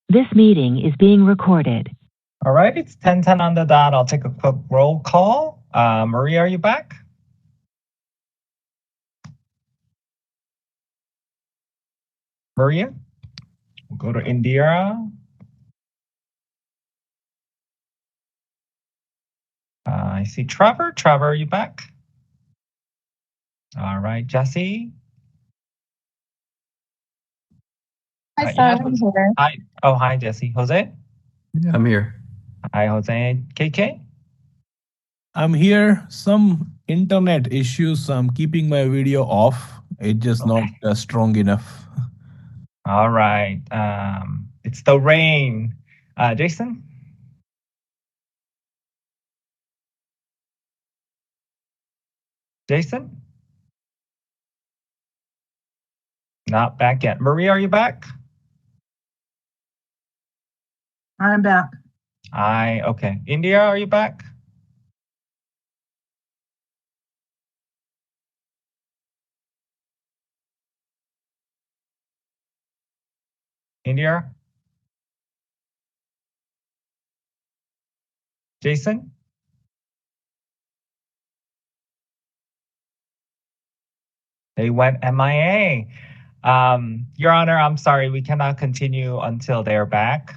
This meeting is being recorded. All right, it's 10:10 on the dot. I'll take a quick roll call. Maria, are you back? Maria? We'll go to Indira. I see Trevor. Trevor, are you back? All right, Jesse. Hi, sir. I'm here. Hi. Oh, hi, Jesse. Jose? Yeah, I'm here. Hi, Jose. KK? I'm here. Some internet issues, so I'm keeping my video off. It's just not strong enough. All right. It's the rain. Jason? Jason? Not back yet. Maria, are you back? I'm back. Okay. India, are you back? India? Jason? They went MIA. Your Honor, I'm sorry, we cannot continue until they're back.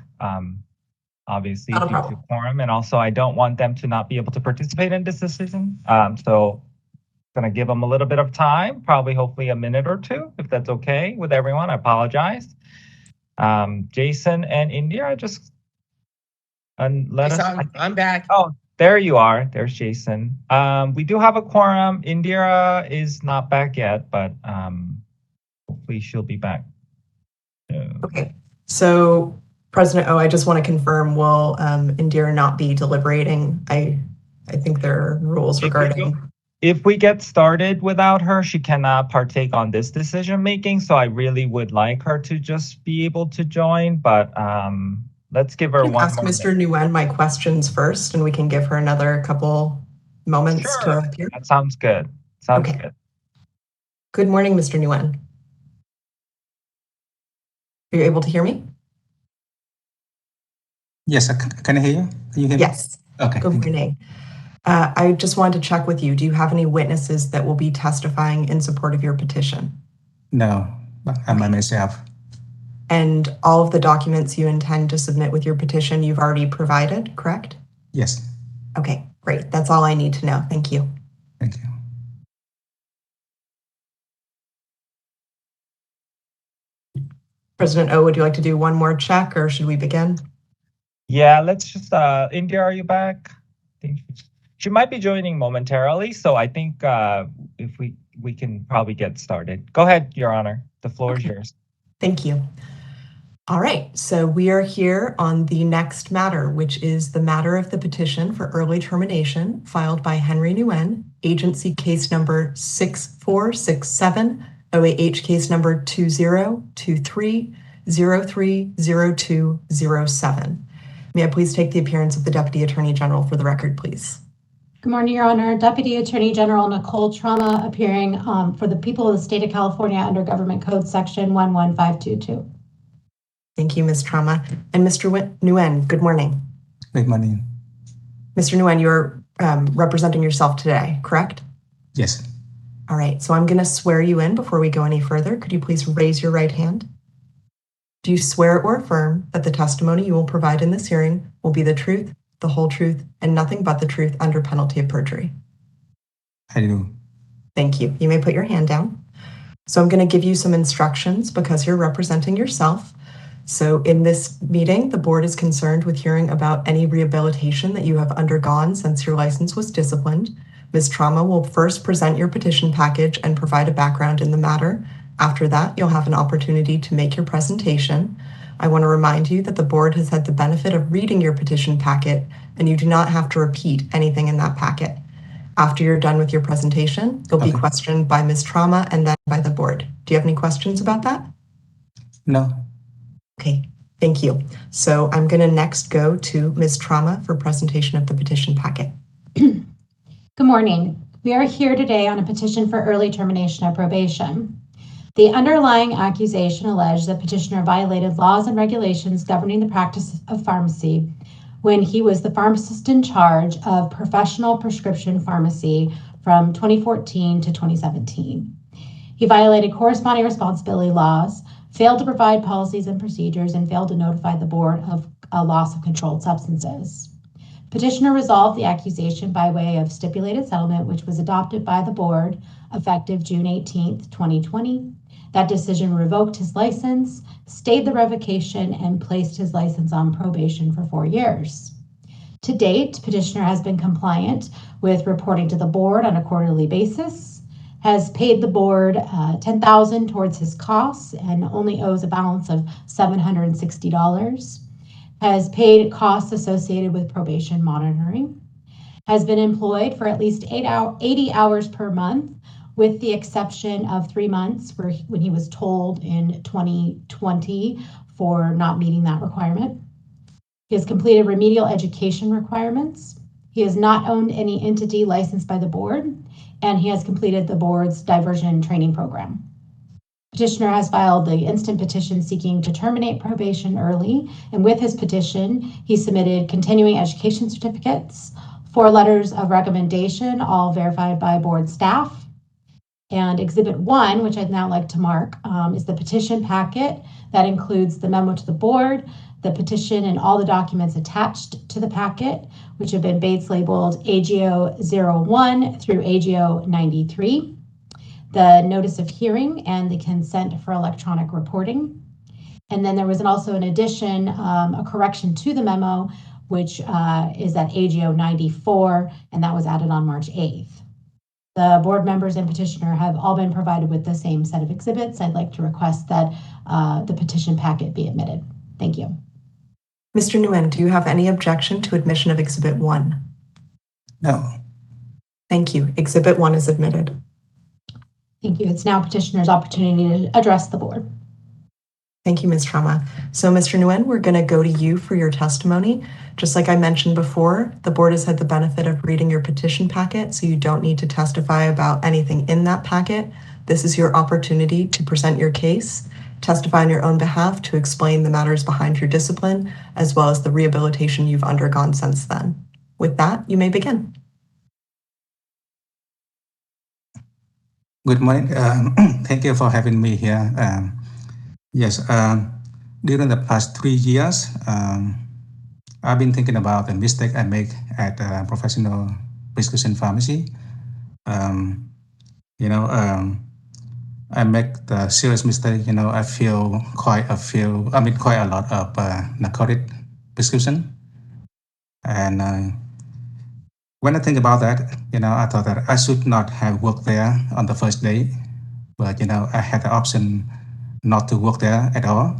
Obviously, due to quorum, and also I don't want them to not be able to participate in this decision. So I'm gonna give them a little bit of time, probably hopefully a minute or two, if that's okay with everyone. I apologize. Jason and India, just let us. I'm back. Oh, there you are. There's Jason. We do have a quorum. Indira is not back yet, but hopefully she'll be back. Okay, so President O, I just want to confirm, will Indira not be deliberating? I think there are rules regarding. If we get started without her, she cannot partake on this decision making. So I really would like her to just be able to join, but let's give her one. Ask Mr. Nguyen my questions first, and we can give her another couple moments to appear. That sounds good. Sounds good. Good morning, Mr. Nguyen. Are you able to hear me? Yes, can I hear you? Can you hear me? Yes. Okay. Good morning. I just wanted to check with you. Do you have any witnesses that will be testifying in support of your petition? No, I'm by myself. And all of the documents you intend to submit with your petition you've already provided, correct? Yes. Okay, great. That's all I need to know. Thank you. Thank you. President O, would you like to do one more check or should we begin? Yeah, let's just, India, are you back? I think she might be joining momentarily. So I think if we can probably get started. Go ahead, Your Honor. The floor is yours. Thank you. All right, so we are here on the next matter, which is the matter of the petition for early termination filed by Henry Nguyen, agency case number 6467, OAH case number 2023030207. May I please take the appearance of the Deputy Attorney General for the record, please? Good morning, Your Honor. Deputy Attorney General Nicole Trauma appearing for the people of the state of California under Government Code Section 11522. Thank you, Ms. Trauma. And Mr. Nguyen, good morning. Good morning. Mr. Nguyen, you're representing yourself today, correct? Yes. All right, so I'm going to swear you in before we go any further. Could you please raise your right hand? Do you swear or affirm that the testimony you will provide in this hearing will be the truth, the whole truth, and nothing but the truth under penalty of perjury? I do. Thank you. You may put your hand down. So I'm going to give you some instructions because you're representing yourself. So in this meeting, the board is concerned with hearing about any rehabilitation that you have undergone since your license was disciplined. Ms. Trauma will first present your petition package and provide a background in the matter. After that, you'll have an opportunity to make your presentation. I want to remind you that the board has had the benefit of reading your petition packet, and you do not have to repeat anything in that packet. After you're done with your presentation, you'll be questioned by Ms. Trauma and then by the board. Do you have any questions about that? No. Okay, thank you. So I'm going to next go to Ms. Trauma for presentation of the petition packet. Good morning. We are here today on a petition for early termination of probation. The underlying accusation alleged that petitioner violated laws and regulations governing the practice of pharmacy when he was the pharmacist in charge of professional prescription pharmacy from 2014 to 2017. He violated corresponding responsibility laws, failed to provide policies and procedures, and failed to notify the board of a loss of controlled substances. Petitioner resolved the accusation by way of stipulated settlement, which was adopted by the board effective June 18th, 2020. That decision revoked his license, stayed the revocation, and placed his license on probation for 4 years. To date, petitioner has been compliant with reporting to the board on a quarterly basis, has paid the board $10,000 towards his costs and only owes a balance of $760, has paid costs associated with probation monitoring, has been employed for at least 80 hours per month, with the exception of 3 months when he was told in 2020 for not meeting that requirement. He has completed remedial education requirements. He has not owned any entity licensed by the board, and he has completed the board's diversion training program. Petitioner has filed the instant petition seeking to terminate probation early, and with his petition, he submitted continuing education certificates, 4 letters of recommendation, all verified by board staff. And Exhibit 1, which I'd now like to mark, is the petition packet that includes the memo to the board, the petition and all the documents attached to the packet, which have been Bates labeled AGO 01 through AGO 93, the notice of hearing and the consent for electronic reporting. And then there was also an addition, a correction to the memo, which is at AGO 94, and that was added on March 8th. The board members and petitioner have all been provided with the same set of exhibits. I'd like to request that the petition packet be admitted. Thank you. Mr. Nguyen, do you have any objection to admission of Exhibit 1? No. Thank you. Exhibit 1 is admitted. Thank you. It's now petitioner's opportunity to address the board. Thank you, Ms. Trauma. So, Mr. Nguyen, we're going to go to you for your testimony. Just like I mentioned before, the board has had the benefit of reading your petition packet, so you don't need to testify about anything in that packet. This is your opportunity to present your case, testify on your own behalf to explain the matters behind your discipline, as well as the rehabilitation you've undergone since then. With that, you may begin. Good morning. Thank you for having me here. Yes, during the past 3 years, I've been thinking about the mistake I make at professional prescription pharmacy. I make the serious mistake. I feel quite a lot of narcotic prescription, and when I think about that, I thought that I should not have worked there on the first day, but I had the option not to work there at all.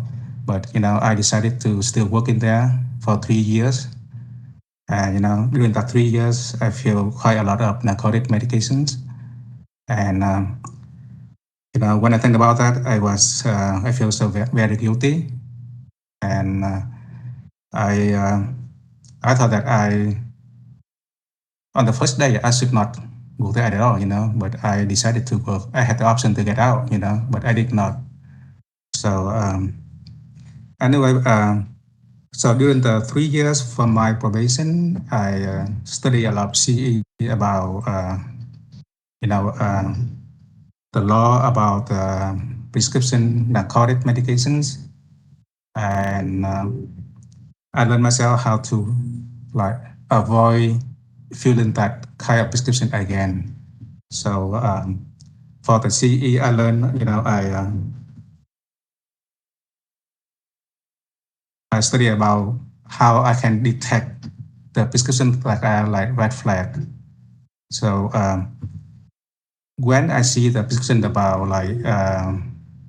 But I decided to still work in there for 3 years, and during that 3 years, I feel quite a lot of narcotic medications, and when I think about that, I feel so very guilty, and I thought that on the first day I should not go there at all, but I decided to work. I had the option to get out, but I did not. So anyway, so during the 3 years from my probation, I studied a lot of CE about the law about prescription narcotic medications, and I learned myself how to avoid filling that kind of prescription again. So for the CE, I learned, I study about how I can detect the prescription like red flag. So when I see the prescription about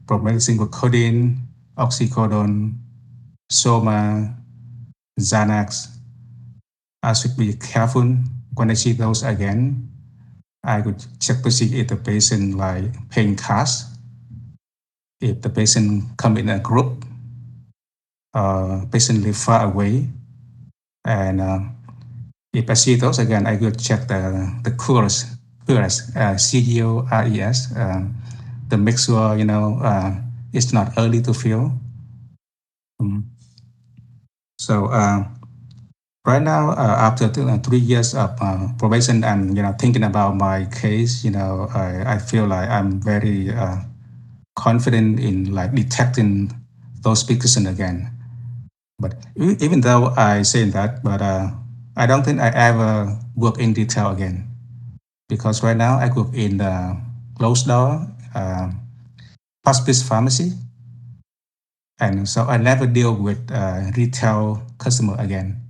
promethazine with codeine, oxycodone, Soma, Xanax, I should be careful. When I see those again, I would check to see if the patient paying cash, if the patient come in a group, patient live far away, and if I see those again, I will check the CURES, CURES, to make sure, it's not early to fill. So right now, after 3 years of probation and, thinking about my case, I feel like I'm very confident in like detecting those prescriptions again. But even though I say that, but I don't think I ever work in detail again, because right now I work in the closed door hospice pharmacy, and so I never deal with retail customer again.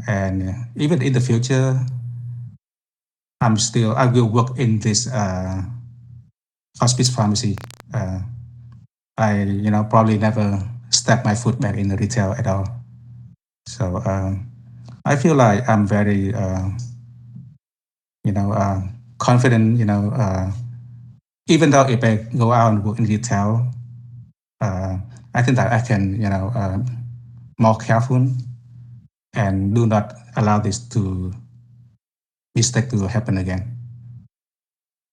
And even in the future, I will work in this hospice pharmacy. I probably never step my foot back in the retail at all. So I feel like I'm very confident. Even though if I go out and work in retail, I think that I can more careful and do not allow this mistake to happen again.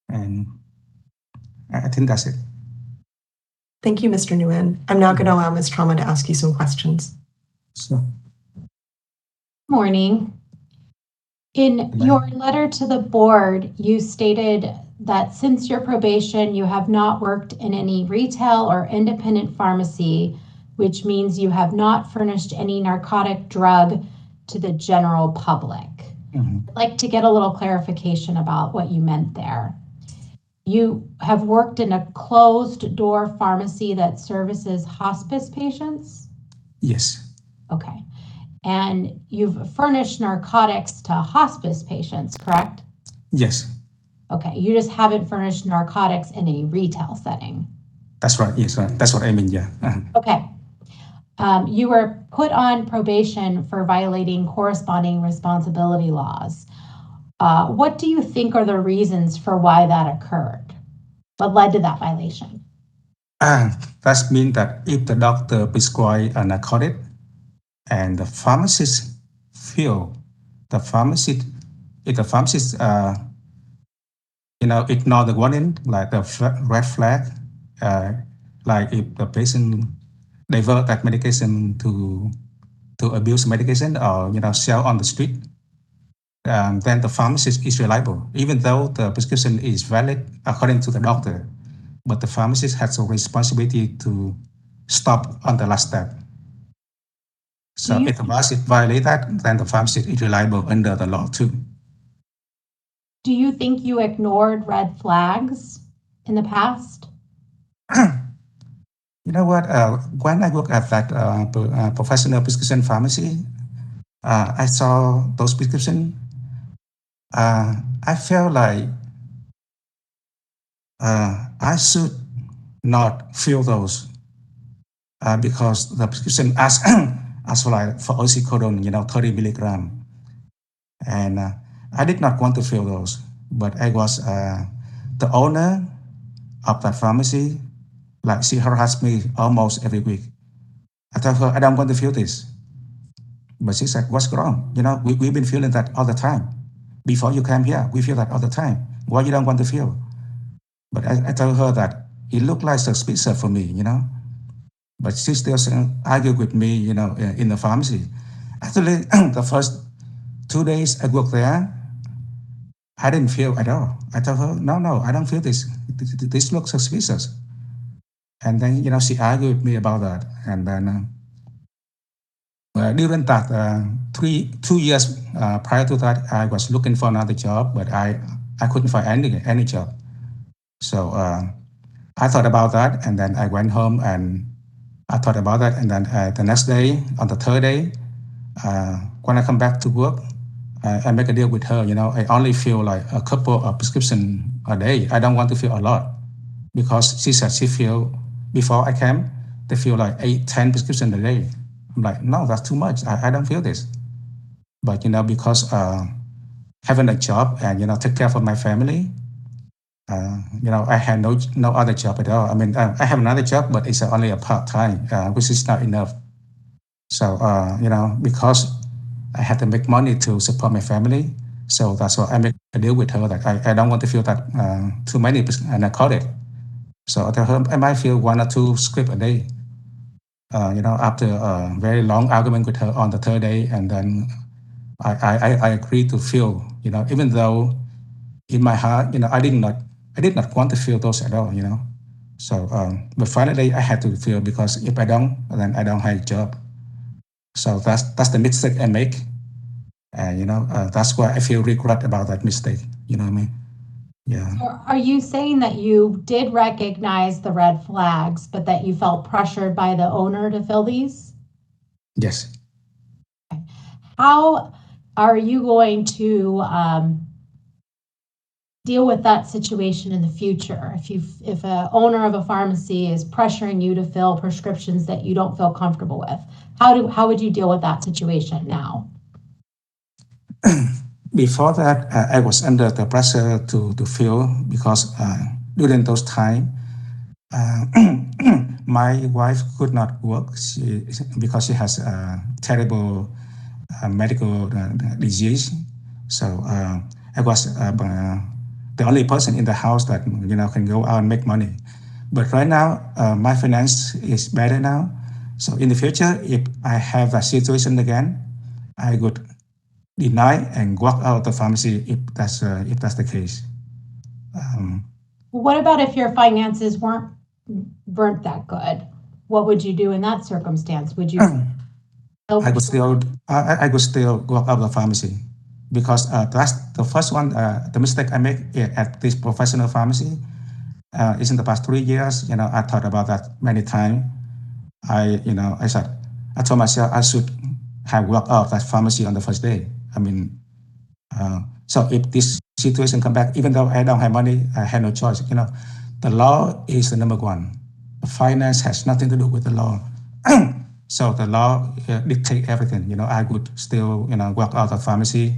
And I think that's it. Thank you, Mr. Nguyen. I'm now going to allow Ms. Trauma to ask you some questions. So, Morning. In your letter to the board, you stated that since your probation, you have not worked in any retail or independent pharmacy, which means you have not furnished any narcotic drug to the general public. I'd like to get a little clarification about what you meant there. You have worked in a closed door pharmacy that services hospice patients? Yes. Okay. And you've furnished narcotics to hospice patients, correct? Yes. Okay. You just haven't furnished narcotics in a retail setting. That's right. Yes, right. That's what I mean. Yeah. Okay. You were put on probation for violating corresponding responsibility laws. What do you think are the reasons for why that occurred? What led to that violation? That means that if the doctor prescribes a narcotic and the pharmacist feel the pharmacist, if the pharmacist, ignore the warning, like the red flag, like if the patient divert that medication to abuse medication or, sell on the street, then the pharmacist is reliable, even though the prescription is valid according to the doctor. But the pharmacist has a responsibility to stop on the last step. So if the pharmacist violates that, then the pharmacist is reliable under the law too. Do you think you ignored red flags in the past? You know what? When I work at that professional prescription pharmacy, I saw those prescriptions. I felt like I should not fill those because the prescription asked for oxycodone, 30 milligram. And I did not want to fill those, but I was the owner of that pharmacy. Like she harassed me almost every week. I told her, I don't want to fill this. But she said, what's wrong? We've been feeling that all the time. Before you came here, we feel that all the time. Why you don't want to feel? But I told her that it looked like suspicious for me, But she still argued with me, in the pharmacy. Actually, the first 2 days I worked there, I didn't feel at all. I told her, no, I don't feel this. This looks suspicious. And then, she argued with me about that. And then during that 2 years prior to that, I was looking for another job, but I couldn't find any job. So I thought about that, and then I went home and I thought about that. And then the next day, on the third day, when I come back to work, I make a deal with her. I only fill like a couple of prescriptions a day. I don't want to fill a lot because she said she feel before I came, they feel like 8-10 prescriptions a day. I'm like, no, that's too much. I don't feel this. But because having a job and take care of my family, I had no other job at all. I mean, I have another job, but it's only a part-time, which is not enough. So because I had to make money to support my family, so that's why I make a deal with her that I don't want to feel that too many narcotics. So I tell her I might feel 1 or 2 scripts a day. After a very long argument with her on the third day, and then I agreed to feel, even though in my heart, I did not want to feel those at all, So, but finally I had to feel, because if I don't, then I don't have a job. So that's the mistake I make. And, that's why I feel regret about that mistake. You know what I mean? Yeah. So are you saying that you did recognize the red flags, but that you felt pressured by the owner to fill these? Yes. How are you going to deal with that situation in the future? If an owner of a pharmacy is pressuring you to fill prescriptions that you don't feel comfortable with, how would you deal with that situation now? Before that, I was under the pressure to fill, because during those time, my wife could not work because she has a terrible medical disease. So I was the only person in the house that can go out and make money. But right now, my finance is better now. So in the future, if I have a situation again, I would deny and walk out of the pharmacy if that's the case. What about if your finances weren't that good? What would you do in that circumstance? Would you? I could still walk out of the pharmacy, because that's the first one. The mistake I make at this professional pharmacy is in the past 3 years. I thought about that many times. I told myself I should have walked out of that pharmacy on the first day. I mean, so if this situation come back, even though I don't have money, I had no choice. The law is the number one. The finance has nothing to do with the law. So the law dictate everything. I would still, walk out of pharmacy.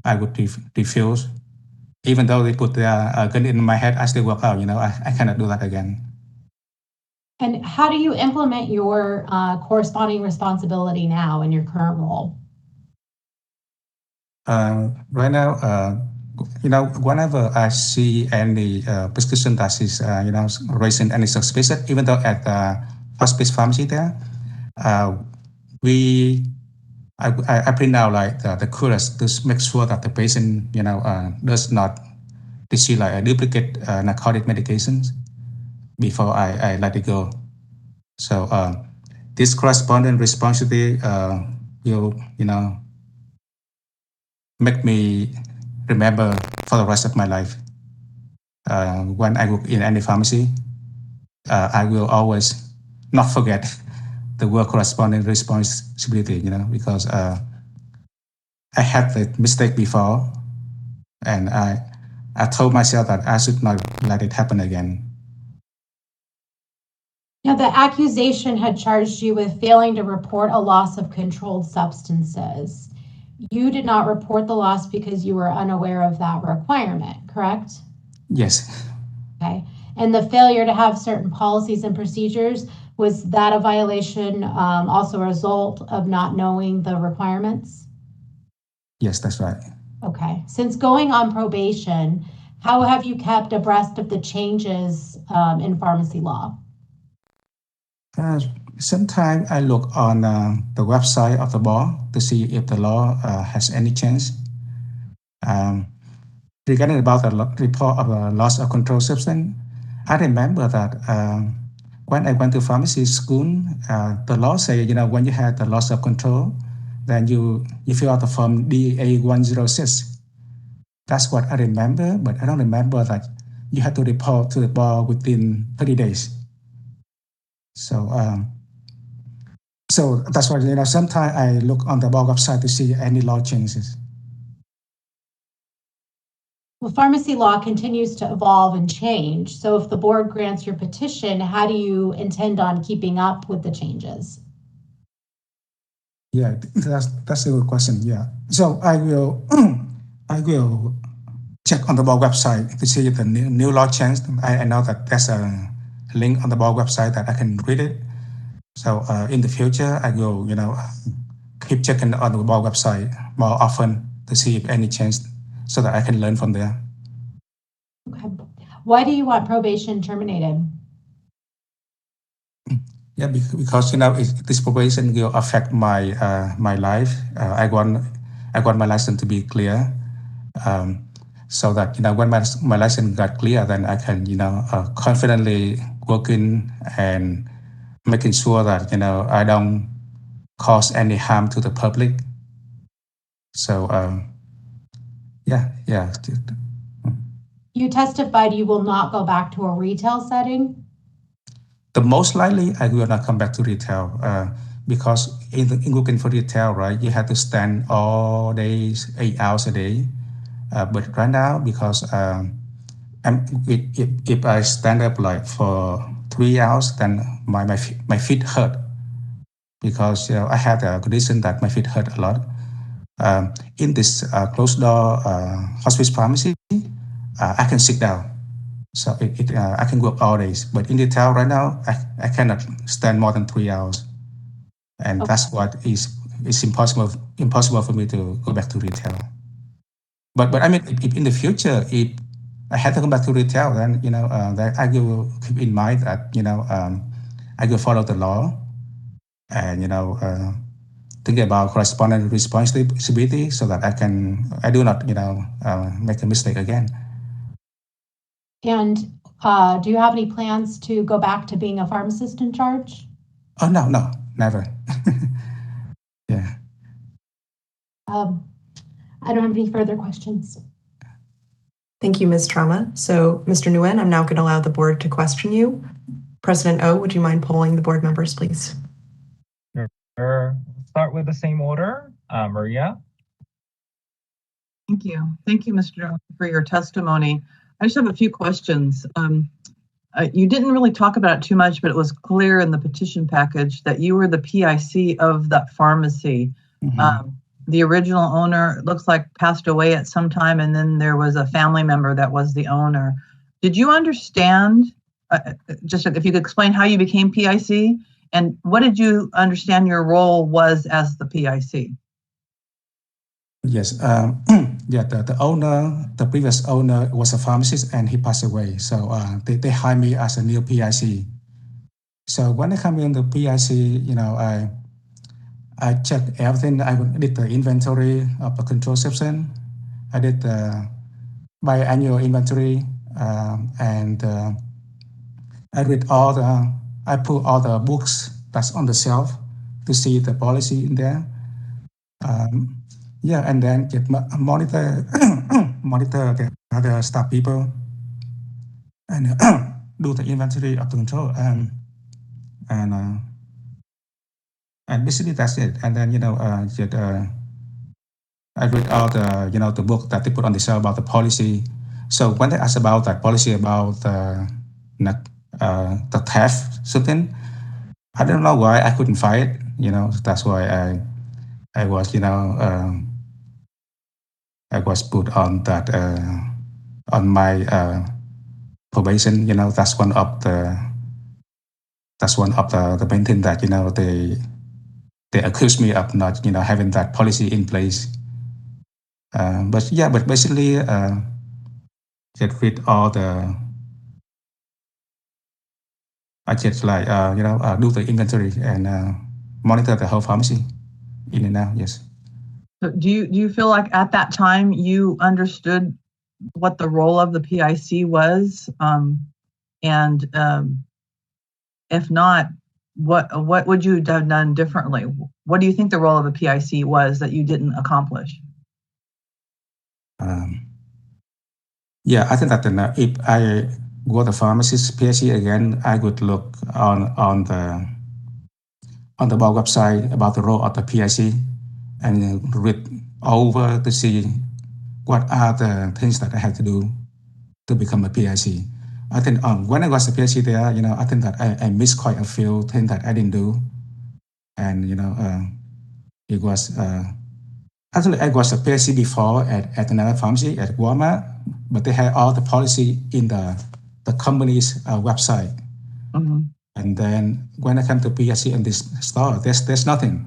I would refuse. Even though they put their gun in my head, I still walk out. I cannot do that again. And how do you implement your corresponding responsibility now in your current role? Right now, whenever I see any prescription that is, raising any suspicion, even though at the hospice pharmacy there, I print out like the coolers to make sure that the patient, does not receive like a duplicate narcotic medications before I let it go. So this corresponding responsibility will, make me remember for the rest of my life. When I work in any pharmacy, I will always not forget the word corresponding responsibility, because I had the mistake before, and I told myself that I should not let it happen again. Now, the accusation had charged you with failing to report a loss of controlled substances. You did not report the loss because you were unaware of that requirement, correct? Yes. Okay. And the failure to have certain policies and procedures, was that a violation, also a result of not knowing the requirements? Yes, that's right. Okay. Since going on probation, how have you kept abreast of the changes in pharmacy law? Sometimes I look on the website of the board to see if the law has any change. Regarding about the report of a loss of control substance, I remember that when I went to pharmacy school, the law say, when you have the loss of control, then you fill out the form DA 106. That's what I remember, but I don't remember that you have to report to the board within 30 days. So that's why, sometimes I look on the board website to see any law changes. Well, pharmacy law continues to evolve and change. So if the board grants your petition, how do you intend on keeping up with the changes? Yeah, that's a good question. Yeah. So I will check on the board website to see if the new law changed. I know that there's a link on the board website that I can read it. So in the future, I will, keep checking on the board website more often to see if any change, so that I can learn from there. Okay. Why do you want probation terminated? Yeah, because this probation will affect my my life. I want my license to be clear, so that when my license got clear, then I can confidently working and making sure that I don't cause any harm to the public. So yeah. You testified you will not go back to a retail setting? The most likely I will not come back to retail because in working for retail, right, you have to stand all days, 8 hours a day. But right now, because if I stand up like for 3 hours, then my feet hurt because I had a condition that my feet hurt a lot. In this closed door hospice pharmacy, I can sit down. So I can work all days, but in retail right now, I cannot stand more than 3 hours, and that's what is impossible for me to go back to retail. But I mean, if in the future, if I had to come back to retail, then that I will keep in mind that I will follow the law, and think about correspondent responsibility so that I do not make a mistake again. And do you have any plans to go back to being a pharmacist in charge? Oh, no, never. Yeah. I don't have any further questions. Thank you, Ms. Trauma. So, Mr. Nguyen, I'm now going to allow the board to question you. President O, would you mind polling the board members, please? Sure. Start with the same order. Maria? Thank you. Thank you, Mr. Nguyen, for your testimony. I just have a few questions. You didn't really talk about it too much, but it was clear in the petition package that you were the PIC of that pharmacy. Mm-hmm. The original owner, it looks like, passed away at some time, and then there was a family member that was the owner. Did you understand, just if you could explain how you became PIC, and what did you understand your role was as the PIC? Yes, the previous owner was a pharmacist and he passed away. So they hired me as a new PIC. So when I come in the PIC, I checked everything. I did the inventory of the control section. I did the biannual inventory, and I read I put all the books that's on the shelf to see the policy in there. And then monitor the other staff people and do the inventory of the control and basically that's it. And then I read all the the book that they put on the shelf about the policy. So when they asked about that policy about the theft something, I don't know why I couldn't find it. That's why I was I was put on that on my probation. That's one of the main thing that they accused me of not having that policy in place. But basically get rid all the. I just like do the inventory and monitor the whole pharmacy in and out. Yes. So do you feel like at that time you understood what the role of the PIC was? And if not, what would you have done differently? What do you think the role of a PIC was that you didn't accomplish? I think that if I were the pharmacist PIC again, I would look on the board website about the role of the PIC and read over to see what are the things that I have to do to become a PIC. I think when I was a PIC there, I think that I missed quite a few things that I didn't do. And, it was, actually I was a PIC before at another pharmacy at Walmart, but they had all the policy in the company's website. Mm-hmm. And then when I come to PIC in this store, there's nothing,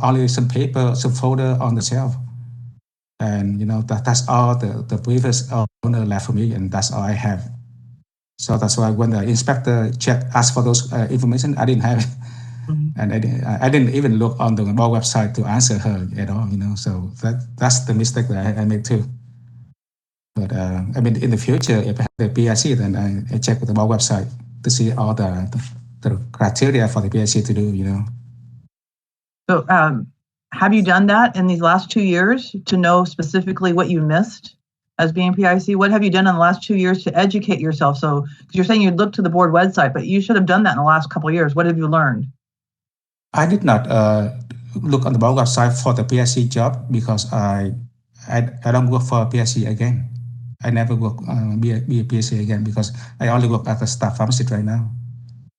only some paper, some folder on the shelf. And, that's all the previous owner left for me, and that's all I have. So that's why when the inspector asked for those information, I didn't have it. Mhm. And I didn't even look on the board website to answer her at all, so that's the mistake that I made too. But I mean, in the future, if I have the PIC, then I check with the board website to see all the criteria for the PIC to do. So, have you done that in these last 2 years to know specifically what you missed as being PIC? What have you done in the last 2 years to educate yourself? So, because you're saying you looked to the board website, but you should have done that in the last couple of years. What have you learned? I did not look on the board website for the PIC job because I don't work for PIC again. I never work be a PIC again because I only work as a staff pharmacist right now.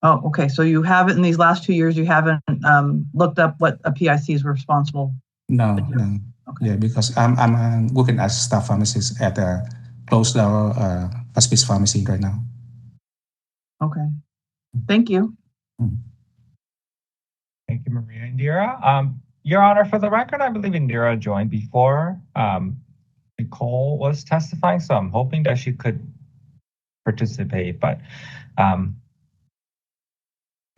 Oh, okay. So you haven't in these last 2 years. You haven't looked up what a PIC is responsible. No. Okay. Yeah, because I'm working as staff pharmacist at a closed door hospice pharmacy right now. Okay. Thank you. Thank you, Maria. Indira. Your Honor, for the record, I believe Indira joined before Nicole was testifying, so I'm hoping that she could participate. But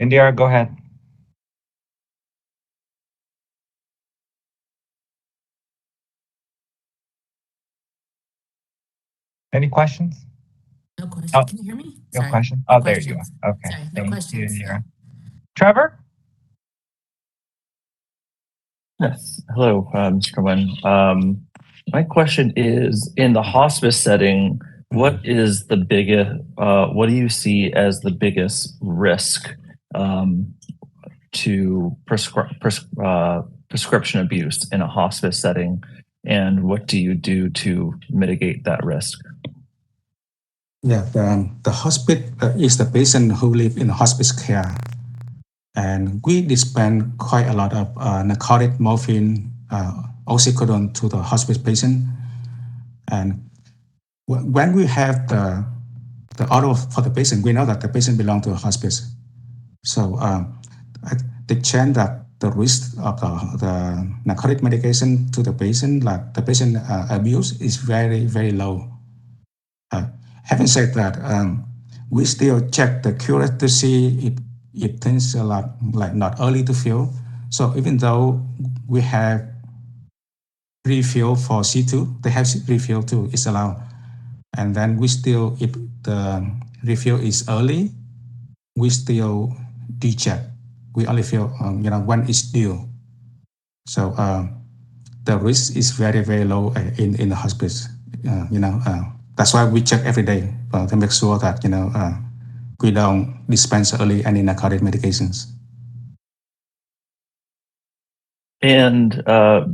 Indira, go ahead. Any questions? No question. Oh, Can you hear me? no Sorry. question. No Oh, there you questions. are. Okay. Sorry, no Thank you, questions. Indira. Trevor? Yes. Hello, everyone. My question is, in the hospice setting, what is the biggest, what do you see as the biggest risk to prescription abuse in a hospice setting? And what do you do to mitigate that risk? Yeah, the hospice is the patient who live in hospice care. And we dispense quite a lot of narcotic, morphine, oxycodone to the hospice patient. And when we have the order for the patient, we know that the patient belongs to a hospice. So the chance that the risk of the narcotic medication to the patient, like the patient abuse, is very, very low. Having said that, we still check the curate to see if things are like not early to fill. So even though we have refill for C2, they have refill too, it's allowed. And then we still, if the refill is early, we still de-check. We only fill, when it's due. So the risk is very, very low in the hospice. That's why we check every day to make sure that we don't dispense early any narcotic medications. And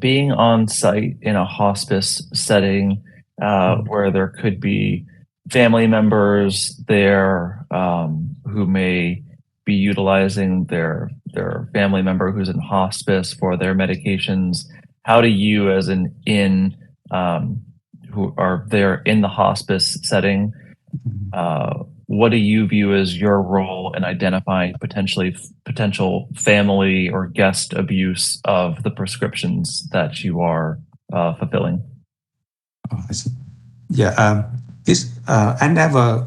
being on site in a hospice setting where there could be family members there who may be utilizing their family member who's in hospice for their medications, how do you, as an who are there in the hospice setting, what do you view as your role in identifying potential family or guest abuse of the prescriptions that you are fulfilling? Oh, I see. Yeah, I never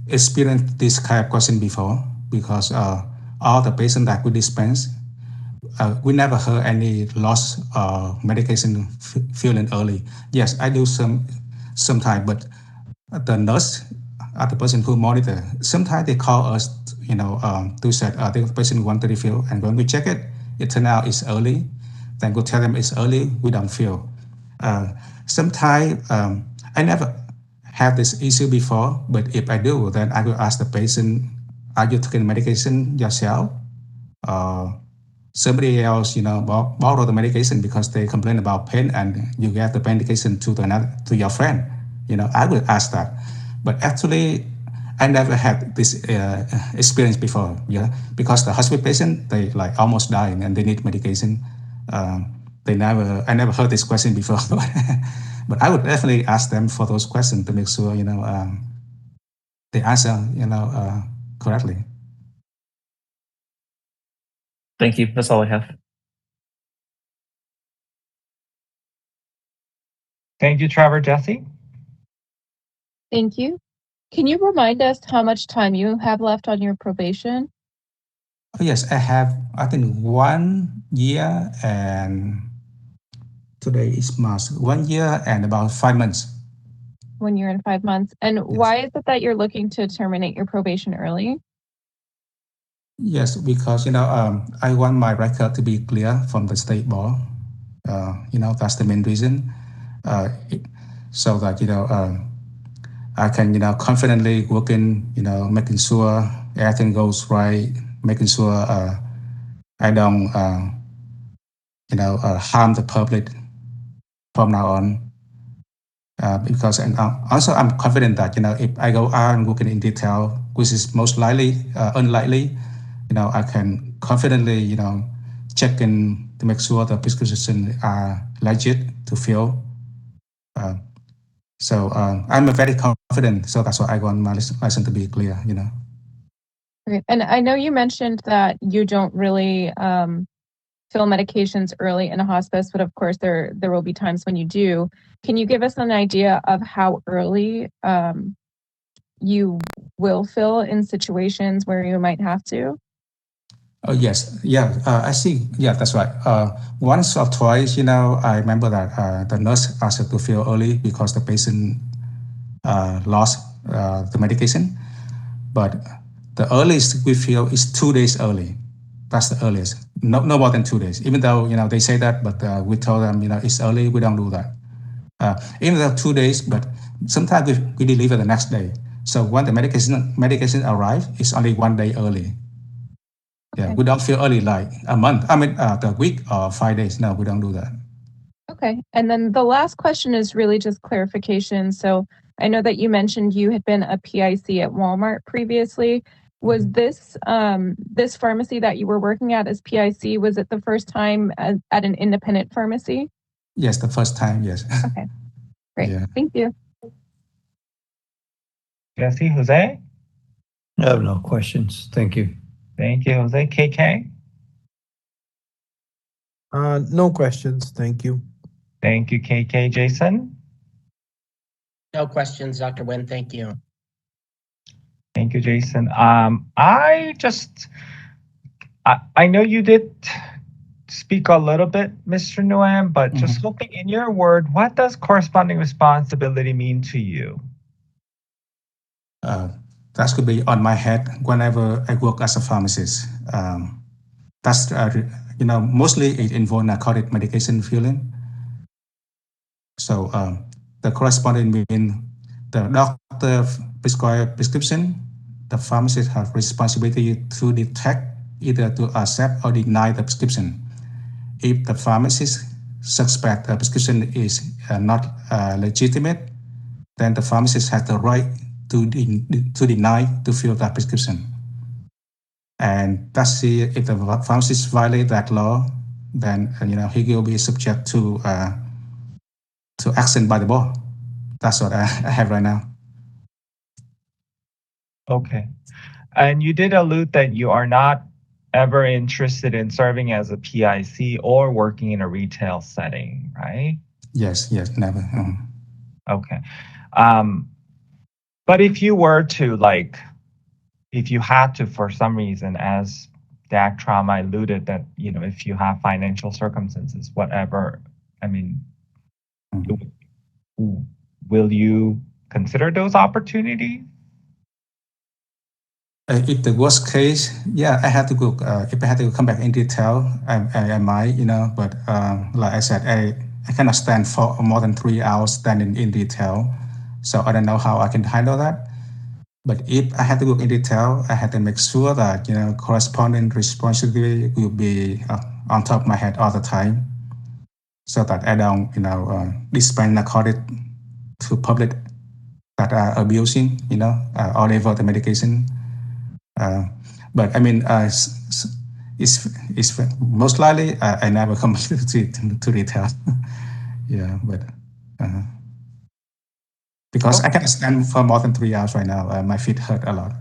experienced this kind of question before because all the patients that we dispense, we never heard any loss medication filling early. Yes, I do sometimes, but the nurse, the person who monitor, sometimes they call us, to say the patient want to refill, and when we check it, it turns out it's early. Then we tell them it's early, we don't fill. Sometimes I never had this issue before, but if I do, then I will ask the patient, are you taking medication yourself? Somebody else, borrow the medication because they complain about pain and you get the medication to your friend. I will ask that. But actually, I never had this experience before, because the hospital patient, they like almost dying and they need medication. I never heard this question before, but I would definitely ask them for those questions to make sure, they answer, correctly. Thank you. That's all I have. Thank you, Trevor. Jesse? Thank you. Can you remind us how much time you have left on your probation? Oh, yes, I have, I think 1 year and today is March, 1 year and about 5 months. 1 year and 5 months. And why is it that you're looking to terminate your probation early? Yes, because, I want my record to be clear from the state board. That's the main reason. So that, I can, confidently work in, making sure everything goes right, making sure I don't, harm the public from now on. Because and also I'm confident that if I go out and work in detail, which is most likely unlikely, I can confidently check in to make sure the prescriptions are legit to fill. So I'm very confident. So that's why I want my license to be clear. Great. And I know you mentioned that you don't really fill medications early in a hospice, but of course there will be times when you do. Can you give us an idea of how early you will fill in situations where you might have to? Oh, yes. Yeah, I see. Yeah, that's right. Once or twice, I remember that the nurse asked her to fill early because the patient lost the medication. But the earliest we feel is 2 days early. That's the earliest. No more than 2 days. Even though, they say that, but we told them, it's early, we don't do that. Even though 2 days, but sometimes we deliver the next day. So when the medication arrive, it's only 1 day early. Yeah, we don't feel early like a month. I mean, the week or 5 days. No, we don't do that. Okay. And then the last question is really just clarification. So I know that you mentioned you had been a PIC at Walmart previously. Was this this pharmacy that you were working at as PIC, was it the first time at an independent pharmacy? Yes, the first time, yes. Okay. Great. Yeah. Thank you. Jesse, Jose? I have no questions. Thank you. Thank you, Jose. KK? No questions. Thank you. Thank you, KK. Jason? No questions, Dr. Nguyen. Thank you. Thank you, Jason. I know you did speak a little bit, Mr. Nguyen, but just hoping in your word, what does corresponding responsibility mean to you? That could be on my head whenever I work as a pharmacist. That's, mostly it involves narcotic medication filling. So the corresponding means the doctor prescribe prescription, the pharmacist has responsibility to detect, either to accept or deny the prescription. If the pharmacist suspect the prescription is not legitimate, then the pharmacist has the right to deny to fill that prescription. And that's if the pharmacist violate that law, then he will be subject to action by the board. That's what I have right now. Okay. And you did allude that you are not ever interested in serving as a PIC or working in a retail setting, right? Yes, never. Okay. But if you were to, if you had to, for some reason, as Dak Trauma alluded that, if you have financial circumstances, whatever, I mean, will you consider those opportunities? If the worst case, yeah, I have to go. If I had to come back in detail, I might, but like I said, I cannot stand for more than 3 hours standing in detail. So I don't know how I can handle that. But if I had to go in detail, I had to make sure that, corresponding responsibility will be on top of my head all the time, so that I don't, dispense narcotic to public that are abusing, or level the medication. But I mean, it's most likely I never come to retail. Yeah, but because I can't stand for more than 3 hours right now, my feet hurt a lot.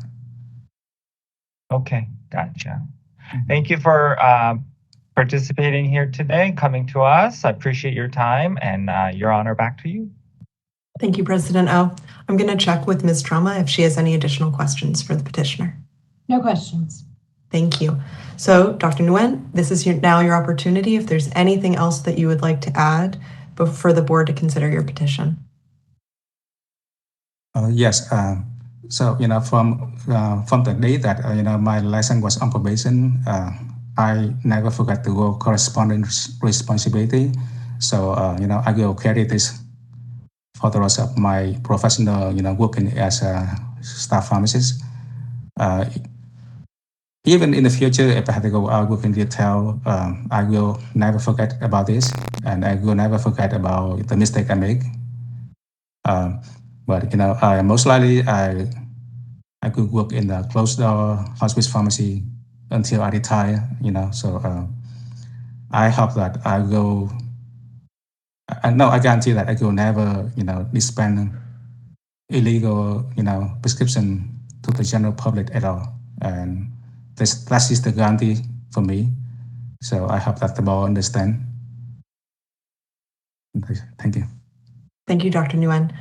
Okay, gotcha. Thank you for participating here today, coming to us. I appreciate your time, and Your Honor, back to you. Thank you, President O. I'm going to check with Ms. Trauma if she has any additional questions for the petitioner. No questions. Thank you. So, Dr. Nguyen, this is now your opportunity. If there's anything else that you would like to add for the board to consider your petition. Yes. So, from the day that, my license was on probation, I never forgot to go correspondence responsibility. So, I will carry this for the rest of my professional, working as a staff pharmacist. Even in the future, if I have to go out work in retail, I will never forget about this, and I will never forget about the mistake I make. But most likely I could work in the closed door hospice pharmacy until I retire. So I hope that I will. I guarantee that I will never, dispense illegal, prescription to the general public at all. And that is the guarantee for me. So I hope that the board understand. Thank you. Thank you, Dr. Nguyen.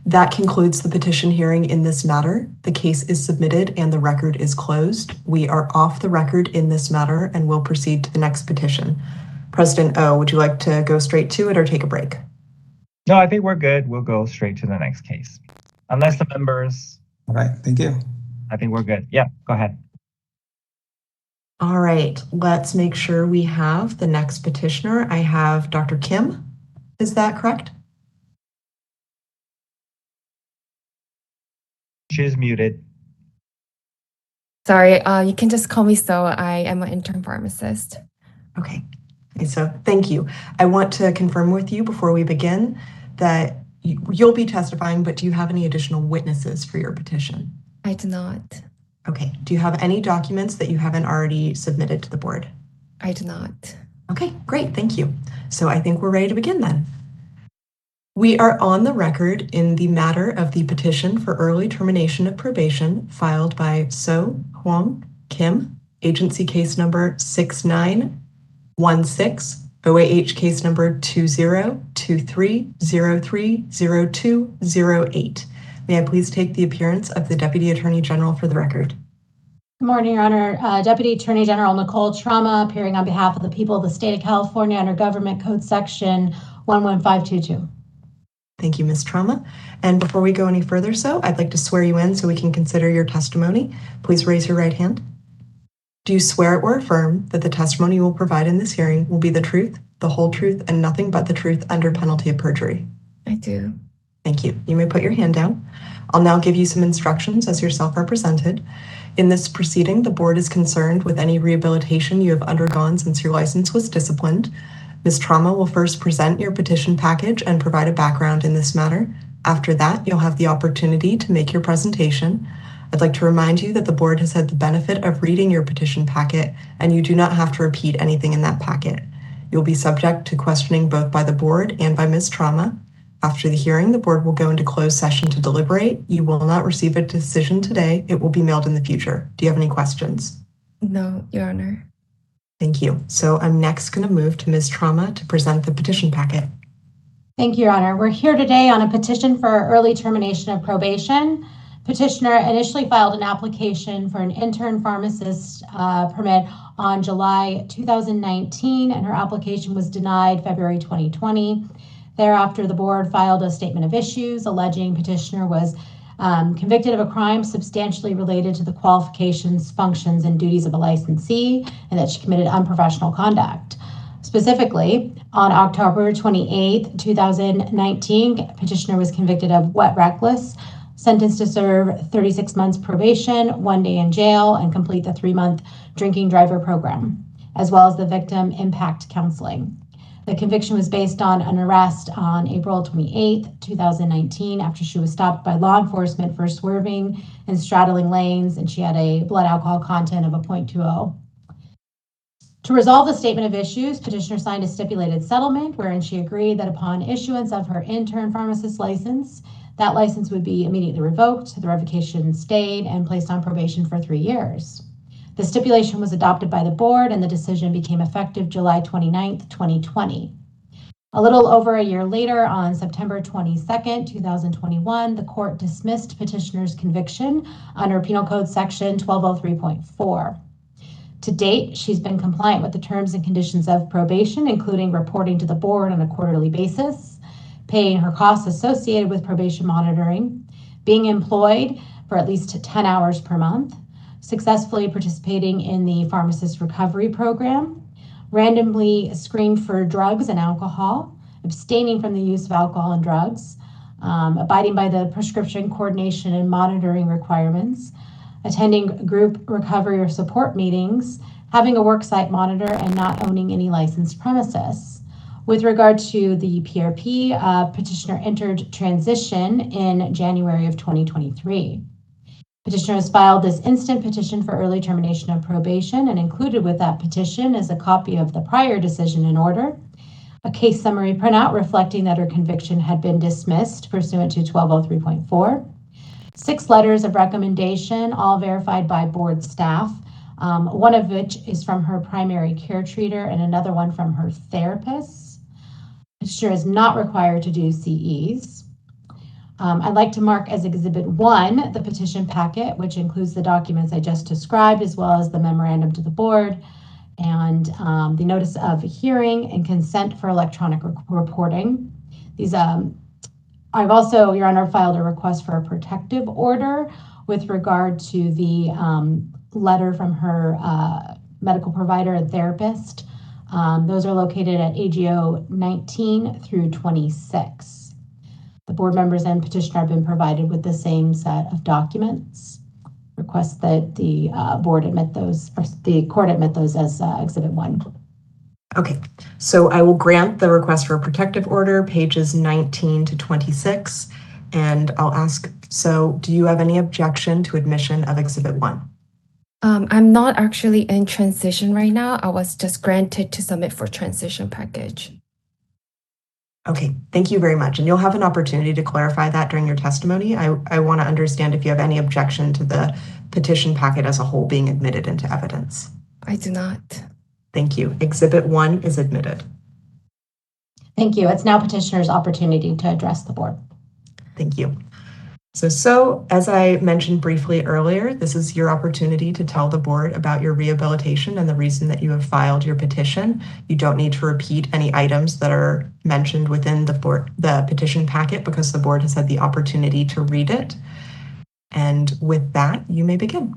That concludes the petition hearing in this matter. The case is submitted and the record is closed. We are off the record in this matter and will proceed to the next petition. President O, would you like to go straight to it or take a break? No, I think we're good. We'll go straight to the next case. Unless the members. All right, thank you. I think we're good. Yeah, go ahead. All right, let's make sure we have the next petitioner. I have Dr. Kim. Is that correct? She's muted. Sorry, you can just call me So. I am an intern pharmacist. Okay, so thank you. I want to confirm with you before we begin that you'll be testifying, but do you have any additional witnesses for your petition? I do not. Okay, do you have any documents that you haven't already submitted to the board? I do not. Okay, great, thank you. So I think we're ready to begin then. We are on the record in the matter of the petition for early termination of probation filed by So Hwang Kim, agency case number 6916, OAH case number 2023030208. May I please take the appearance of the Deputy Attorney General for the record? Good morning, Your Honor. Deputy Attorney General Nicole Trauma, appearing on behalf of the people of the state of California under Government Code Section 11522. Thank you, Ms. Trauma. And before we go any further, I'd like to swear you in so we can consider your testimony. Please raise your right hand. Do you swear or affirm that the testimony you will provide in this hearing will be the truth, the whole truth, and nothing but the truth under penalty of perjury? I do. Thank you. You may put your hand down. I'll now give you some instructions as your self-represented. In this proceeding, the board is concerned with any rehabilitation you have undergone since your license was disciplined. Ms. Trauma will first present your petition package and provide a background in this matter. After that, you'll have the opportunity to make your presentation. I'd like to remind you that the board has had the benefit of reading your petition packet, and you do not have to repeat anything in that packet. You'll be subject to questioning both by the board and by Ms. Trauma. After the hearing, the board will go into closed session to deliberate. You will not receive a decision today. It will be mailed in the future. Do you have any questions? No, Your Honor. Thank you. So I'm next going to move to Ms. Trauma to present the petition packet. Thank you, Your Honor. We're here today on a petition for early termination of probation. Petitioner initially filed an application for an intern pharmacist permit on July 2019, and her application was denied February 2020. Thereafter, the board filed a statement of issues alleging petitioner was convicted of a crime substantially related to the qualifications, functions, and duties of a licensee, and that she committed unprofessional conduct. Specifically, on October 28, 2019, petitioner was convicted of wet reckless, sentenced to serve 36 months probation, 1 day in jail, and complete the 3-month drinking driver program, as well as the victim impact counseling. The conviction was based on an arrest on April 28, 2019, after she was stopped by law enforcement for swerving and straddling lanes, and she had a blood alcohol content of a 0.20. To resolve the statement of issues, petitioner signed a stipulated settlement wherein she agreed that upon issuance of her intern pharmacist license, that license would be immediately revoked, the revocation stayed, and placed on probation for 3 years. The stipulation was adopted by the board and the decision became effective July 29, 2020. A little over a year later, on September 22nd, 2021, the court dismissed petitioner's conviction under Penal Code Section 1203.4. To date, she's been compliant with the terms and conditions of probation, including reporting to the board on a quarterly basis, paying her costs associated with probation monitoring, being employed for at least 10 hours per month, successfully participating in the pharmacist recovery program, randomly screened for drugs and alcohol, abstaining from the use of alcohol and drugs, abiding by the prescription coordination and monitoring requirements, attending group recovery or support meetings, having a worksite monitor, and not owning any licensed premises. With regard to the PRP, petitioner entered transition in January of 2023. Petitioner has filed this instant petition for early termination of probation, and included with that petition is a copy of the prior decision in order, a case summary printout reflecting that her conviction had been dismissed pursuant to 1203.4, 6 letters of recommendation, all verified by board staff, one of which is from her primary care treater and another one from her therapist. Petitioner is not required to do CEs. I'd like to mark as Exhibit 1 the petition packet, which includes the documents I just described, as well as the memorandum to the board and the notice of hearing and consent for electronic reporting. These, I've also, Your Honor, filed a request for a protective order with regard to the letter from her medical provider and therapist. Those are located at AGO 19 through 26. The board members and petitioner have been provided with the same set of documents. Request that the board admit those, or the court admit those as Exhibit 1. Okay, so I will grant the request for a protective order, pages 19 to 26, and I'll ask, so do you have any objection to admission of Exhibit 1? I'm not actually in transition right now. I was just granted to submit for transition package. Okay, thank you very much. And you'll have an opportunity to clarify that during your testimony. I want to understand if you have any objection to the petition packet as a whole being admitted into evidence. I do not. Thank you. Exhibit 1 is admitted. Thank you. It's now petitioner's opportunity to address the board. Thank you. So as I mentioned briefly earlier, this is your opportunity to tell the board about your rehabilitation and the reason that you have filed your petition. You don't need to repeat any items that are mentioned within the petition packet because the board has had the opportunity to read it. And with that, you may begin.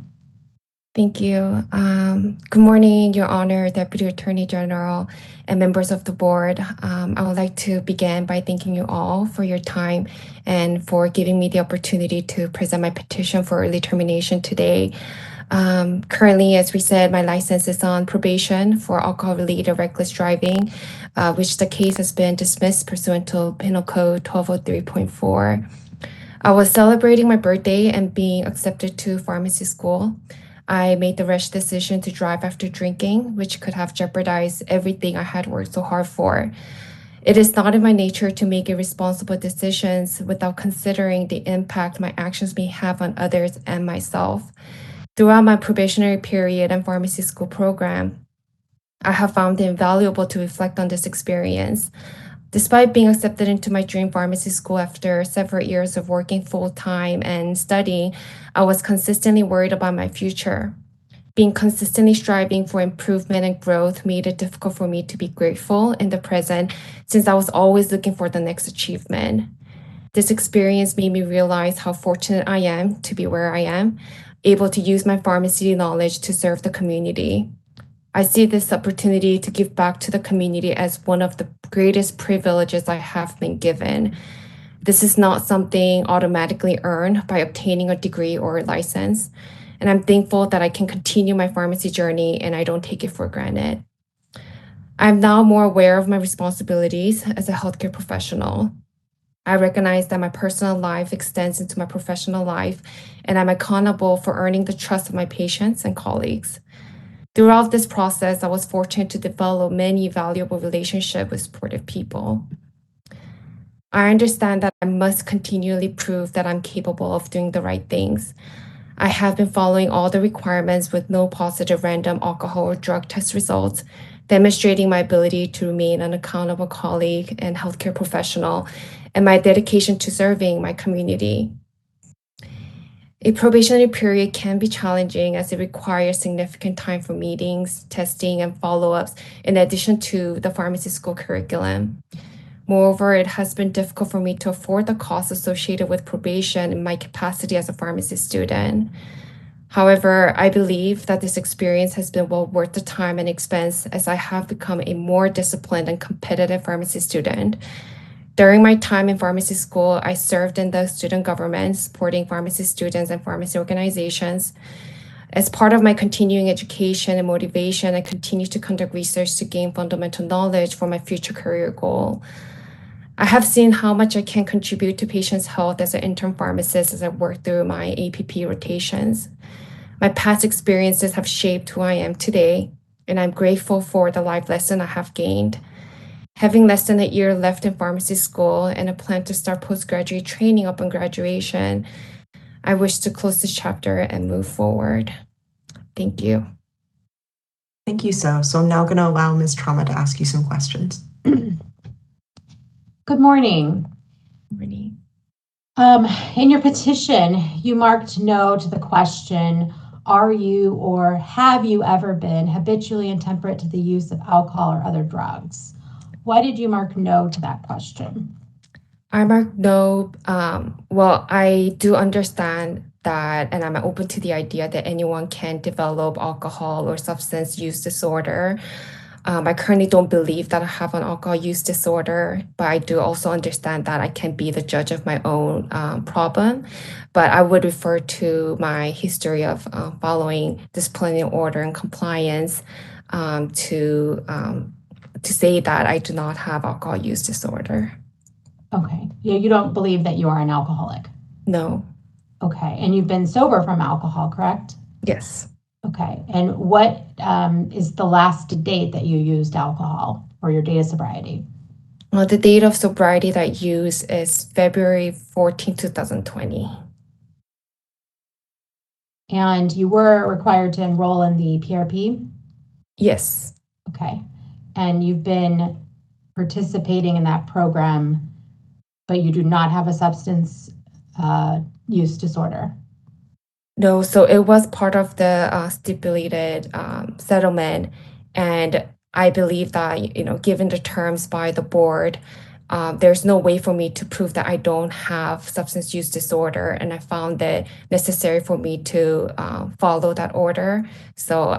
Thank you. Good morning, Your Honor, Deputy Attorney General, and members of the board. I would like to begin by thanking you all for your time and for giving me the opportunity to present my petition for early termination today. Currently, as we said, my license is on probation for alcohol-related reckless driving, which the case has been dismissed pursuant to Penal Code 1203.4. I was celebrating my birthday and being accepted to pharmacy school. I made the rash decision to drive after drinking, which could have jeopardized everything I had worked so hard for. It is not in my nature to make irresponsible decisions without considering the impact my actions may have on others and myself. Throughout my probationary period and pharmacy school program, I have found it invaluable to reflect on this experience. Despite being accepted into my dream pharmacy school after several years of working full-time and studying, I was consistently worried about my future. Being consistently striving for improvement and growth made it difficult for me to be grateful in the present, since I was always looking for the next achievement. This experience made me realize how fortunate I am to be where I am, able to use my pharmacy knowledge to serve the community. I see this opportunity to give back to the community as one of the greatest privileges I have been given. This is not something automatically earned by obtaining a degree or a license, and I'm thankful that I can continue my pharmacy journey and I don't take it for granted. I'm now more aware of my responsibilities as a healthcare professional. I recognize that my personal life extends into my professional life, and I'm accountable for earning the trust of my patients and colleagues. Throughout this process, I was fortunate to develop many valuable relationships with supportive people. I understand that I must continually prove that I'm capable of doing the right things. I have been following all the requirements with no positive random alcohol or drug test results demonstrating my ability to remain an accountable colleague and healthcare professional, and my dedication to serving my community. A probationary period can be challenging as it requires significant time for meetings, testing, and follow-ups, in addition to the pharmacy school curriculum. Moreover, it has been difficult for me to afford the costs associated with probation in my capacity as a pharmacy student. However, I believe that this experience has been well worth the time and expense, as I have become a more disciplined and competitive pharmacy student. During my time in pharmacy school, I served in the student government, supporting pharmacy students and pharmacy organizations. As part of my continuing education and motivation, I continue to conduct research to gain fundamental knowledge for my future career goal. I have seen how much I can contribute to patients' health as an intern pharmacist as I work through my APP rotations. My past experiences have shaped who I am today, and I'm grateful for the life lesson I have gained. Having less than a year left in pharmacy school and a plan to start postgraduate training upon graduation, I wish to close this chapter and move forward. Thank you. Thank you, So. So I'm now going to allow Ms. Trauma to ask you some questions. Good morning. Morning. In your petition, you marked no to the question, are you or have you ever been habitually intemperate to the use of alcohol or other drugs? Why did you mark no to that question? I marked no. Well, I do understand that, and I'm open to the idea that anyone can develop alcohol or substance use disorder. I currently don't believe that I have an alcohol use disorder, but I do also understand that I can be the judge of my own problem. But I would refer to my history of following disciplinary order and compliance to say that I do not have alcohol use disorder. Okay. Yeah, you don't believe that you are an alcoholic? No. Okay. And you've been sober from alcohol, correct? Yes. Okay. And what is the last date that you used alcohol, or your date of sobriety? The date of sobriety that I use is February 14, 2020. And you were required to enroll in the PRP? Yes. Okay. And you've been participating in that program, but you do not have a substance use disorder? No, so it was part of the stipulated settlement, and I believe that, given the terms by the board, there's no way for me to prove that I don't have substance use disorder, and I found it necessary for me to follow that order. So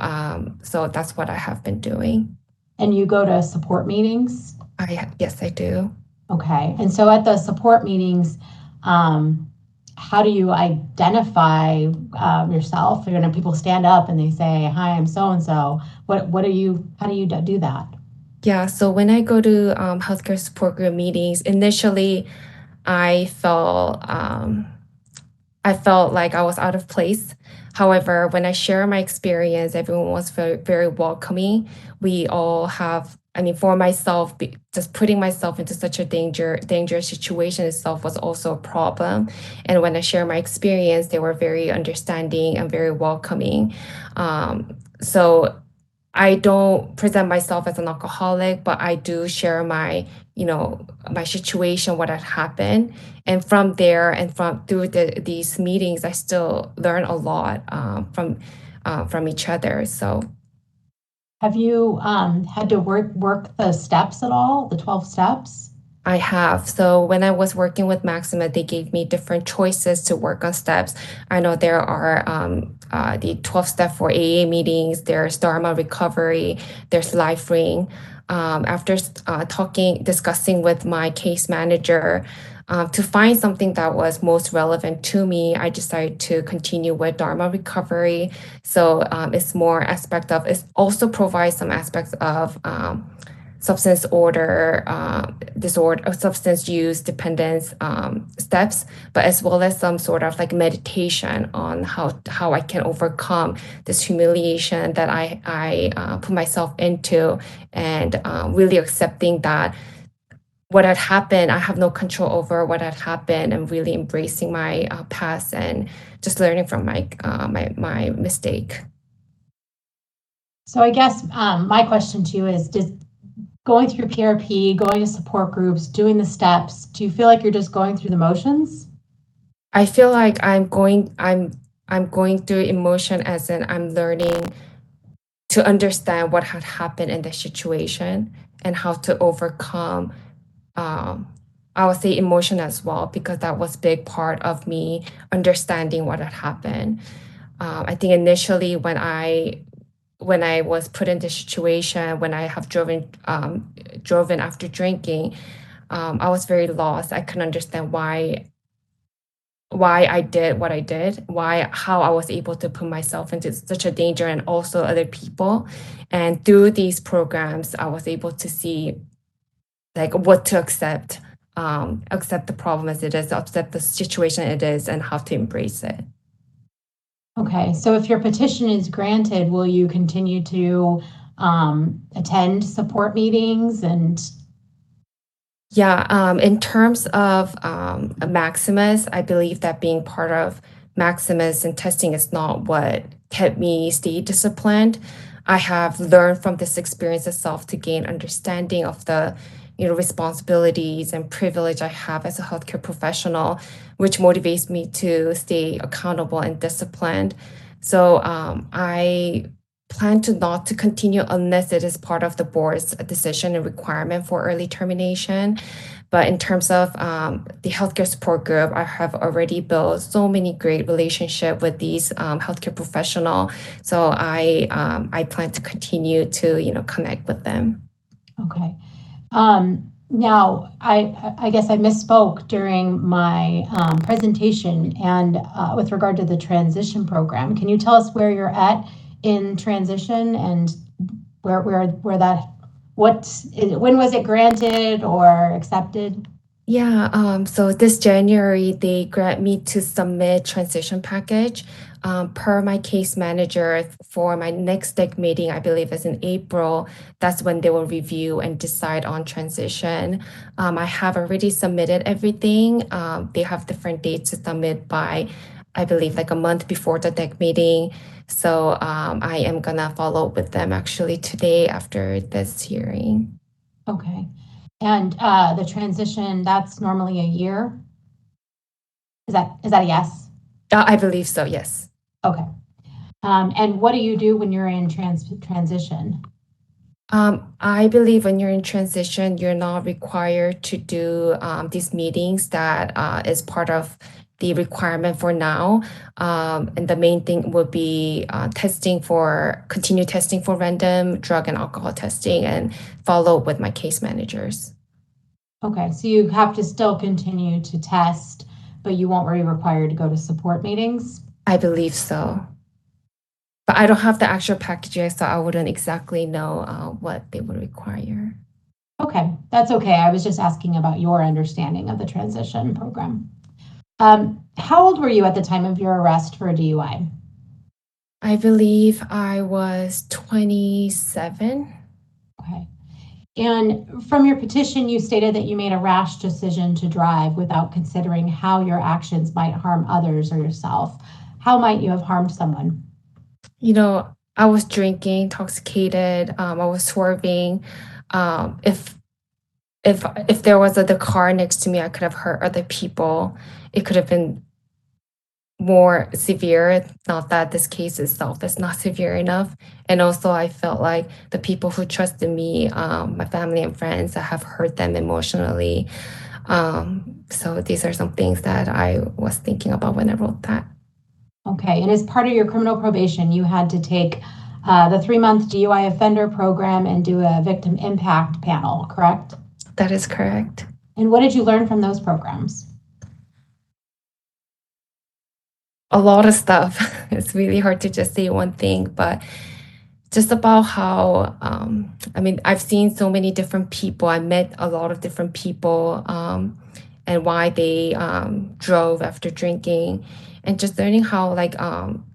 that's what I have been doing. And you go to support meetings? Yes, I do. Okay. And so at the support meetings, how do you identify yourself? People stand up and they say, "Hi, I'm so-and-so." How do you do that? Yeah, so when I go to healthcare support group meetings, initially I felt like I was out of place. However, when I share my experience, everyone was very, very welcoming. We all have, for myself, just putting myself into such a dangerous situation itself was also a problem. And when I share my experience, they were very understanding and very welcoming. So I don't present myself as an alcoholic, but I do share my situation, what had happened. And from there and through these meetings, I still learn a lot from each other. So, have you had to work the steps at all, the 12 steps? I have. So when I was working with Maxima, they gave me different choices to work on steps. I know there are the 12 step for AA meetings, there's Dharma recovery, there's LifeRing. After discussing with my case manager, to find something that was most relevant to me, I decided to continue with Dharma recovery. So it's more it also provides some aspects of substance disorder, substance use dependence steps, but as well as some sort of like meditation on how I can overcome this humiliation that I put myself into, and really accepting that what had happened, I have no control over what had happened, and really embracing my past and just learning from my mistake. So I guess my question to you is, just going through PRP, going to support groups, doing the steps, do you feel like you're just going through the motions? I feel like I'm going through emotion as in I'm learning to understand what had happened in the situation and how to overcome, I would say emotion as well, because that was a big part of me understanding what had happened. I think initially when I was put in this situation, when I have driven after drinking, I was very lost. I couldn't understand why I did what I did, how I was able to put myself into such a danger and also other people. And through these programs, I was able to see like what to accept the problem as it is, accept the situation it is, and how to embrace it. Okay, so if your petition is granted, will you continue to attend support meetings and? Yeah, in terms of Maximus, I believe that being part of Maximus and testing is not what kept me stay disciplined. I have learned from this experience itself to gain understanding of the responsibilities and privilege I have as a healthcare professional, which motivates me to stay accountable and disciplined. So I plan to not to continue unless it is part of the board's decision and requirement for early termination. But in terms of the healthcare support group, I have already built so many great relationships with these healthcare professionals. So I plan to continue to connect with them. Okay. Now, I guess I misspoke during my presentation and with regard to the transition program. Can you tell us where you're at in transition and when was it granted or accepted? Yeah, so this January, they grant me to submit transition package. Per my case manager for my next deck meeting, I believe is in April. That's when they will review and decide on transition. I have already submitted everything. They have different dates to submit by, I believe, like a month before the deck meeting. So I am gonna follow up with them actually today after this hearing. Okay. And the transition, that's normally a year? Is that a yes? I believe so, yes. Okay. And what do you do when you're in transition? I believe when you're in transition, you're not required to do these meetings that is part of the requirement for now. And the main thing would be continue testing for random drug and alcohol testing and follow with my case managers. Okay, so you have to still continue to test, but you won't be required to go to support meetings? I believe so. But I don't have the actual package yet, so I wouldn't exactly know what they would require. Okay, that's okay. I was just asking about your understanding of the transition program. How old were you at the time of your arrest for a DUI? I believe I was 27. Okay. And from your petition, you stated that you made a rash decision to drive without considering how your actions might harm others or yourself. How might you have harmed someone? I was drinking, intoxicated. I was swerving. If there was the car next to me, I could have hurt other people. It could have been more severe. Not that this case itself is not severe enough. And also, I felt like the people who trusted me, my family and friends, I have hurt them emotionally. So these are some things that I was thinking about when I wrote that. Okay, and as part of your criminal probation, you had to take the 3-month DUI offender program and do a victim impact panel, correct? That is correct. And what did you learn from those programs? A lot of stuff. It's really hard to just say one thing, but just about how, I've seen so many different people. I met a lot of different people and why they drove after drinking. And just learning how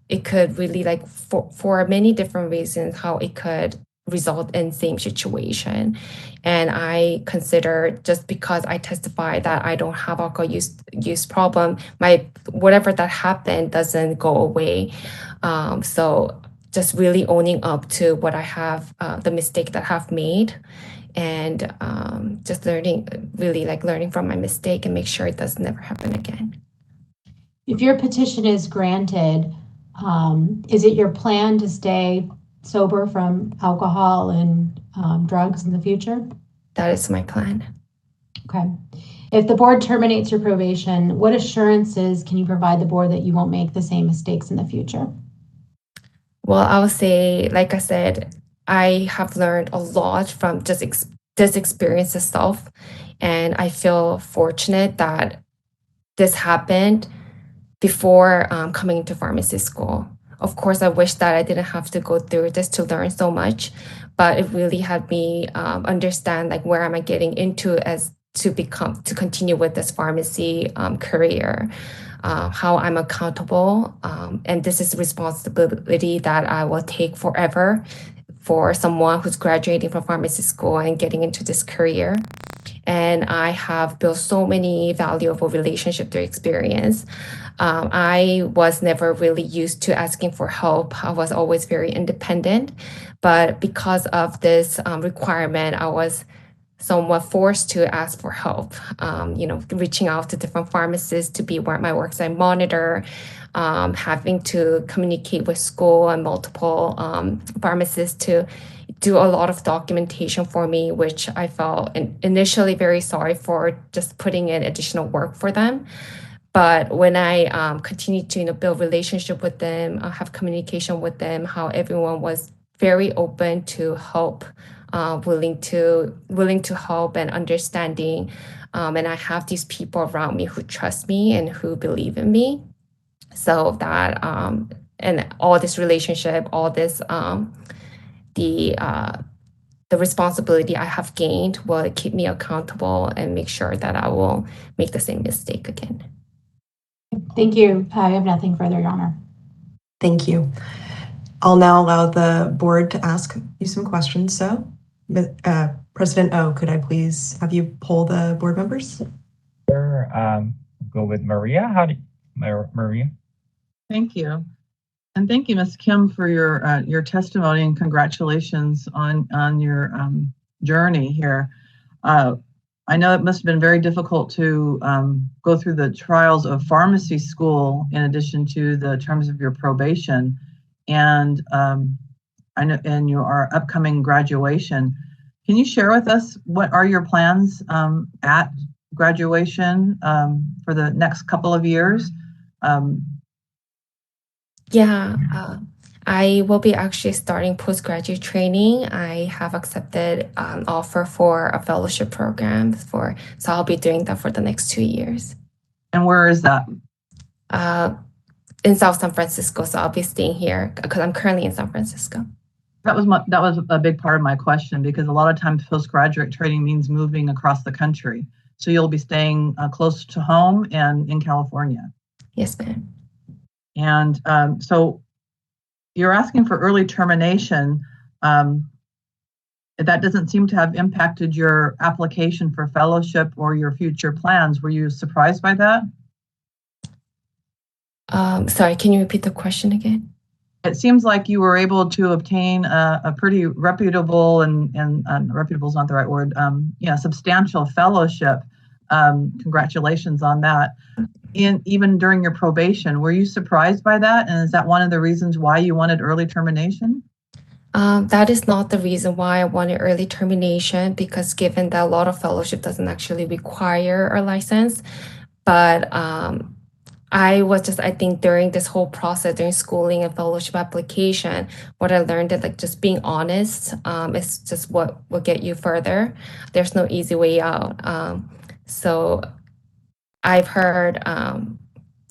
it could really for many different reasons, how it could result in same situation. And I consider just because I testify that I don't have alcohol use problem, whatever that happened doesn't go away. So just really owning up to what I have, the mistake that I've made, and just learning from my mistake and make sure it does never happen again. If your petition is granted, is it your plan to stay sober from alcohol and drugs in the future? That is my plan. Okay. If the board terminates your probation, what assurances can you provide the board that you won't make the same mistakes in the future? Well, I would say, like I said, I have learned a lot from just this experience itself, and I feel fortunate that this happened before coming into pharmacy school. Of course, I wish that I didn't have to go through this to learn so much, but it really had me understand like where am I getting into to continue with this pharmacy career, how I'm accountable, and this is a responsibility that I will take forever for someone who's graduating from pharmacy school and getting into this career. And I have built so many valuable relationships through experience. I was never really used to asking for help. I was always very independent, but because of this requirement, I was somewhat forced to ask for help, reaching out to different pharmacists to be my worksite monitor, having to communicate with school and multiple pharmacists to do a lot of documentation for me, which I felt initially very sorry for, just putting in additional work for them. But when I continued to build relationship with them, have communication with them, how everyone was very open to help, willing to help and understanding, and I have these people around me who trust me and who believe in me. So that and all this relationship, all this the responsibility I have gained will keep me accountable and make sure that I will make the same mistake again. Thank you. I have nothing further, Your Honor. Thank you. I'll now allow the board to ask you some questions. So, President O, could I please have you poll the board members? Sure. Go with Maria. Maria? Thank you. And thank you, Ms. Kim, for your testimony, and congratulations on your journey here. I know it must have been very difficult to go through the trials of pharmacy school in addition to the terms of your probation, and I know in your upcoming graduation. Can you share with us what are your plans at graduation for the next couple of years? I will be actually starting postgraduate training. I have accepted an offer for a fellowship program so I'll be doing that for the next 2 years. And where is that? In South San Francisco, so I'll be staying here because I'm currently in San Francisco. That was a big part of my question, because a lot of times postgraduate training means moving across the country. So you'll be staying close to home and in California. Yes, ma'am. And so you're asking for early termination. That doesn't seem to have impacted your application for fellowship or your future plans. Were you surprised by that? Sorry, can you repeat the question again? It seems like you were able to obtain a pretty reputable and reputable is not the right word, substantial fellowship. Congratulations on that. Even during your probation, were you surprised by that? And is that one of the reasons why you wanted early termination? That is not the reason why I wanted early termination, because given that a lot of fellowship doesn't actually require a license, but I think during this whole process, during schooling and fellowship application, what I learned is just being honest is just what will get you further. There's no easy way out. So I've heard,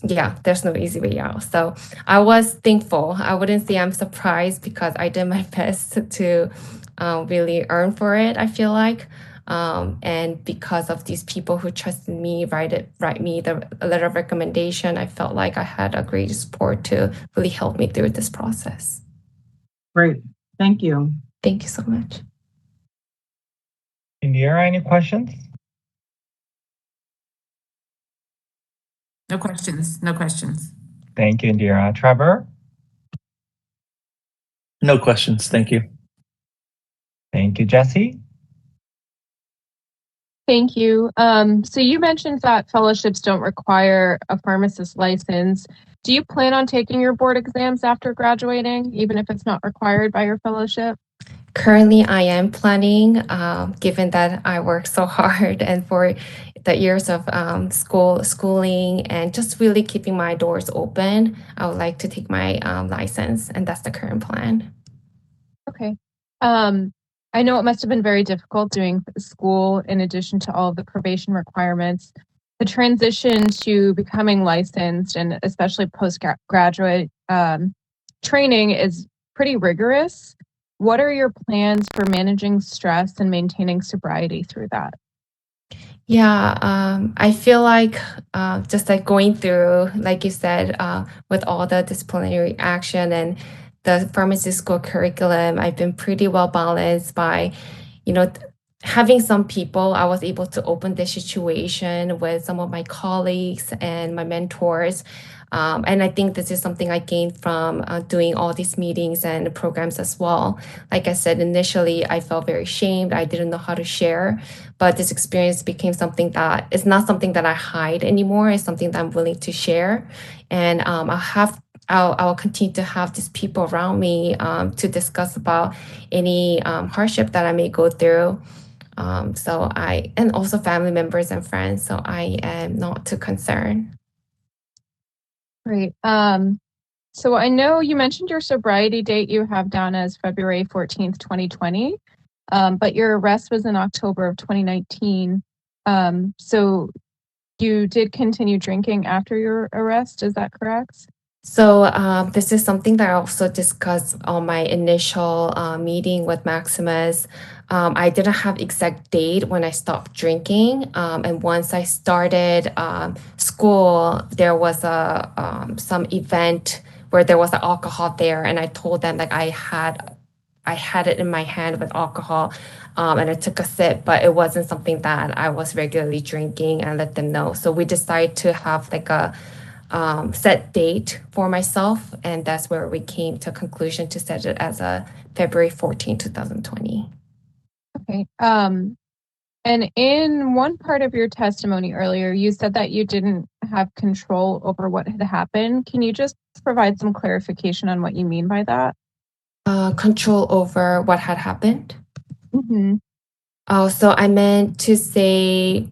there's no easy way out. So I was thankful. I wouldn't say I'm surprised because I did my best to really earn for it, I feel like. And because of these people who trusted me, write me the letter of recommendation, I felt like I had a great support to really help me through this process. Great. Thank you. Thank you so much. Indira, any questions? No questions. No questions. Thank you, Indira. Trevor? No questions. Thank you. Thank you, Jesse. Thank you. So you mentioned that fellowships don't require a pharmacist license. Do you plan on taking your board exams after graduating, even if it's not required by your fellowship? Currently, I am planning, given that I work so hard and for the years of schooling and just really keeping my doors open, I would like to take my license, and that's the current plan. Okay. I know it must have been very difficult doing school in addition to all of the probation requirements. The transition to becoming licensed and especially postgraduate training is pretty rigorous. What are your plans for managing stress and maintaining sobriety through that? Yeah, I feel like just like going through, like you said, with all the disciplinary action and the pharmacy school curriculum, I've been pretty well balanced by, having some people. I was able to open the situation with some of my colleagues and my mentors. And I think this is something I gained from doing all these meetings and programs as well. Like I said, initially, I felt very ashamed. I didn't know how to share, but this experience became something that is not something that I hide anymore. It's something that I'm willing to share. And I'll continue to have these people around me to discuss about any hardship that I may go through. And also family members and friends. So I am not too concerned. Great. So I know you mentioned your sobriety date you have down as February 14th, 2020, but your arrest was in October of 2019. So you did continue drinking after your arrest, is that correct? So this is something that I also discussed on my initial meeting with Maximus. I didn't have exact date when I stopped drinking. And once I started school, there was some event where there was alcohol there. And I told them that I had it in my hand with alcohol and I took a sip, but it wasn't something that I was regularly drinking, and let them know. So we decided to have like a set date for myself, and that's where we came to a conclusion to set it as a February 14, 2020. Okay. And in one part of your testimony earlier, you said that you didn't have control over what had happened. Can you just provide some clarification on what you mean by that? Control over what had happened? Mm-hmm. Oh, so I meant to say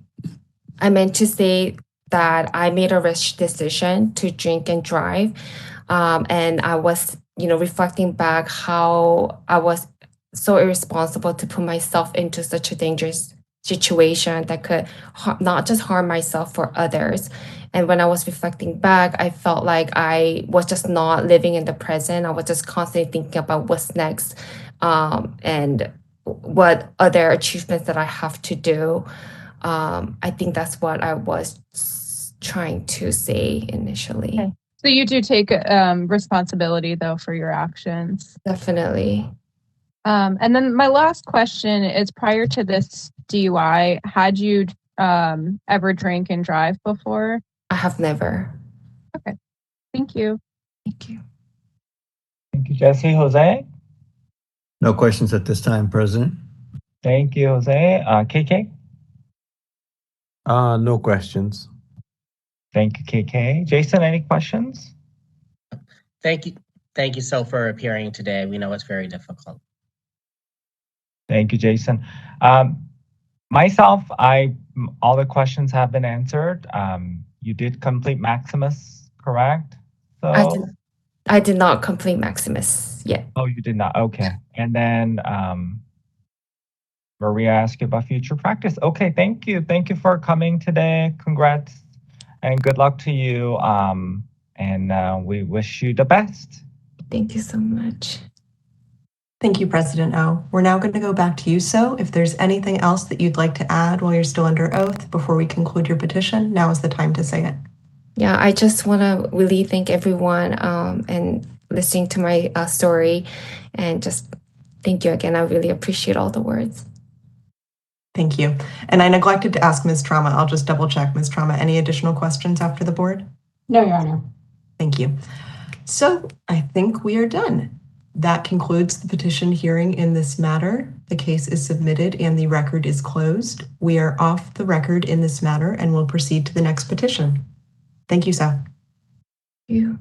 that I made a rash decision to drink and drive. And I was, reflecting back how I was so irresponsible to put myself into such a dangerous situation that could not just harm myself for others. And when I was reflecting back, I felt like I was just not living in the present. I was just constantly thinking about what's next and what other achievements that I have to do. I think that's what I was trying to say initially. Okay. So you do take responsibility, though, for your actions. Definitely. And then my last question is, prior to this DUI, had you ever drank and drive before? I have never. Okay. Thank you. Thank you. Thank you, Jesse. Jose? No questions at this time, President. Thank you, Jose. KK? No questions. Thank you, KK. Jason, any questions? Thank you. Thank you, so for appearing today. We know it's very difficult. Thank you, Jason. Myself, all the questions have been answered. You did complete Maximus, correct? So I did not complete Maximus yet. Oh, you did not. Okay. And then Maria asked you about future practice. Okay, thank you. Thank you for coming today. Congrats and good luck to you. And we wish you the best. Thank you so much. Thank you, President O. We're now going to go back to you, So. If there's anything else that you'd like to add while you're still under oath before we conclude your petition, now is the time to say it. Yeah, I just want to really thank everyone and listening to my story, and just thank you again. I really appreciate all the words. Thank you. And I neglected to ask Ms. Trauma. I'll just double check. Ms. Trauma, any additional questions after the board? No, Your Honor. Thank you. So I think we are done. That concludes the petition hearing in this matter. The case is submitted and the record is closed. We are off the record in this matter and will proceed to the next petition. Thank you, Sal. Thank you.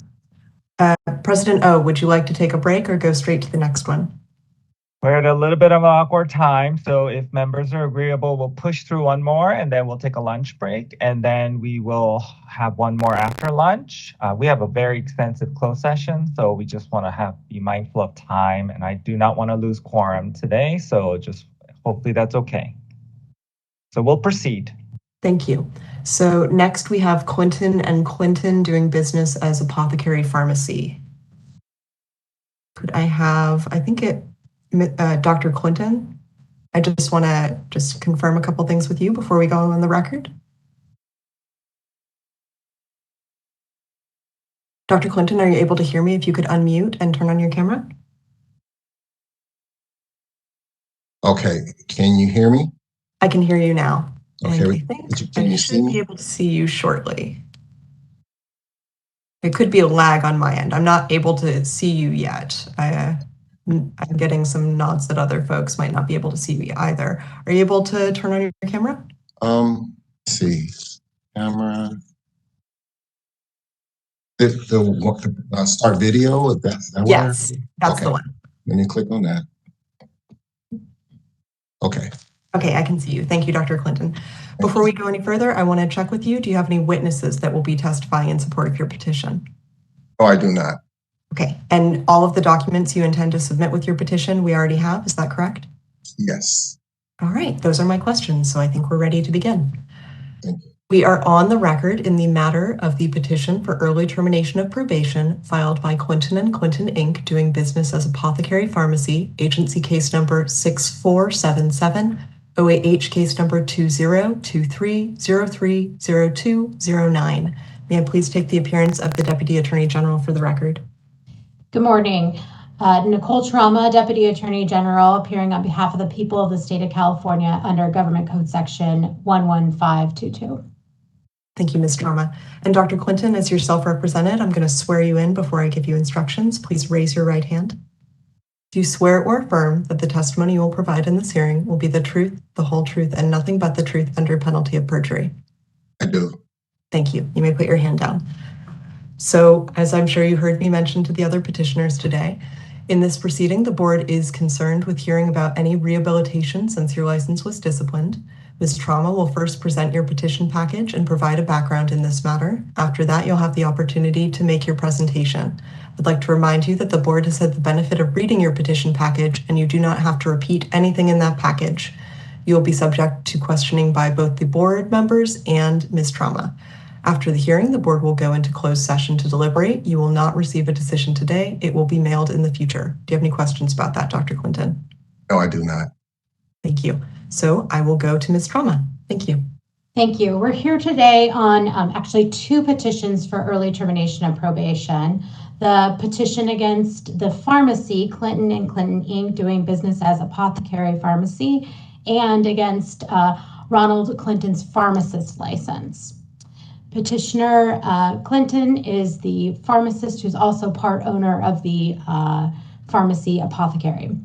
President O, would you like to take a break or go straight to the next one? We're at a little bit of an awkward time, so if members are agreeable, we'll push through one more and then we'll take a lunch break, and then we will have one more after lunch. We have a very extensive closed session, so we just want to be mindful of time, and I do not want to lose quorum today, so just hopefully that's okay. So we'll proceed. Thank you. So next we have Clinton and Clinton doing business as Apothecary Pharmacy. Could I have, Dr. Clinton? I just want to confirm a couple things with you before we go on the record. Dr. Clinton, are you able to hear me? If you could unmute and turn on your camera. Okay, can you hear me? I can hear you now. Okay, and I think can I you should see me? be able to see you shortly. It could be a lag on my end. I'm not able to see you yet. I'm getting some nods that other folks might not be able to see me either. Are you able to turn on your camera? Let's see, camera. The start video, is that Yes, that's the one. Let me click on that. Okay. Okay, I can see you. Thank you, Dr. Clinton. Before we go any further, I want to check with you. Do you have any witnesses that will be testifying in support of your petition? Oh, I do not. Okay, and all of the documents you intend to submit with your petition we already have, is that correct? Yes. All right, those are my questions, so I think we're ready to begin. Thank you. We are on the record in the matter of the petition for early termination of probation filed by Clinton and Clinton Inc. doing business as Apothecary Pharmacy, agency case number 6477, OAH case number 2023030209. May I please take the appearance of the Deputy Attorney General for the record? Good morning. Nicole Trauma, Deputy Attorney General, appearing on behalf of the people of the state of California under Government Code Section 11522. Thank you, Ms. Trauma. And Dr. Clinton, as your self-represented, I'm going to swear you in before I give you instructions. Please raise your right hand. Do you swear or affirm that the testimony you will provide in this hearing will be the truth, the whole truth, and nothing but the truth under penalty of perjury? I do. Thank you. You may put your hand down. So, as I'm sure you heard me mention to the other petitioners today, in this proceeding, the board is concerned with hearing about any rehabilitation since your license was disciplined. Ms. Trauma will first present your petition package and provide a background in this matter. After that, you'll have the opportunity to make your presentation. I'd like to remind you that the board has had the benefit of reading your petition package, and you do not have to repeat anything in that package. You will be subject to questioning by both the board members and Ms. Trauma. After the hearing, the board will go into closed session to deliberate. You will not receive a decision today. It will be mailed in the future. Do you have any questions about that, Dr. Clinton? No, I do not. Thank you. So I will go to Ms. Trauma. Thank you. Thank you. We're here today on actually two petitions for early termination of probation. The petition against the pharmacy, Clinton and Clinton Inc., doing business as Apothecary Pharmacy, and against Ronald Clinton's pharmacist license. Petitioner Clinton is the pharmacist who's also part owner of the pharmacy Apothecary.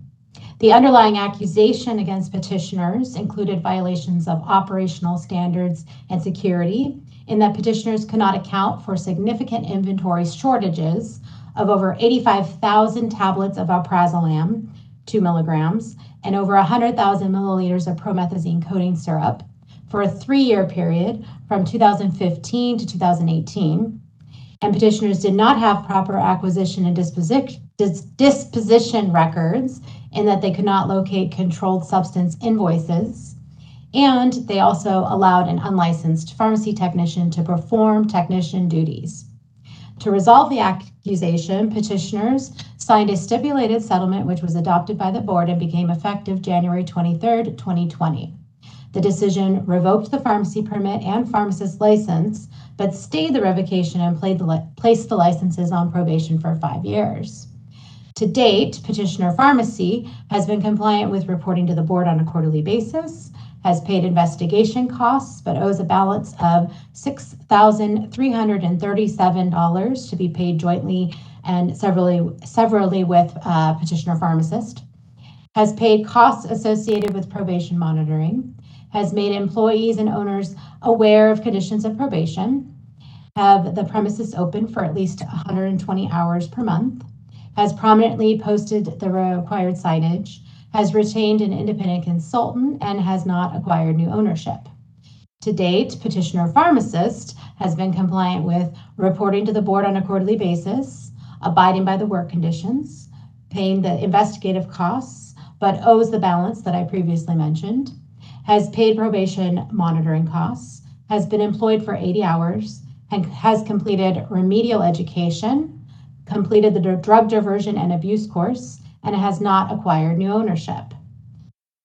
The underlying accusation against petitioners included violations of operational standards and security, in that petitioners could not account for significant inventory shortages of over 85,000 tablets of alprazolam, 2 milligrams, and over 100,000 milliliters of promethazine coating syrup for a 3-year period from 2015 to 2018. And petitioners did not have proper acquisition and disposition records, in that they could not locate controlled substance invoices. And they also allowed an unlicensed pharmacy technician to perform technician duties. To resolve the accusation, petitioners signed a stipulated settlement which was adopted by the board and became effective January 23rd, 2020. The decision revoked the pharmacy permit and pharmacist license, but stayed the revocation and placed the licenses on probation for 5 years. To date, Petitioner Pharmacy has been compliant with reporting to the board on a quarterly basis, has paid investigation costs, but owes a balance of $6,337 to be paid jointly and severally with petitioner pharmacist, has paid costs associated with probation monitoring, has made employees and owners aware of conditions of probation, have the premises open for at least 120 hours per month, has prominently posted the required signage, has retained an independent consultant, and has not acquired new ownership. To date, petitioner pharmacist has been compliant with reporting to the board on a quarterly basis, abiding by the work conditions, paying the investigative costs, but owes the balance that I previously mentioned, has paid probation monitoring costs, has been employed for 80 hours, and has completed remedial education, completed the drug diversion and abuse course, and has not acquired new ownership.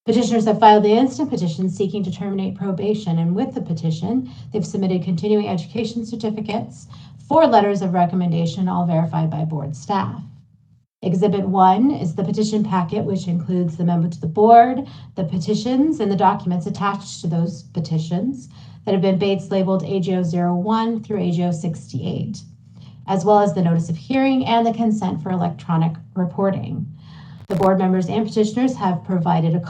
Petitioners have filed the instant petition seeking to terminate probation, and with the petition, they've submitted continuing education certificates, 4 letters of recommendation, all verified by board staff. Exhibit 1 is the petition packet, which includes the memo to the board, the petitions, and the documents attached to those petitions that have been Bates labeled AGO 01 through AGO 68, as well as the notice of hearing and the consent for electronic reporting. The board members and petitioners have been provided with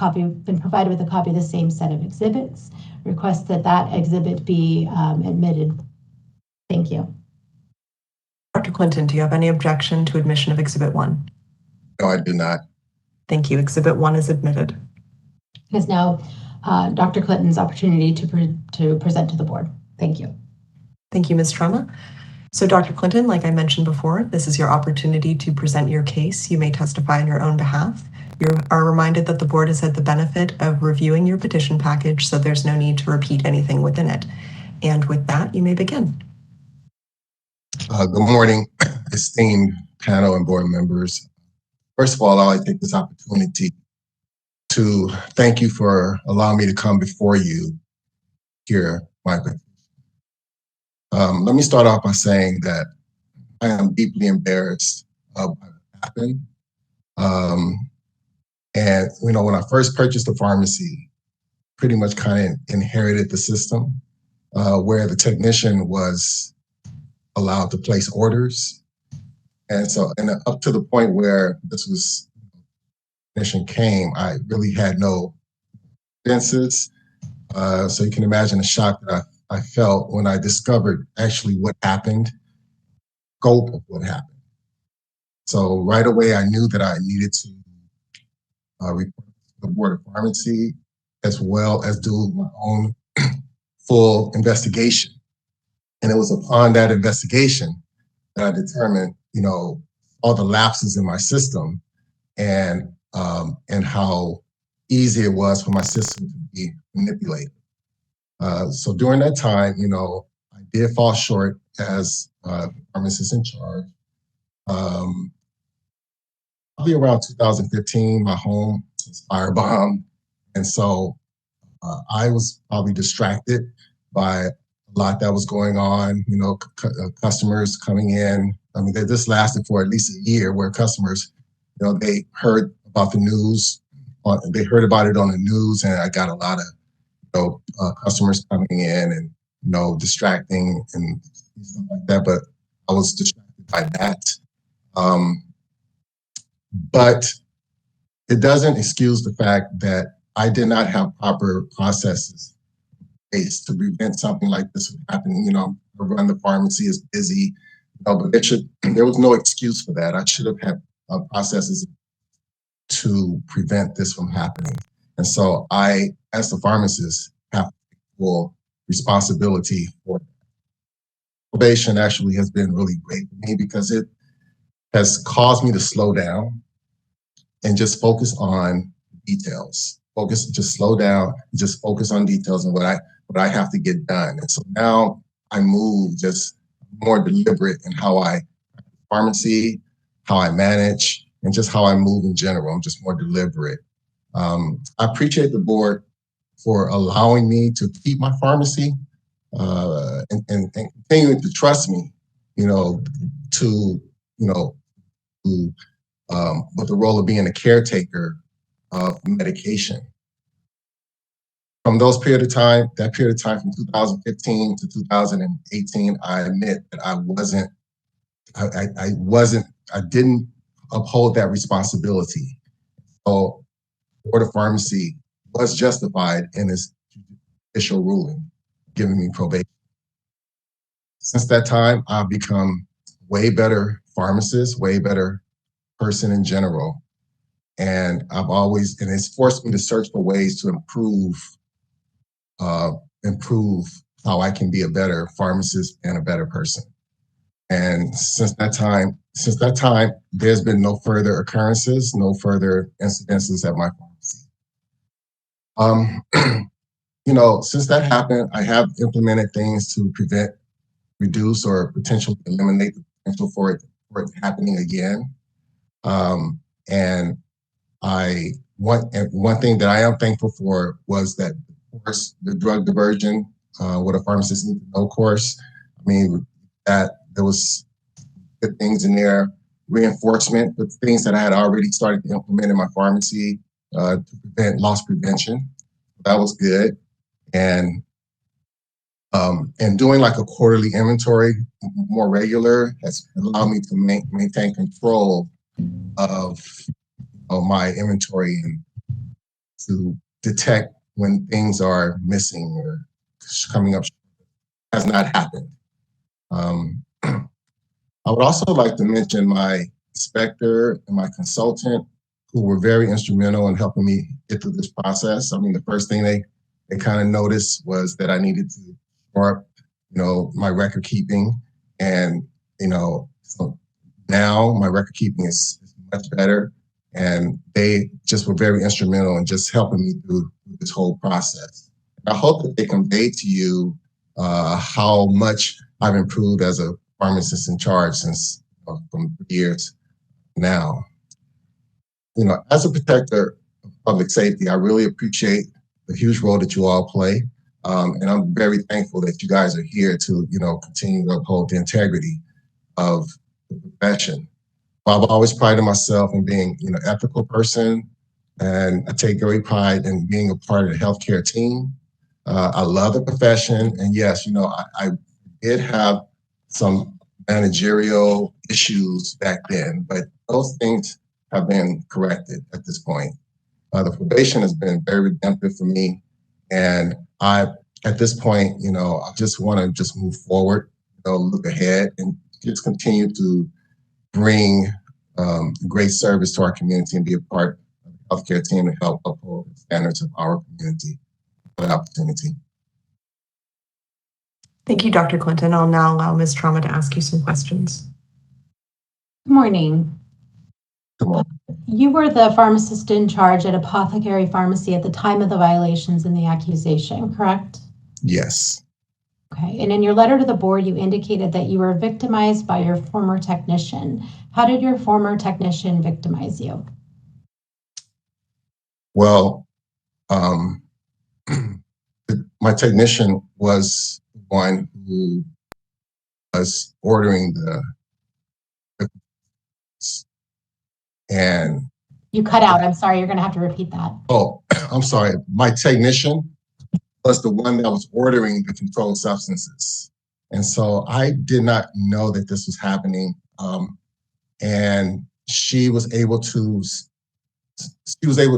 a copy of the same set of exhibits. Request that that exhibit be admitted. Thank you. Dr. Clinton, do you have any objection to admission of Exhibit 1? No, I do not. Thank you. Exhibit 1 is admitted. It is now Dr. Clinton's opportunity to present to the board. Thank you. Thank you, Ms. Trauma. So Dr. Clinton, like I mentioned before, this is your opportunity to present your case. You may testify on your own behalf. You are reminded that the board has had the benefit of reviewing your petition package, so there's no need to repeat anything within it. And with that, you may begin. Good morning, esteemed panel and board members. First of all, I'd like to take this opportunity to thank you for allowing me to come before you here, Michael. Let me start off by saying that I am deeply embarrassed of what happened. And, you know, when I first purchased the pharmacy, pretty much kind of inherited the system where the technician was allowed to place orders. And so, and up to the point where the technician came, I really had no defenses. So you can imagine the shock that I felt when I discovered actually what happened, scope of what happened. So right away, I knew that I needed to report to the Board of Pharmacy, as well as do my own full investigation. And it was upon that investigation that I determined, you know, all the lapses in my system and how easy it was for my system to be manipulated. So during that time, you know, I did fall short as pharmacist in charge. Probably around 2015, my home was firebombed. And so I was probably distracted by a lot that was going on, you know, customers coming in. I mean, this lasted for at least a year where customers, you know, they heard about the news, they heard about it on the news, and I got a lot of, you know, customers coming in and, you know, distracting and stuff like that. But I was distracted by that. But it doesn't excuse the fact that I did not have proper processes in place to prevent something like this from happening. You know, I run the pharmacy, is busy, you know, but there was no excuse for that. I should have had processes to prevent this from happening. And so I, as the pharmacist, have to take full responsibility for that. Probation actually has been really great for me because it has caused me to slow down and just focus on details. Just slow down, just focus on details and what I have to get done. And so now I move just more deliberate in how I pharmacy, how I manage, and just how I move in general. I'm just more deliberate. I appreciate the board for allowing me to keep my pharmacy and continuing to trust me, you know, with the role of being a caretaker of medication. From that period of time from 2015 to 2018, I admit that I wasn't didn't uphold that responsibility. So the Board of Pharmacy was justified in its judicial ruling, giving me probation. Since that time, I've become way better pharmacist, way better person in general. And it's forced me to search for ways to improve how I can be a better pharmacist and a better person. And since that time, there's been no further occurrences, no further incidences at my pharmacy. Since that happened, I have implemented things to prevent, reduce, or potentially eliminate the potential for it happening again. And one thing that I am thankful for was that, of course, the drug diversion, what a pharmacist needs to know course. I mean, that there was good things in there, reinforcement with things that I had already started to implement in my pharmacy to prevent loss prevention. That was good. And doing like a quarterly inventory more regular has allowed me to maintain control of my inventory and to detect when things are missing or coming up. Has not happened. I would also like to mention my inspector and my consultant, who were very instrumental in helping me get through this process. I mean, the first thing they kind of noticed was that I needed to shore up, my record keeping, and so now my record keeping is much better, and they just were very instrumental in just helping me through this whole process. I hope that they conveyed to you how much I've improved as a pharmacist in charge since from years now. As a protector of public safety, I really appreciate the huge role that you all play. And I'm very thankful that you guys are here to, continue to uphold the integrity of the profession. I've always prided myself in being, an ethical person, and I take great pride in being a part of the healthcare team. I love the profession, and yes, I did have some managerial issues back then, but those things have been corrected at this point. The probation has been very redemptive for me, and at this point, I just want to move forward, look ahead, and just continue to bring great service to our community and be a part of the healthcare team to help uphold the standards of our community. An opportunity. Thank you, Dr. Clinton. I'll now allow Ms. Trauma to ask you some questions. Good morning. Good morning. You were the pharmacist in charge at Apothecary Pharmacy at the time of the violations and the accusation, correct? Yes. Okay, and in your letter to the board, you indicated that you were victimized by your former technician. How did your former technician victimize you? Well, my technician was the one who was ordering the and you cut out. I'm sorry, you're going to have to repeat that. Oh, I'm sorry. My technician was the one that was ordering the controlled substances. And so I did not know that this was happening. And she was able to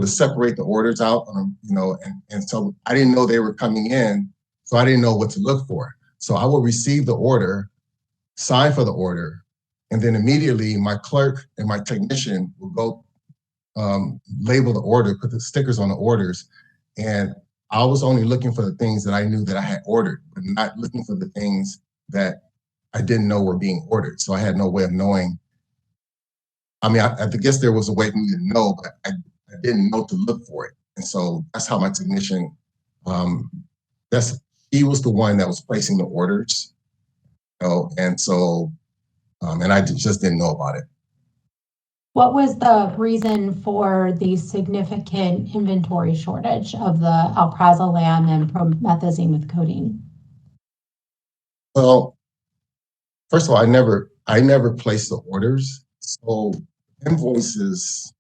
separate the orders out, and so I didn't know they were coming in, so I didn't know what to look for. So I would receive the order, sign for the order, and then immediately my clerk and my technician will go label the order, put the stickers on the orders, and I was only looking for the things that I knew that I had ordered, but not looking for the things that I didn't know were being ordered. So I had no way of knowing. I mean, I guess there was a way for me to know, but I didn't know to look for it. And so that's how my technician, he was the one that was placing the orders, and so, and I just didn't know about it. What was the reason for the significant inventory shortage of the alprazolam and promethazine with codeine? Well, first of all, I never placed the orders. So invoices,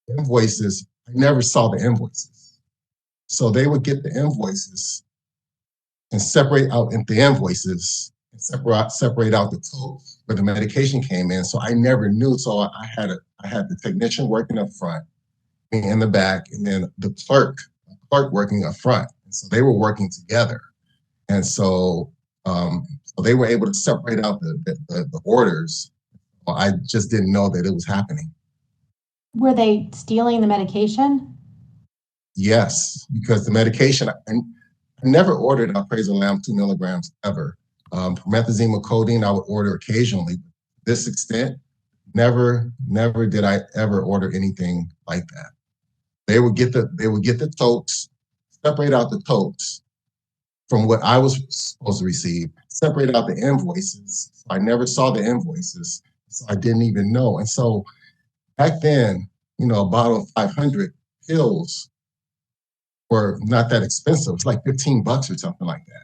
I never saw the invoices. So they would get the invoices and separate out into invoices separate out the totes where the medication came in. So I never knew. So I had the technician working up front, in the back, and then the clerk working up front. And so they were working together, and so they were able to separate out the orders. Well, I just didn't know that it was happening. Were they stealing the medication? Yes, because the medication, I never ordered alprazolam 2 milligrams ever. Promethazine with codeine, I would order occasionally. To this extent, never did I ever order anything like that. They would get the totes, separate out the totes from what I was supposed to receive, separate out the invoices. So I never saw the invoices, so I didn't even know. And so back then, a bottle of 500 pills were not that expensive. It's like $15 or something like that.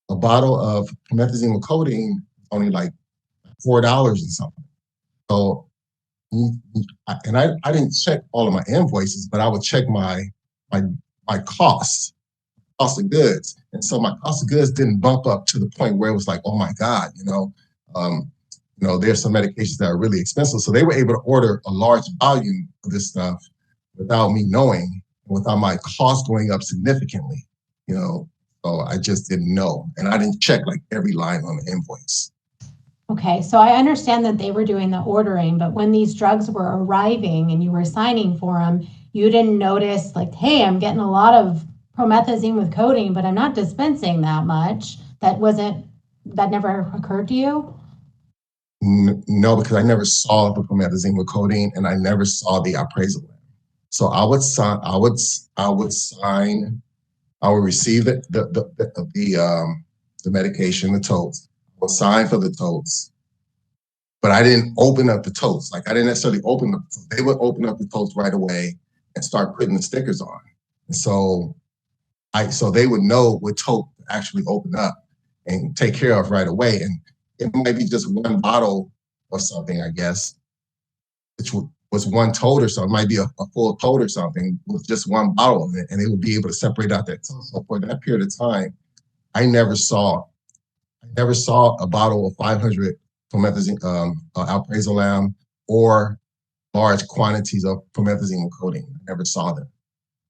A bottle of promethazine with codeine only like $4 and something. So, and I didn't check all of my invoices, but I would check my cost of goods. And so my cost of goods didn't bump up to the point where it was like, oh my God, there's some medications that are really expensive. So they were able to order a large volume of this stuff without me knowing, without my cost going up significantly, So I just didn't know. And I didn't check like every line on the invoice. Okay, so I understand that they were doing the ordering, but when these drugs were arriving and you were signing for them, you didn't notice like, hey, I'm getting a lot of promethazine with codeine, but I'm not dispensing that much. That never occurred to you? No, because I never saw the promethazine with codeine, and I never saw the alprazolam. So I would receive the medication, the totes. I would sign for the totes, but I didn't open up the totes. Like I didn't necessarily open them. They would open up the totes right away and start putting the stickers on. And so they would know what tote to actually open up and take care of right away. And it might be just one bottle or something, I guess, which was one tote or something. It might be a full tote or something with just one bottle of it, and they would be able to separate out that tote. So for that period of time, I never saw a bottle of 500 promethazine, alprazolam, or large quantities of promethazine with codeine. I never saw them.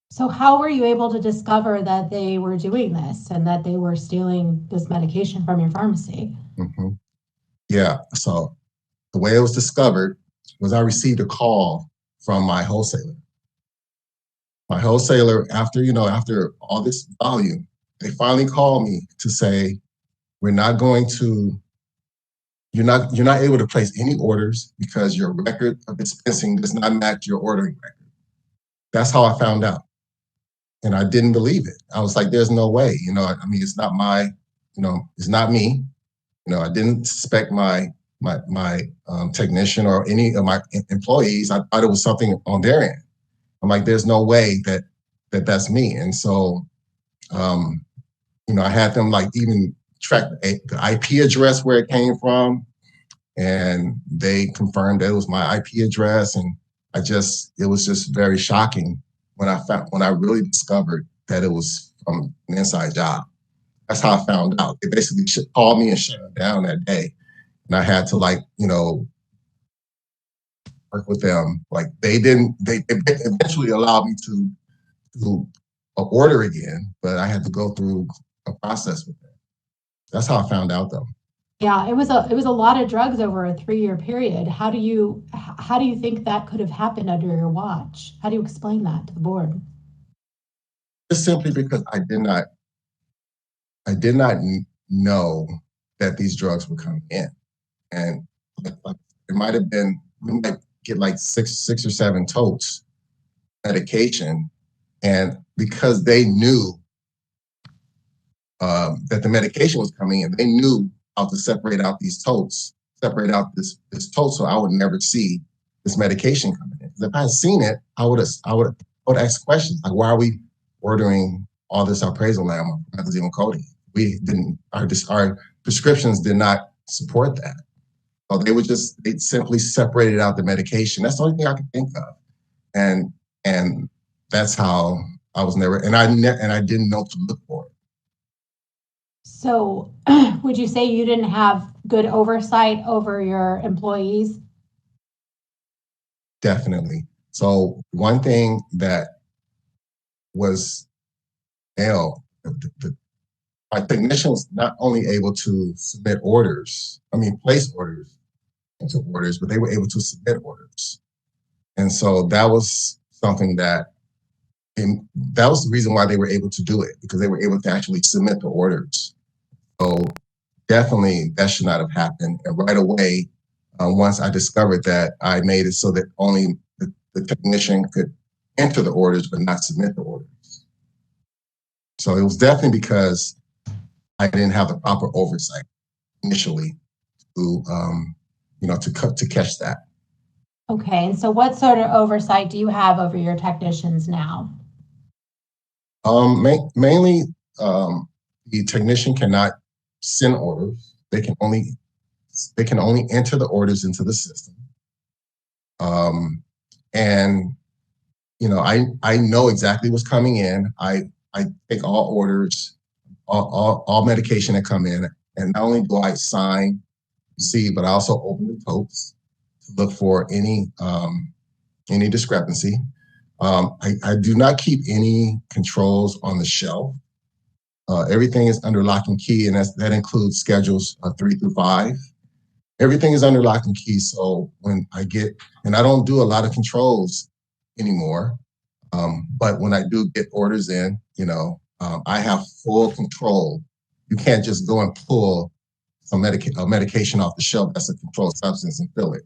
So how were you able to discover that they were doing this and that they were stealing this medication from your pharmacy? Mm-hmm. Yeah, so the way it was discovered was I received a call from my wholesaler. My wholesaler, after all this volume, they finally called me to say, you're not able to place any orders because your record of dispensing does not match your ordering record. That's how I found out. And I didn't believe it. I was like, there's no way, it's not it's not me. I didn't suspect my technician or any of my employees. I thought it was something on their end. I'm like, there's no way that's me. And so, I had them like even track the IP address where it came from, and they confirmed that it was my IP address. And it was just very shocking when I really discovered that it was from an inside job. That's how I found out. They basically called me and shut it down that day. And I had to work with them. Like they eventually allowed me to order again, but I had to go through a process with them. That's how I found out though. Yeah, it was a lot of drugs over a 3-year period. How do you think that could have happened under your watch? How do you explain that to the board? Just simply because I did not know that these drugs were coming in. And we might get like six or seven totes medication. And because they knew that the medication was coming in, they knew how to separate out these totes, separate out this tote, so I would never see this medication coming in. If I had seen it, I would ask questions like, why are we ordering all this alprazolam or promethazine codeine? We didn't. Our prescriptions did not support that. So they simply separated out the medication. That's the only thing I could think of, and that's how I was never. And I didn't know to look for it. So would you say you didn't have good oversight over your employees? Definitely. So one thing that was my technician was not only able to submit orders, place orders into orders, but they were able to submit orders. And so that was something that was the reason why they were able to do it, because they were able to actually submit the orders. So definitely that should not have happened. And right away, once I discovered that, I made it so that only the technician could enter the orders but not submit the orders. So it was definitely because I didn't have the proper oversight initially to catch that. Okay, and so what sort of oversight do you have over your technicians now? Mainly, the technician cannot send orders. They can only enter the orders into the system. And I know exactly what's coming in. I take all orders, all medication that come in, and not only do I sign, receive, but I also open the totes to look for any discrepancy. I do not keep any controls on the shelf. Everything is under lock and key, and that includes schedules 3 through 5. Everything is under lock and key. So when I don't do a lot of controls anymore, but when I do get orders in, I have full control. You can't just go and pull a medication off the shelf that's a controlled substance and fill it.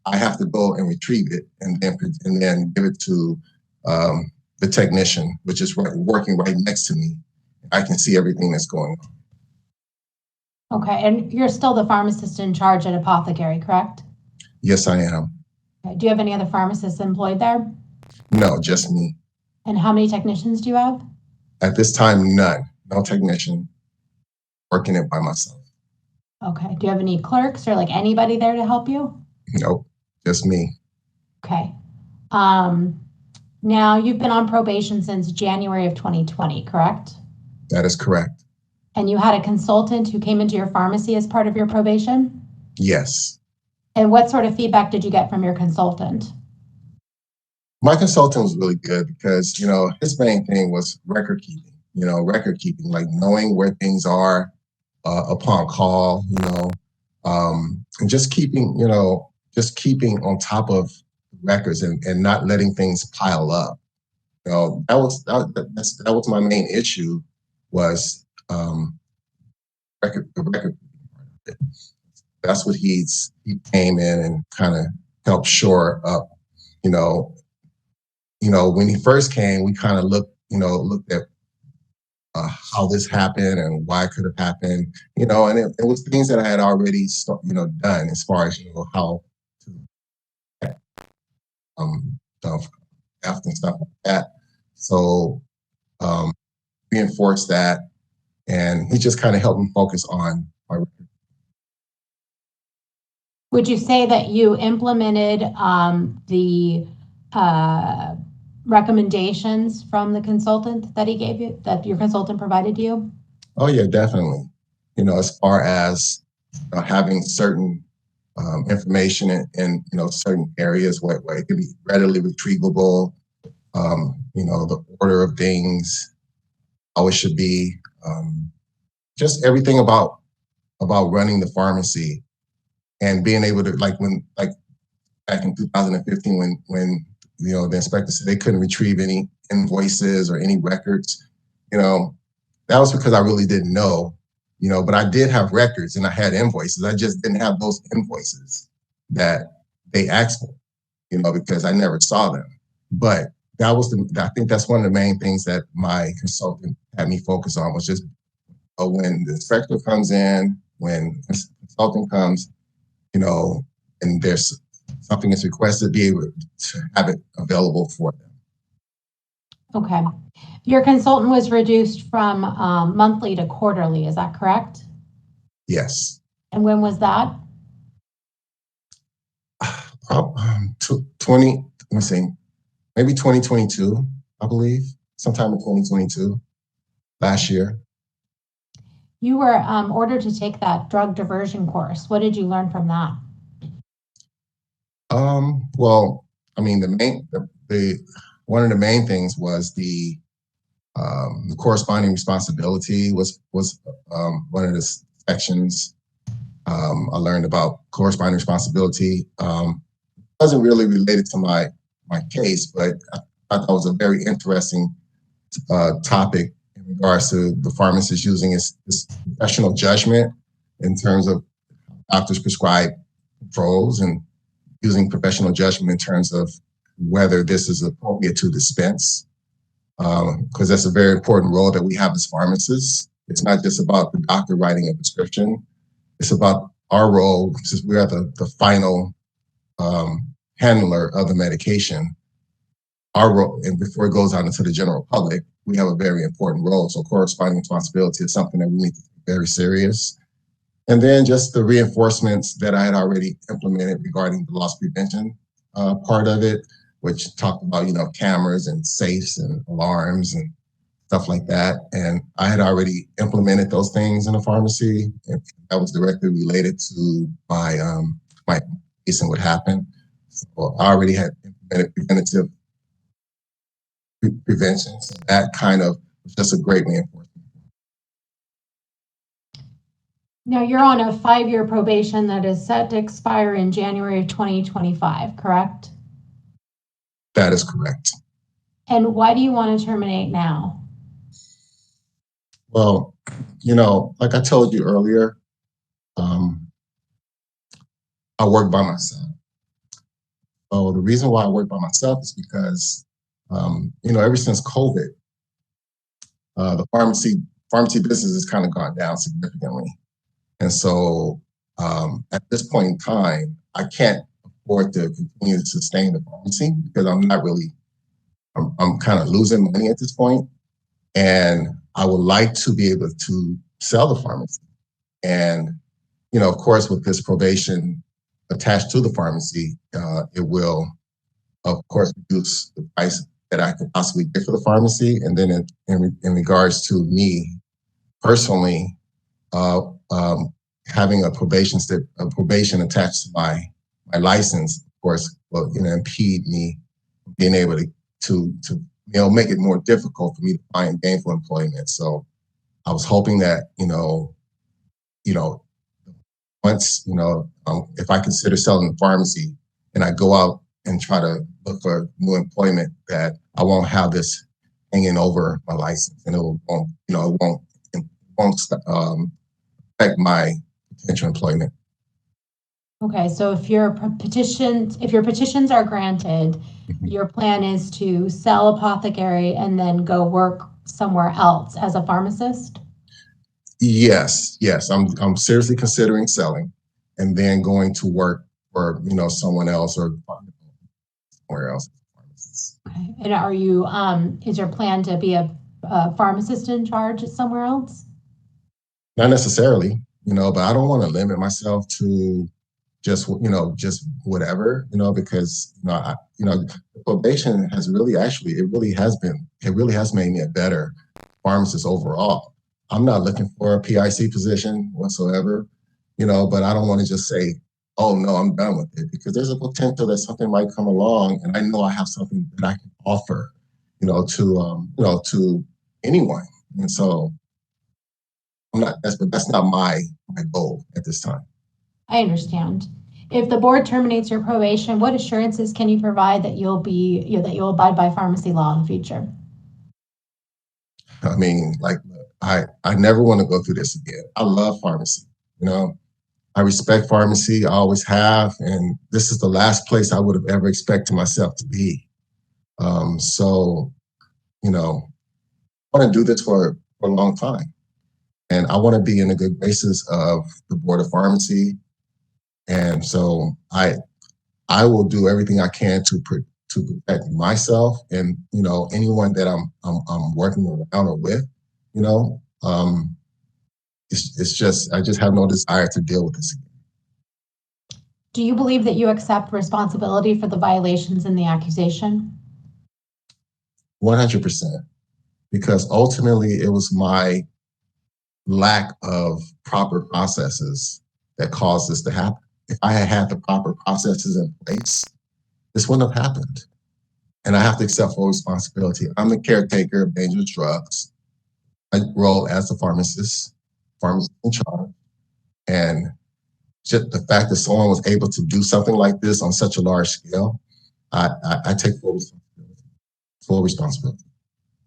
I have to go and retrieve it and then give it to the technician, which is working right next to me. I can see everything that's going on. Okay, and you're still the pharmacist in charge at Apothecary, correct? Yes, I am. Okay. Do you have any other pharmacists employed there? No, just me. And how many technicians do you have? At this time, none. No technician. Working it by myself. Okay. Do you have any clerks or anybody there to help you? Nope, just me. Okay. Now you've been on probation since January of 2020, correct? That is correct. And you had a consultant who came into your pharmacy as part of your probation? Yes. And what sort of feedback did you get from your consultant? My consultant was really good because, his main thing was record keeping, like knowing where things are upon call, and just keeping on top of records and not letting things pile up. That was my main issue was record. That's what he came in and kind of helped shore up. When he first came, we kind of looked at how this happened and why it could have happened, and it was things that I had already done as far as how to after stuff like that. So reinforce that, and he just kind of helped me focus on my record. Would you say that you implemented the recommendations from the consultant that he gave you, that your consultant provided to you? Oh yeah, definitely. As far as having certain information in certain areas where it can be readily retrievable, the order of things, how it should be, just everything about running the pharmacy and being able to back in 2015 when the inspector said they couldn't retrieve any invoices or any records, that was because I really didn't know, but I did have records and I had invoices. I just didn't have those invoices that they asked for, because I never saw them. But I think that's one of the main things that my consultant had me focus on was just when the inspector comes in, when the consultant comes, and there's something is requested, be able to have it available for them. Okay. Your consultant was reduced from monthly to quarterly, is that correct? Yes. And when was that? maybe 2022, I believe, sometime in 2022, last year. You were ordered to take that drug diversion course. What did you learn from that? Well, I mean, one of the main things was the corresponding responsibility was one of the sections. I learned about corresponding responsibility. Wasn't really related to my case, but I thought that was a very interesting topic in regards to the pharmacist using his professional judgment in terms of doctors prescribe controls and using professional judgment in terms of whether this is appropriate to dispense. Because that's a very important role that we have as pharmacists. It's not just about the doctor writing a prescription. It's about our role, since we are the final handler of the medication. Our role, and before it goes out into the general public, we have a very important role. So corresponding responsibility is something that we need to take very serious. And then just the reinforcements that I had already implemented regarding the loss prevention part of it, which talked about, cameras and safes and alarms and stuff like that. And I had already implemented those things in the pharmacy, and that was directly related to my case and what happened. So I already had implemented preventative prevention. So that kind of was just a great reinforcement. Now you're on a 5-year probation that is set to expire in January of 2025, correct? That is correct. And why do you want to terminate now? Well, like I told you earlier, I work by myself. So the reason why I work by myself is because, ever since COVID, the pharmacy business has kind of gone down significantly. And so at this point in time, I can't afford to continue to sustain the pharmacy because I'm kind of losing money at this point. And I would like to be able to sell the pharmacy. And, of course, with this probation attached to the pharmacy, it will, of course, reduce the price that I could possibly get for the pharmacy. And then in regards to me personally, having a probation attached to my license, of course, will impede me being able to make it more difficult for me to find gainful employment. So I was hoping that once if I consider selling the pharmacy and I go out and try to look for new employment, that I won't have this hanging over my license, and it won't affect my potential employment. Okay, so if your petitions are granted, your plan is to sell Apothecary and then go work somewhere else as a pharmacist? Yes. I'm seriously considering selling and then going to work for someone else or somewhere else. Okay, and are you is your plan to be a pharmacist in charge somewhere else? Not necessarily, but I don't want to limit myself to just whatever, because probation has really has made me a better pharmacist overall. I'm not looking for a PIC position whatsoever, but I don't want to just say, oh no, I'm done with it, because there's a potential that something might come along, and I know I have something that I can offer, to anyone. And so that's not my goal at this time. I understand. If the board terminates your probation, what assurances can you provide that you'll abide by pharmacy law in the future? I mean, I never want to go through this again. I love pharmacy. I respect pharmacy. I always have, and this is the last place I would have ever expected myself to be. So, I want to do this for a long time, and I want to be in the good graces of the Board of Pharmacy. And so I will do everything I can to protect myself and anyone that I'm working around or with. It's just I just have no desire to deal with this again. Do you believe that you accept responsibility for the violations in the accusation? 100%, because ultimately it was my lack of proper processes that caused this to happen. If I had had the proper processes in place, this wouldn't have happened. And I have to accept full responsibility. I'm the caretaker of dangerous drugs. My role as the pharmacist in charge. And just the fact that someone was able to do something like this on such a large scale, I take full responsibility.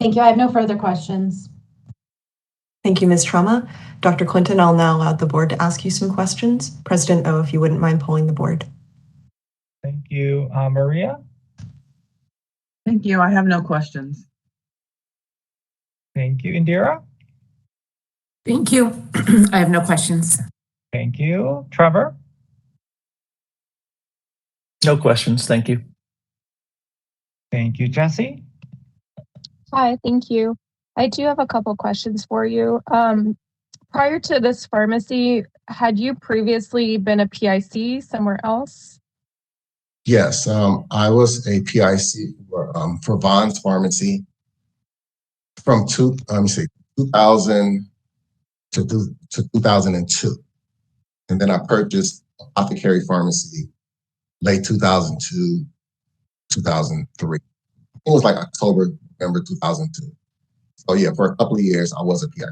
Thank you. I have no further questions. Thank you, Ms. Trauma. Dr. Clinton, I'll now allow the board to ask you some questions. President O, if you wouldn't mind polling the board. Thank you. Maria? Thank you. I have no questions. Thank you. Indira? Thank you. I have no questions. Thank you. Trevor? No questions. Thank you. Thank you. Jesse? Hi, thank you. I do have a couple questions for you. Prior to this pharmacy, had you previously been a PIC somewhere else? Yes, I was a PIC for Vaughn's Pharmacy from 2000 to 2002. And then I purchased Apothecary Pharmacy late 2002, 2003. It was like October, November 2002. So yeah, for a couple of years, I was a PIC.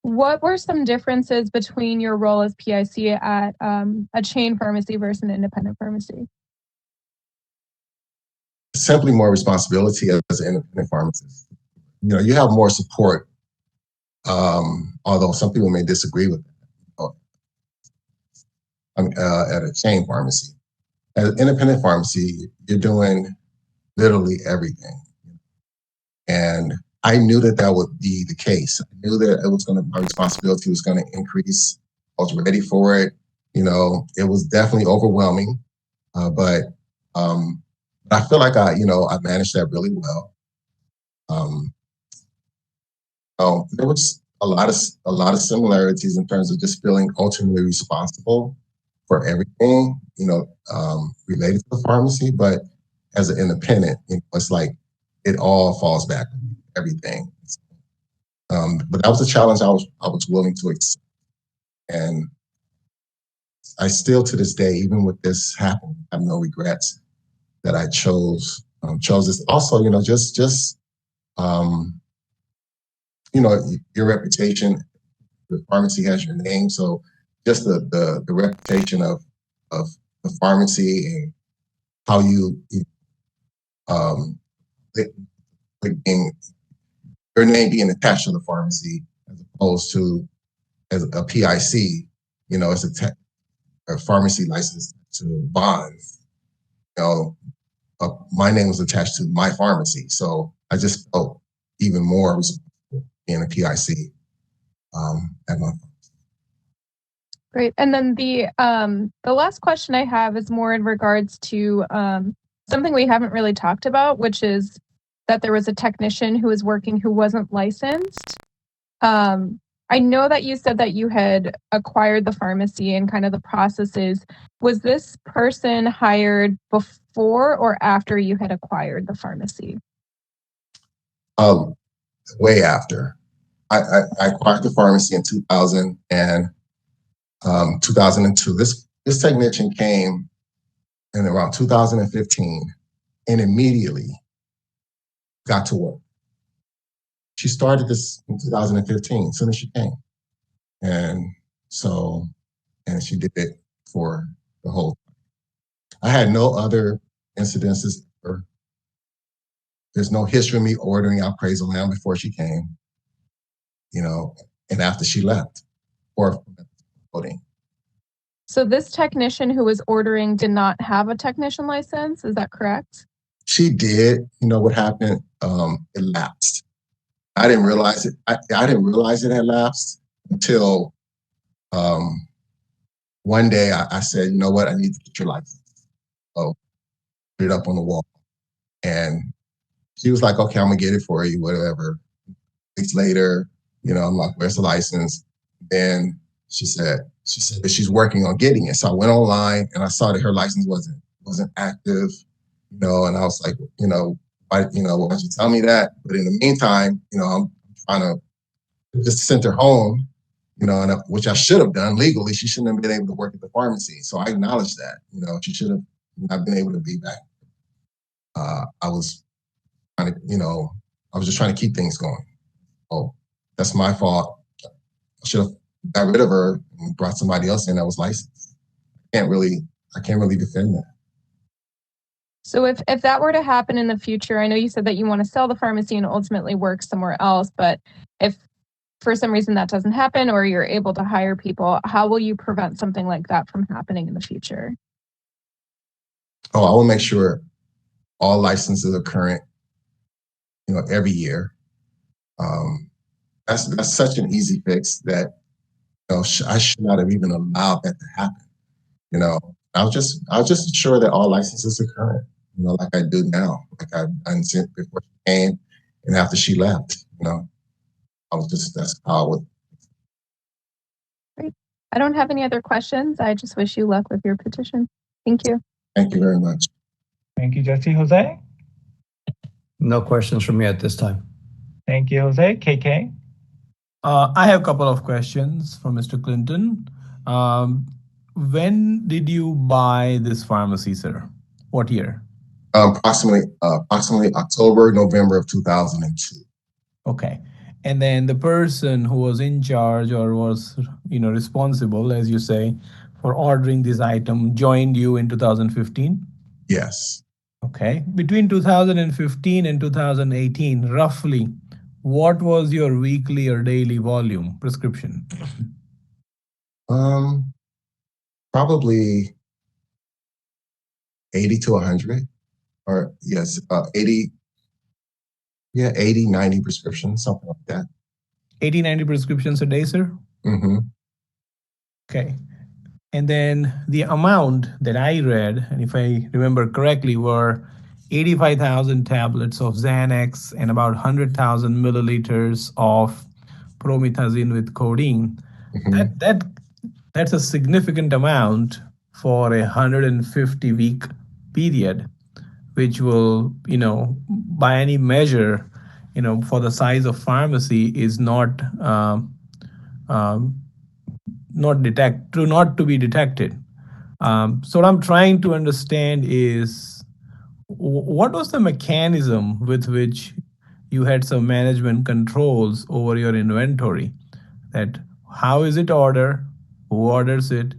What were some differences between your role as PIC at a chain pharmacy versus an independent pharmacy? Simply more responsibility as an independent pharmacist. You know, you have more support, although some people may disagree with that. At a chain pharmacy. At an independent pharmacy, you're doing literally everything. And I knew that that would be the case. I knew that it was my responsibility was going to increase. I was ready for it. You know, it was definitely overwhelming, but I feel like I managed that really well. There was a lot of similarities in terms of just feeling ultimately responsible for everything, related to the pharmacy. But as an independent, it's like it all falls back on you, everything. But that was a challenge I was willing to accept, and I still to this day, even with this happening, have no regrets that I chose this. Also, your reputation, the pharmacy has your name, so just the reputation of the pharmacy and how your name being attached to the pharmacy as opposed to as a PIC, it's a pharmacy license to Vaughn's. My name was attached to my pharmacy, so I just felt even more responsible being a PIC at my pharmacy. Great. And then the last question I have is more in regards to something we haven't really talked about, which is that there was a technician who was working who wasn't licensed. I know that you said that you had acquired the pharmacy and kind of the processes. Was this person hired before or after you had acquired the pharmacy? Way after. I acquired the pharmacy in 2000 and 2002. This technician came in around 2015 and immediately got to work. She started this in 2015, as soon as she came. And she did it for the whole time. I had no other incidences. There's no history of me ordering alprazolam before she came, and after she left, or voting. So this technician who was ordering did not have a technician license, is that correct? She did. You know what happened? It lapsed. I didn't realize it. I didn't realize it had lapsed until one day I said, you know what? I need to get your license. So put it up on the wall. And she was like, okay, I'm gonna get it for you, whatever. Weeks later, I'm like, where's the license? Then she said that she's working on getting it. So I went online and I saw that her license wasn't active, and I was like, why don't you tell me that? But in the meantime, I'm trying to just sent her home, you know, and which I should have done legally. She shouldn't have been able to work at the pharmacy. So I acknowledge that, you know, she should have not been able to be back. I was trying to, you know, I was just trying to keep things going. Oh, that's my fault. I should have got rid of her and brought somebody else in that was licensed. I can't really defend that. So if that were to happen in the future, I know you said that you want to sell the pharmacy and ultimately work somewhere else, but if for some reason that doesn't happen or you're able to hire people, how will you prevent something like that from happening in the future? Oh, I will make sure all licenses are current, you know, every year. That's such an easy fix that, you know, I should not have even allowed that to happen. You know, I'll just ensure that all licenses are current, you know, like I do now, like I've done since before she came and after she left, you know. That's how I would. Great. I don't have any other questions. I just wish you luck with your petition. Thank you. Thank you very much. Thank you, Jesse. Jose? No questions from me at this time. Thank you, Jose. KK? I have a couple of questions for Mr. Clinton. When did you buy this pharmacy, sir? What year? Approximately October, November of 2002. Okay. And then the person who was in charge or was, you know, responsible, as you say, for ordering this item joined you in 2015? Yes. Okay. Between 2015 and 2018, roughly, what was your weekly or daily volume prescription? Probably 80 to 100, or yes, 80. Yeah, 80, 90 prescriptions, something like that. 80, 90 prescriptions a day, sir? Mm-hmm. Okay. And then the amount that I read, and if I remember correctly, were 85,000 tablets of Xanax and about 100,000 milliliters of promethazine with codeine. Mm-hmm. That's a significant amount for a 150-week period, which will, you know, by any measure, you know, for the size of pharmacy is not to be detected. So what I'm trying to understand is what was the mechanism with which you had some management controls over your inventory? That how is it ordered, who orders it,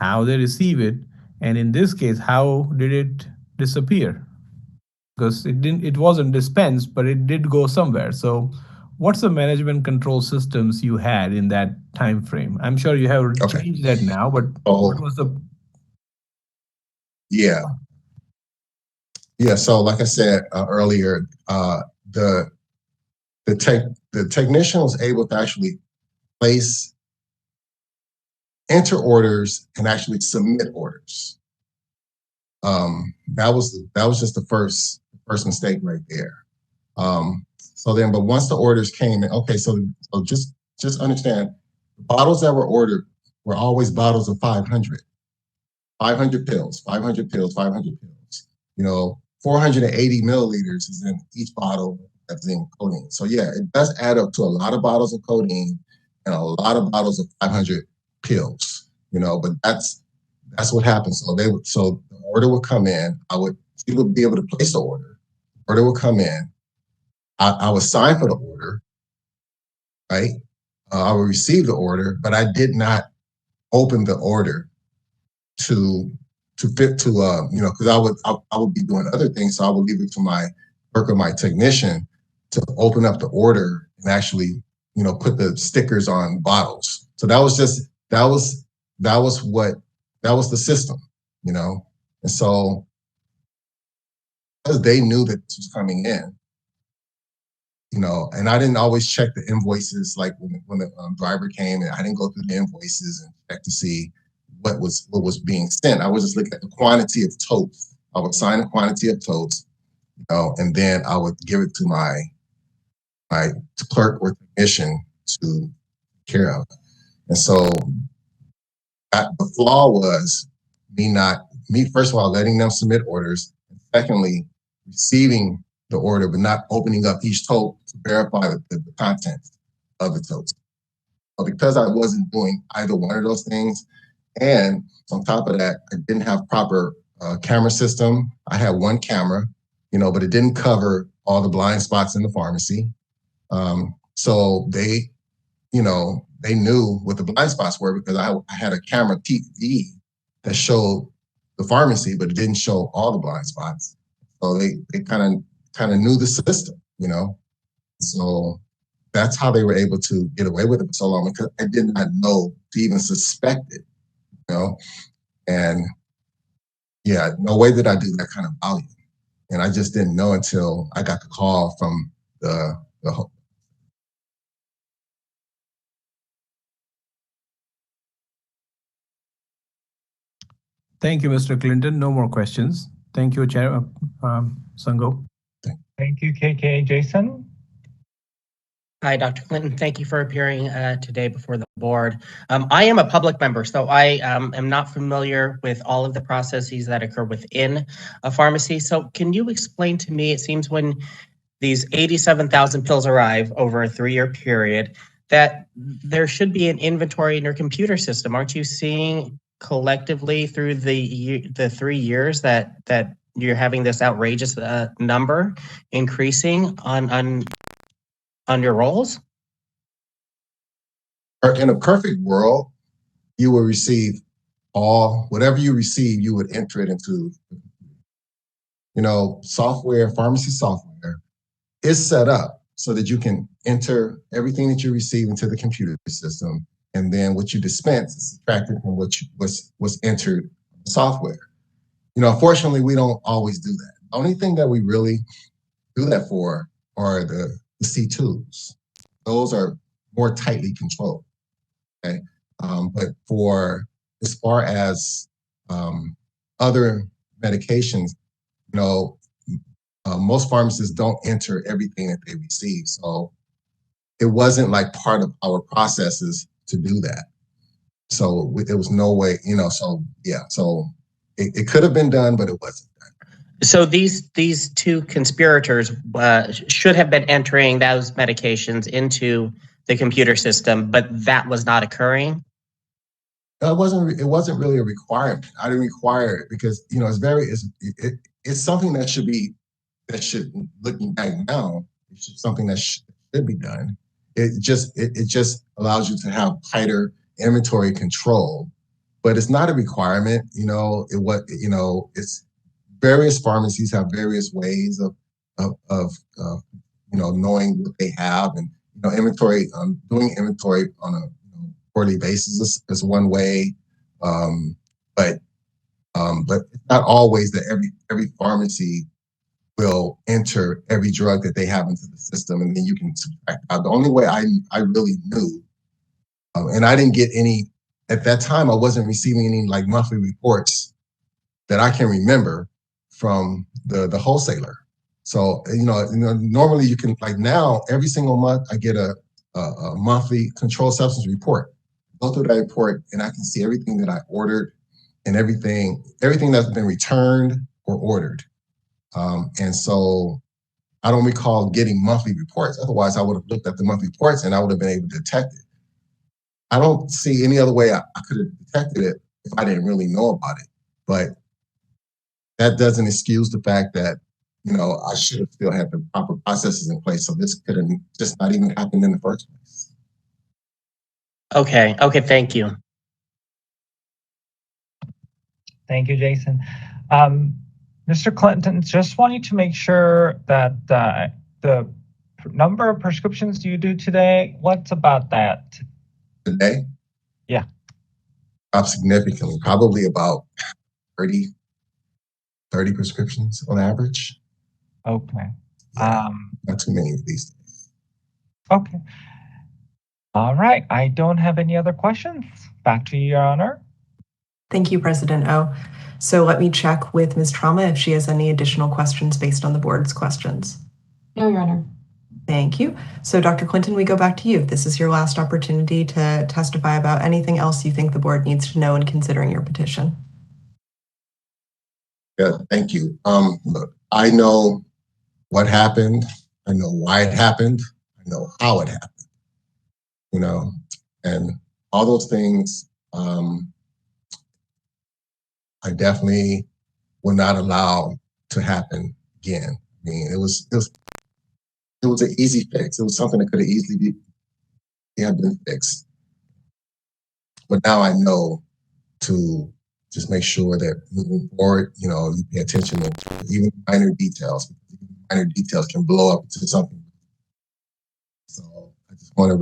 how they receive it, and in this case, how did it disappear? Because it wasn't dispensed, but it did go somewhere. So what's the management control systems you had in that time frame? I'm sure you have changed that now, but what was the... Yeah. So like I said earlier, the technician was able to actually enter orders and actually submit orders. That was just the first mistake right there. But once the orders came in, okay, so just understand, the bottles that were ordered were always bottles of 500 pills, 500 pills. You know, 480 milliliters is in each bottle that's in codeine. So yeah, it does add up to a lot of bottles of codeine and a lot of bottles of 500 pills. You know, but that's what happens. So the order would come in. She would be able to place the order. Order would come in. I would sign for the order, right? I would receive the order, but I did not open the order to fit to you know, because I would be doing other things, so I would leave it to my work or my technician to open up the order and actually, you know, put the stickers on bottles. So that was the system, you know, and so because they knew that this was coming in, you know, and I didn't always check the invoices, like when the driver came, and I didn't go through the invoices and check to see what was being sent. I was just looking at the quantity of totes. I would sign a quantity of totes, you know, and then I would give it to my clerk or technician to take care of. And so the flaw was me first of all letting them submit orders, and secondly receiving the order but not opening up each tote to verify the contents of the totes. But because I wasn't doing either one of those things, and on top of that, I didn't have proper camera system. I had one camera, but it didn't cover all the blind spots in the pharmacy. So they knew what the blind spots were because I had a camera TV that showed the pharmacy, but it didn't show all the blind spots. So they kind of knew the system, So that's how they were able to get away with it for so long, because I did not know to even suspect it, And yeah, no way did I do that kind of volume. And I just didn't know until I got the call from the Thank you, Mr. Clinton. No more questions. Thank you, Chair Sango. Thank you, KK. Jason? Hi, Dr. Clinton. Thank you for appearing today before the board. I am a public member, so I am not familiar with all of the processes that occur within a pharmacy. So can you explain to me, it seems when these 87,000 pills arrive over a 3-year period, that there should be an inventory in your computer system. Aren't you seeing collectively through the 3 years that you're having this outrageous number increasing on your rolls? In a perfect world, you will receive whatever you receive, you would enter it into, software, pharmacy software is set up so that you can enter everything that you receive into the computer system. And then what you dispense is subtracted from what was entered in the software. Unfortunately, we don't always do that. The only thing that we really do that for are the C2s. Those are more tightly controlled. Okay, but for as far as other medications, most pharmacists don't enter everything that they receive. So it wasn't like part of our processes to do that. So there was no way, so yeah, so it could have been done, but it wasn't. So these two conspirators should have been entering those medications into the computer system, but that was not occurring? It wasn't really a requirement. I didn't require it because it's something that should looking back now, it's something that should be done. It just allows you to have tighter inventory control, but it's not a requirement. It's various pharmacies have various ways of knowing what they have, and inventory, doing inventory on a quarterly basis is one way, but it's not always that every pharmacy will enter every drug that they have into the system, and then you can subtract out. The only way I really knew, and I didn't get any at that time. I wasn't receiving any like monthly reports that I can remember from the wholesaler. So, normally you can, like now, every single month I get a monthly controlled substance report. Go through that report and I can see everything that I ordered and everything that's been returned or ordered. And so I don't recall getting monthly reports. Otherwise I would have looked at the monthly reports and I would have been able to detect it. I don't see any other way I could have detected it if I didn't really know about it. But that doesn't excuse the fact that, I should have still had the proper processes in place. So this could have just not even happened in the first place. Okay, thank you. Thank you, Jason. Mr. Clinton, just wanting to make sure that the number of prescriptions you do today, what's about that? Today? Yeah. Up significantly, probably about 30 prescriptions on average. Okay. Not too many these days. Okay. All right. I don't have any other questions. Back to you, Your Honor. Thank you, President O. So let me check with Ms. Trauma if she has any additional questions based on the board's questions. No, Your Honor. Thank you. So Dr. Clinton, we go back to you. This is your last opportunity to testify about anything else you think the board needs to know in considering your petition. Yeah, thank you. Look, I know what happened. I know why it happened. I know how it happened. you know, and all those things, I definitely will not allow to happen again. I mean, it was an easy fix. It was something that could have easily been fixed. But now I know to just make sure that moving forward, you know, you pay attention to even minor details. Minor details can blow up into something. So I just want to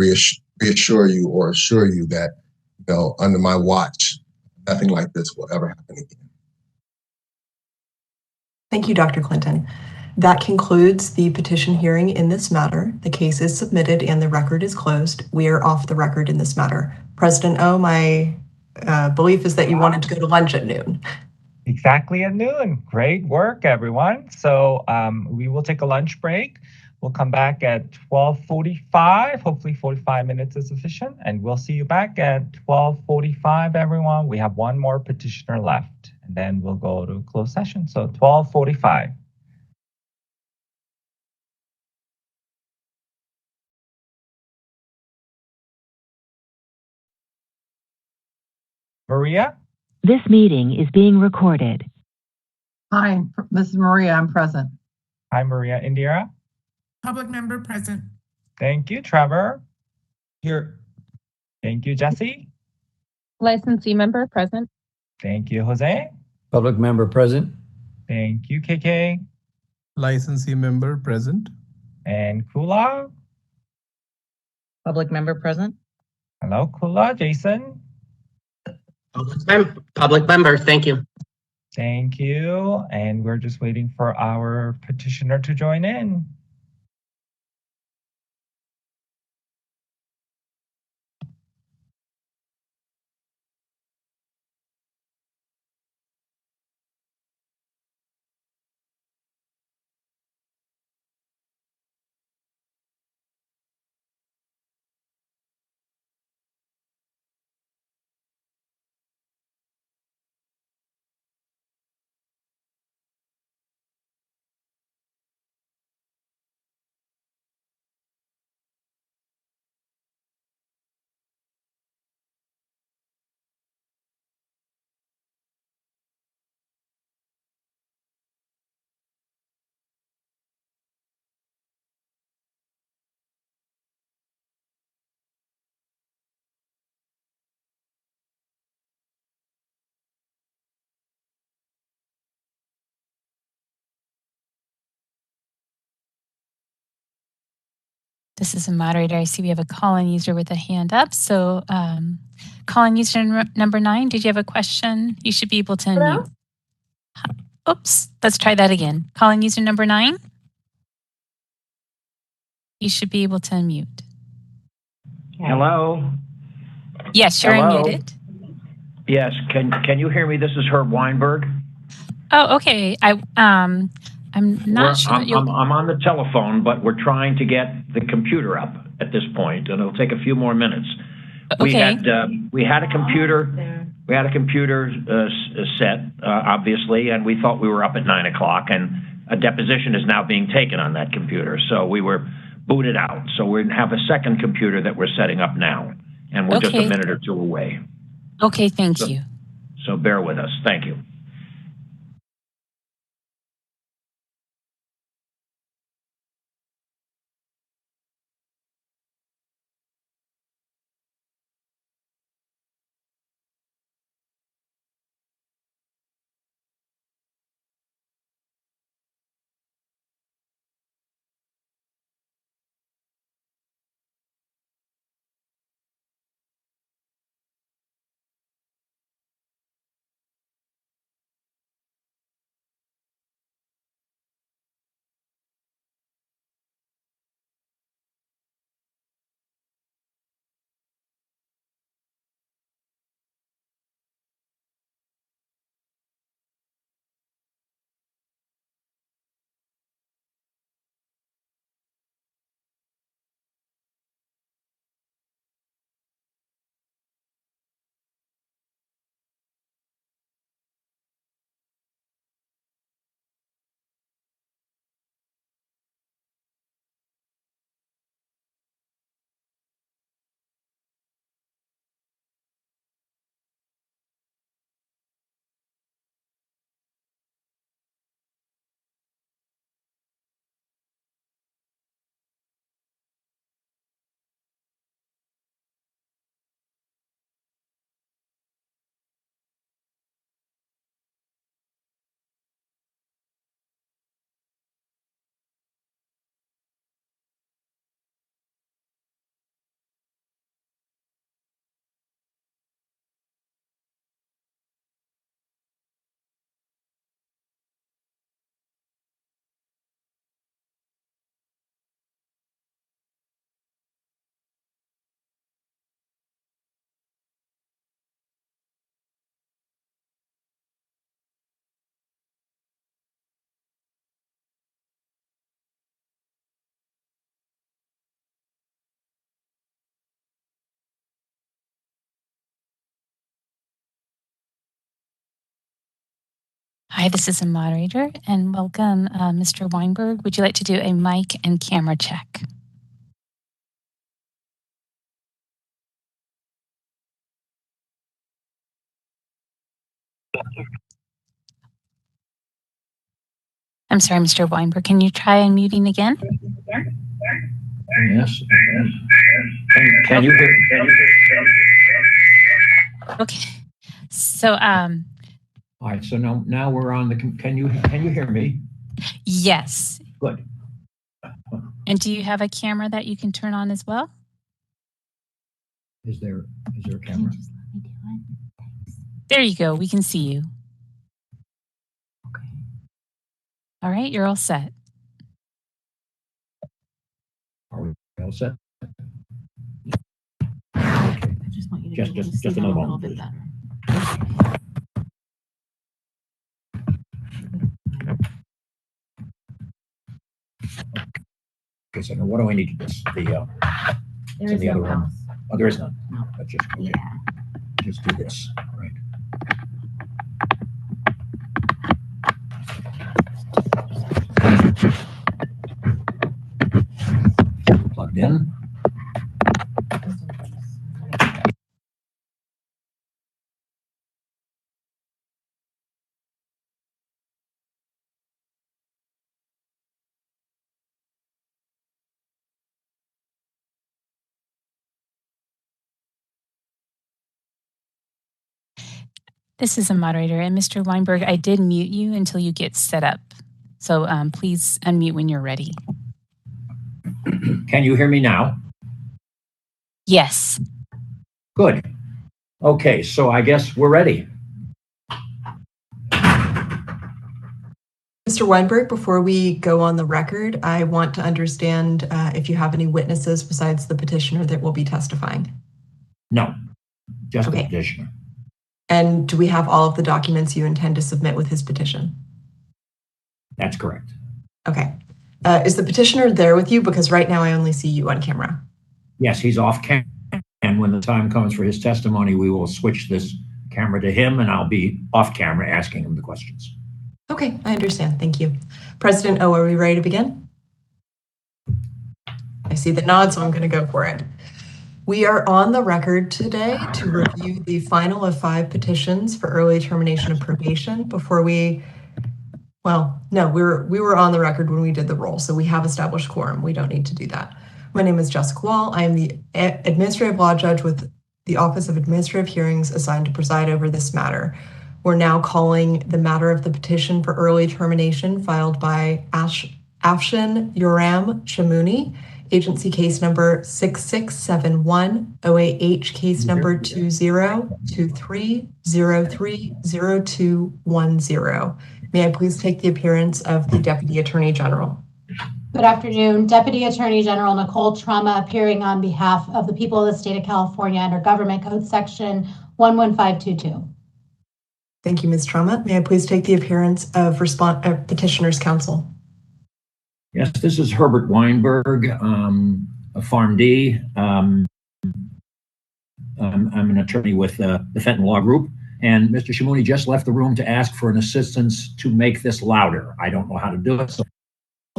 reassure you or assure you that, you know, under my watch, nothing like this will ever happen again. Thank you, Dr. Clinton. That concludes the petition hearing in this matter. The case is submitted and the record is closed. We are off the record in this matter. President O, my belief is that you wanted to go to lunch at noon. Exactly at noon. Great work, everyone. So we will take a lunch break. We'll come back at 12:45. Hopefully 45 minutes is sufficient. And we'll see you back at 12:45, everyone. We have one more petitioner left. And then we'll go to closed session. So 12:45. Maria? This meeting is being recorded. Hi, this is Maria. I'm present. Hi, Maria. Indira? Public member present. Thank you, Trevor. Here. Thank you, Jesse. Licensee member present. Thank you, Jose. Public member present. Thank you, KK. Licensee member present. And Kula. Public member present. Hello, Kula. Jason. Public member, thank you. Thank you. And we're just waiting for our petitioner to join in. This is a moderator. I see we have a call-in user with a hand up. So call-in user number 9, did you have a question? You should be able to unmute. Oops, let's try that again. Call-in user number 9. You should be able to unmute. Hello? Yes, you're Hello? unmuted. Yes, can you hear me? This is Herb Weinberg. Oh, okay. I'm not sure. I'm on the telephone, but we're trying to get the computer up at this point, and it'll take a few more minutes. Okay. We had a computer. We had a computer set, obviously, and we thought we were up at 9 o'clock, and a deposition is now being taken on that computer. So we were booted out. So we have a second computer that we're setting up now, and we're just a minute or two away. Okay, thank you. So bear with us. Thank you. Hi, this is a moderator, and welcome, Mr. Weinberg. Would you like to do a mic and camera check? I'm sorry, Mr. Weinberg, can you try unmuting again? Yes. Can you hear? Okay. So, All right. So now we're on the. Can you hear me? yes. Good. And do you have a camera that you can turn on as well? Is there a camera? There you go. We can see you. Okay. All right, you're all set. Are we all set? Okay. Just another moment, please. Okay, so now what do I need to do? It's in the other room. Oh, there is none. No. That's just okay. Yeah. Just do this. All right. Plugged in. This is a moderator, and Mr. Weinberg, I did mute you until you get set up. So please unmute when you're ready. Can you hear me now? Yes. Good. Okay, so I guess we're ready. Mr. Weinberg, before we go on the record, I want to understand if you have any witnesses besides the petitioner that will be testifying. No, just the petitioner. And do we have all of the documents you intend to submit with his petition? That's correct. Okay. Is the petitioner there with you? Because right now I only see you on camera. Yes, he's off camera. And when the time comes for his testimony, we will switch this camera to him and I'll be off camera asking him the questions. Okay, I understand. Thank you. President O, are we ready to begin? I see the nod, so I'm going to go for it. We are on the record today to review the final of 5 petitions for early termination of probation before we, well, no, we were on the record when we did the roll, so we have established quorum. We don't need to do that. My name is Jessica Wall. I am the administrative law judge with the Office of Administrative Hearings assigned to preside over this matter. We're now calling the matter of the petition for early termination filed by Afshin Yoram Chamouni, agency case number 6671, OAH case number 2023030210. May I please take the appearance of the Deputy Attorney General? Good afternoon. Deputy Attorney General Nicole Trauma appearing on behalf of the people of the state of California under Government Code Section 11522. Thank you, Ms. Trauma. May I please take the appearance of Petitioner's Counsel? Yes, this is Herbert Weinberg, a PharmD. I'm an attorney with the Fenton Law Group, and Mr. Chamouni just left the room to ask for an assistance to make this louder. I don't know how to do it, so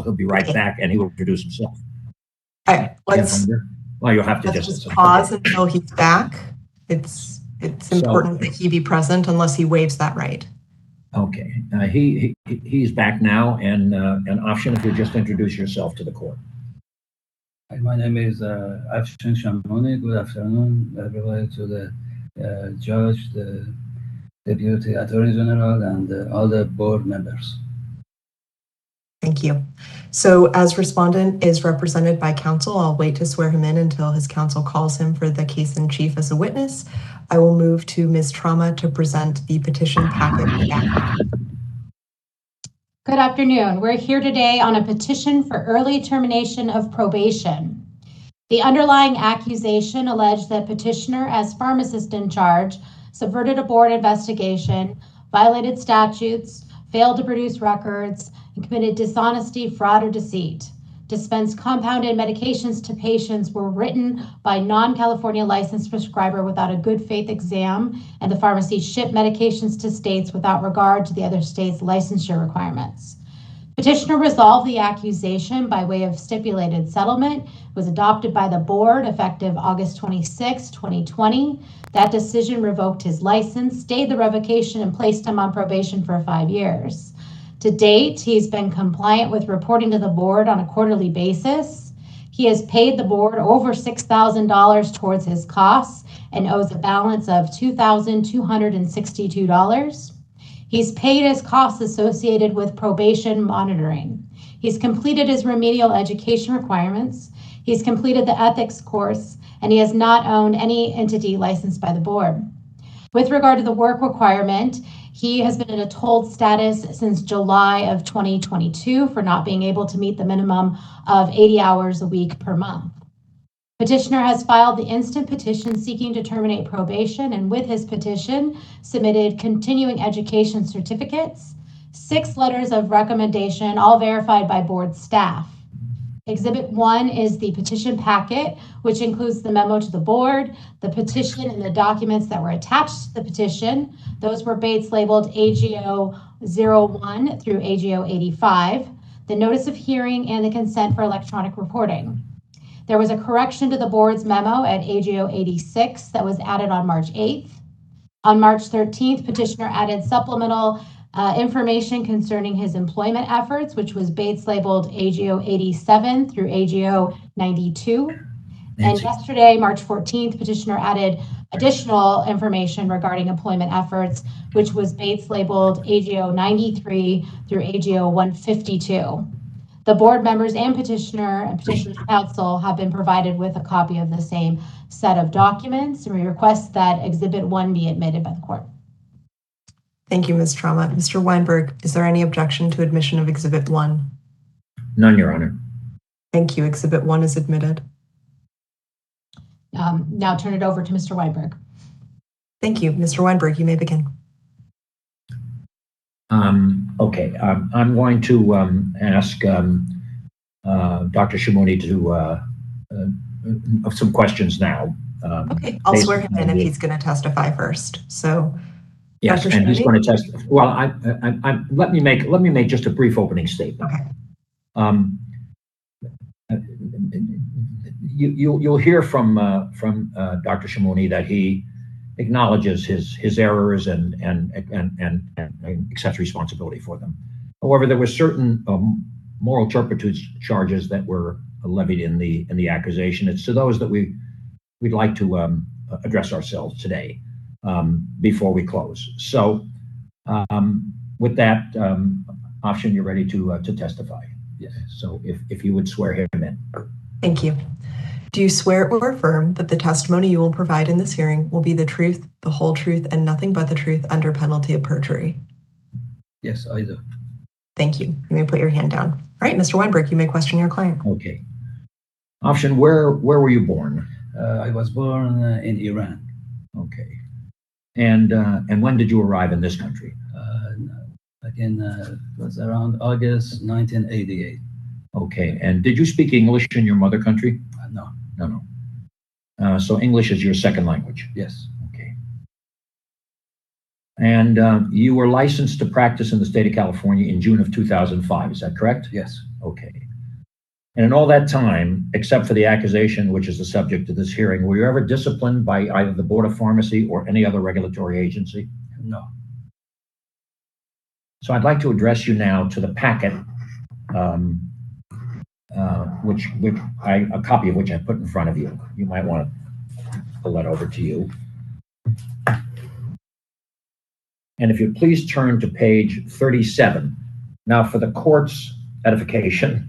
he'll be right back and he will introduce himself. All right, well, you'll have to just pause until he's back. It's important that he be present unless he waives that right. Okay, he's back now, and Afshin, if you just introduce yourself to the court. Hi, my name is Afshin Chamouni. Good afternoon, everybody, to the judge, the Deputy Attorney General, and all the board members. Thank you. So as respondent is represented by counsel, I'll wait to swear him in until his counsel calls him for the case in chief as a witness. I will move to Ms. Trauma to present the petition packet. Good afternoon. We're here today on a petition for early termination of probation. The underlying accusation alleged that petitioner, as pharmacist in charge, subverted a board investigation, violated statutes, failed to produce records, and committed dishonesty, fraud, or deceit. dispensed compounded medications to patients were written by non-California licensed prescriber without a good faith exam, and the pharmacy shipped medications to states without regard to the other states' licensure requirements. Petitioner resolved the accusation by way of stipulated settlement, was adopted by the board effective August 26, 2020. That decision revoked his license, stayed the revocation, and placed him on probation for 5 years. To date, he's been compliant with reporting to the board on a quarterly basis. He has paid the board over $6,000 towards his costs and owes a balance of $2,262. He's paid his costs associated with probation monitoring. He's completed his remedial education requirements. He's completed the ethics course, and he has not owned any entity licensed by the board. With regard to the work requirement, he has been in a tolled status since July of 2022 for not being able to meet the minimum of 80 hours a week per month. Petitioner has filed the instant petition seeking to terminate probation, and with his petition submitted continuing education certificates, 6 letters of recommendation, all verified by board staff. Exhibit 1 is the petition packet, which includes the memo to the board, the petition, and the documents that were attached to the petition. Those were Bates labeled AGO 01 through AGO 85, the notice of hearing, and the consent for electronic reporting. There was a correction to the board's memo at AGO 86 that was added on March 8th. On March 13th, petitioner added supplemental information concerning his employment efforts, which was Bates labeled AGO 87 through AGO 92. And yesterday, March 14th, petitioner added additional information regarding employment efforts, which was Bates labeled AGO 93 through AGO 152. The board members and petitioner's counsel have been provided with a copy of the same set of documents, and we request that Exhibit 1 be admitted by the court. Thank you, Ms. Trauma. Mr. Weinberg, is there any objection to admission of Exhibit 1? None, Your Honor. Thank you. Exhibit 1 is admitted. Now turn it over to Mr. Weinberg. Thank you. Mr. Weinberg, you may begin. Okay, I'm going to ask Dr. Shimoni to some questions now. Okay, I'll swear him in if he's going to testify first. So, yes, Dr. and he's Shimoni? going to testify. Well, let me make just a brief opening statement. Okay. You'll hear from Dr. Shimoni that he acknowledges his errors and accepts responsibility for them. However, there were certain moral turpitude charges that were levied in the accusation. It's to those that we'd like to address ourselves today before we close. So, with that, Afshin, you're ready to testify. Yes. So, if you would swear him in. Thank you. Do you swear or affirm that the testimony you will provide in this hearing will be the truth, the whole truth, and nothing but the truth under penalty of perjury? Yes, I do. Thank you. You may put your hand down. All right, Mr. Weinberg, you may question your client. Okay. Afshin, where were you born? I was born in Iran. Okay. And when did you arrive in this country? Again, it was around August 1988. Okay. And did you speak English in your mother country? No. No. So English is your second language? Yes. Okay. And you were licensed to practice in the state of California in June of 2005, is that correct? Yes. Okay. And in all that time, except for the accusation, which is the subject of this hearing, were you ever disciplined by either the Board of Pharmacy or any other regulatory agency? No. So I'd like to address you now to the packet, which a copy of which I put in front of you. You might want to pull that over to you. And if you please turn to page 37. Now, for the court's edification,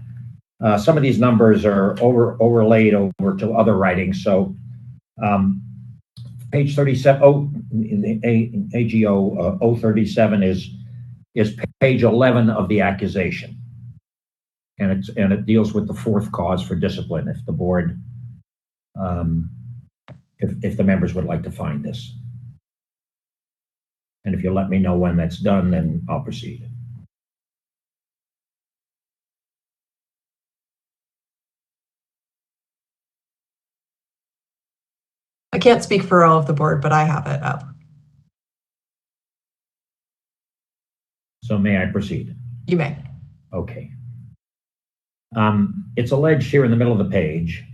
some of these numbers are overlaid over to other writings. So page 37, in the AGO 037 is page 11 of the accusation. And it deals with the fourth cause for discipline if the board, if the members would like to find this. And if you let me know when that's done, then I'll proceed. can't speak for all of the board, but I have it up. So may I proceed? You may. Okay. It's alleged here in the middle of the page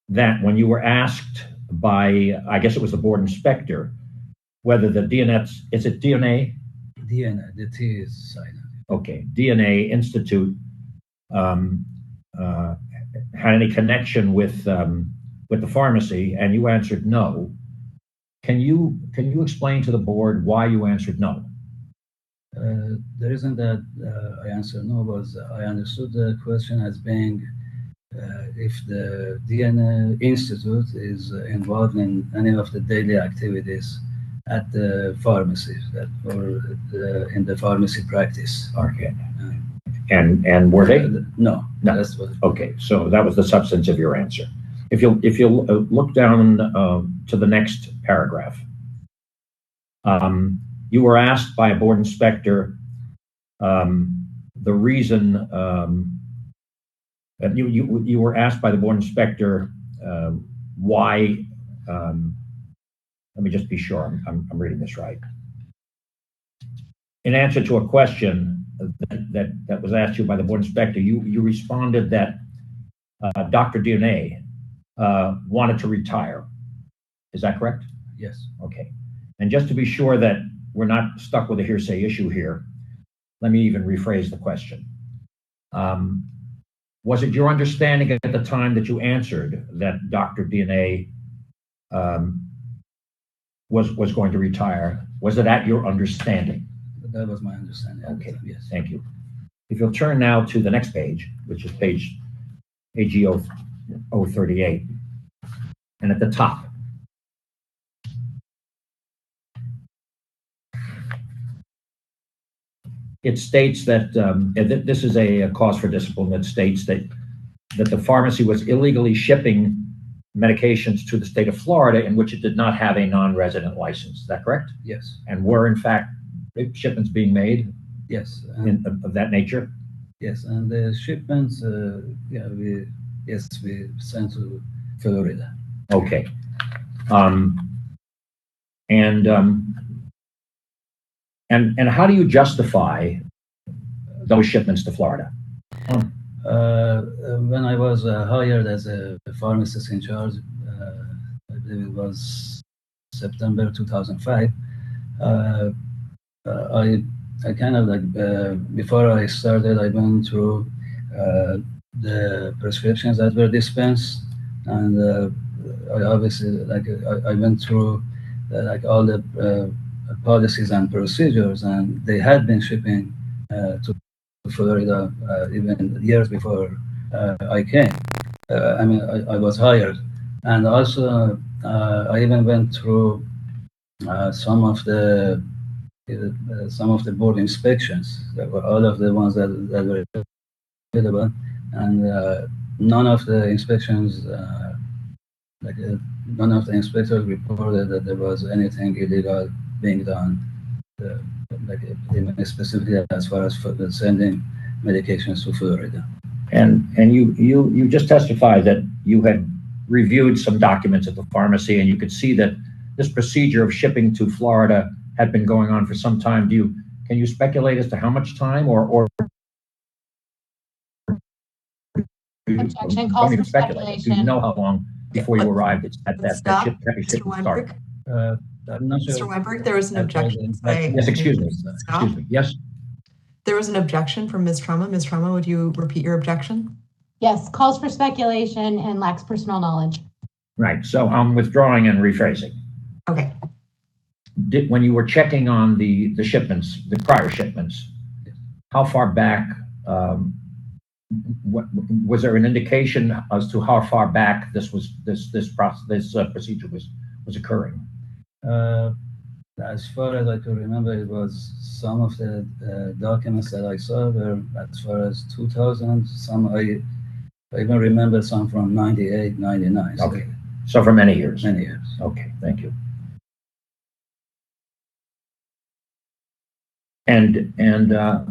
that when you were asked by, I guess it was the board inspector, whether the DNA, is it DNA? DNA, the T is silent. Okay, DNA Institute had any connection with the pharmacy, and you answered no. Can you explain to the board why you answered no? The reason that I answered no was I understood the question as being if the DNA Institute is involved in any of the daily activities at the pharmacy or in the pharmacy practice. Okay. And were they? No. That's what. Okay, so that was the substance of your answer. If you'll look down to the next paragraph, you were asked by a board inspector the reason you were asked by the board inspector why. Let me just be sure I'm reading this right. In answer to a question that was asked you by the board inspector, you responded that Dr. DNA wanted to retire. Is that correct? Yes. Okay. And just to be sure that we're not stuck with a hearsay issue here, let me even rephrase the question. Was it your understanding at the time that you answered that Dr. DNA was going to retire? Was it at your understanding? That was my understanding. Okay, yes. Thank you. If you'll turn now to the next page, which is page AG 038, and at the top, it states that, this is a cause for discipline that states that the pharmacy was illegally shipping medications to the state of Florida in which it did not have a non-resident license. Is that correct? Yes. And were in fact shipments being made? Yes. Of that nature? Yes, and the shipments, we sent to Florida. Okay. And how do you justify those shipments to Florida? When I was hired as a pharmacist in charge, I believe it was September 2005, I kind of like, before I started, I went through the prescriptions that were dispensed, and I obviously, like, I went through like all the policies and procedures, and they had been shipping to Florida even years before I came. I was hired, and also I even went through some of the board inspections. There were all of the ones that were available, and none of the inspections, none of the inspectors reported that there was anything illegal being done, specifically as far as sending medications to Florida. And you just testified that you had reviewed some documents at the pharmacy, and you could see that this procedure of shipping to Florida had been going on for some time. Can you speculate as to how much time, or Objection, calls for speculation. Do you know how long before you arrived at that shipment started? I'm not sure. Mr. Weinberg, there was an objection. Yes, excuse me. Excuse me. Yes. There was an objection from Ms. Trauma. Ms. Trauma, would you repeat your objection? Yes, calls for speculation and lacks personal knowledge. Right. So I'm withdrawing and rephrasing. Okay. When you were checking on the shipments, the prior shipments, how far back? Was there an indication as to how far back this procedure was occurring? As far as I could remember, it was some of the documents that I saw were as far as 2000. Some I even remember some from 98, 99. Okay, so for many years. Many years. Okay, thank you. And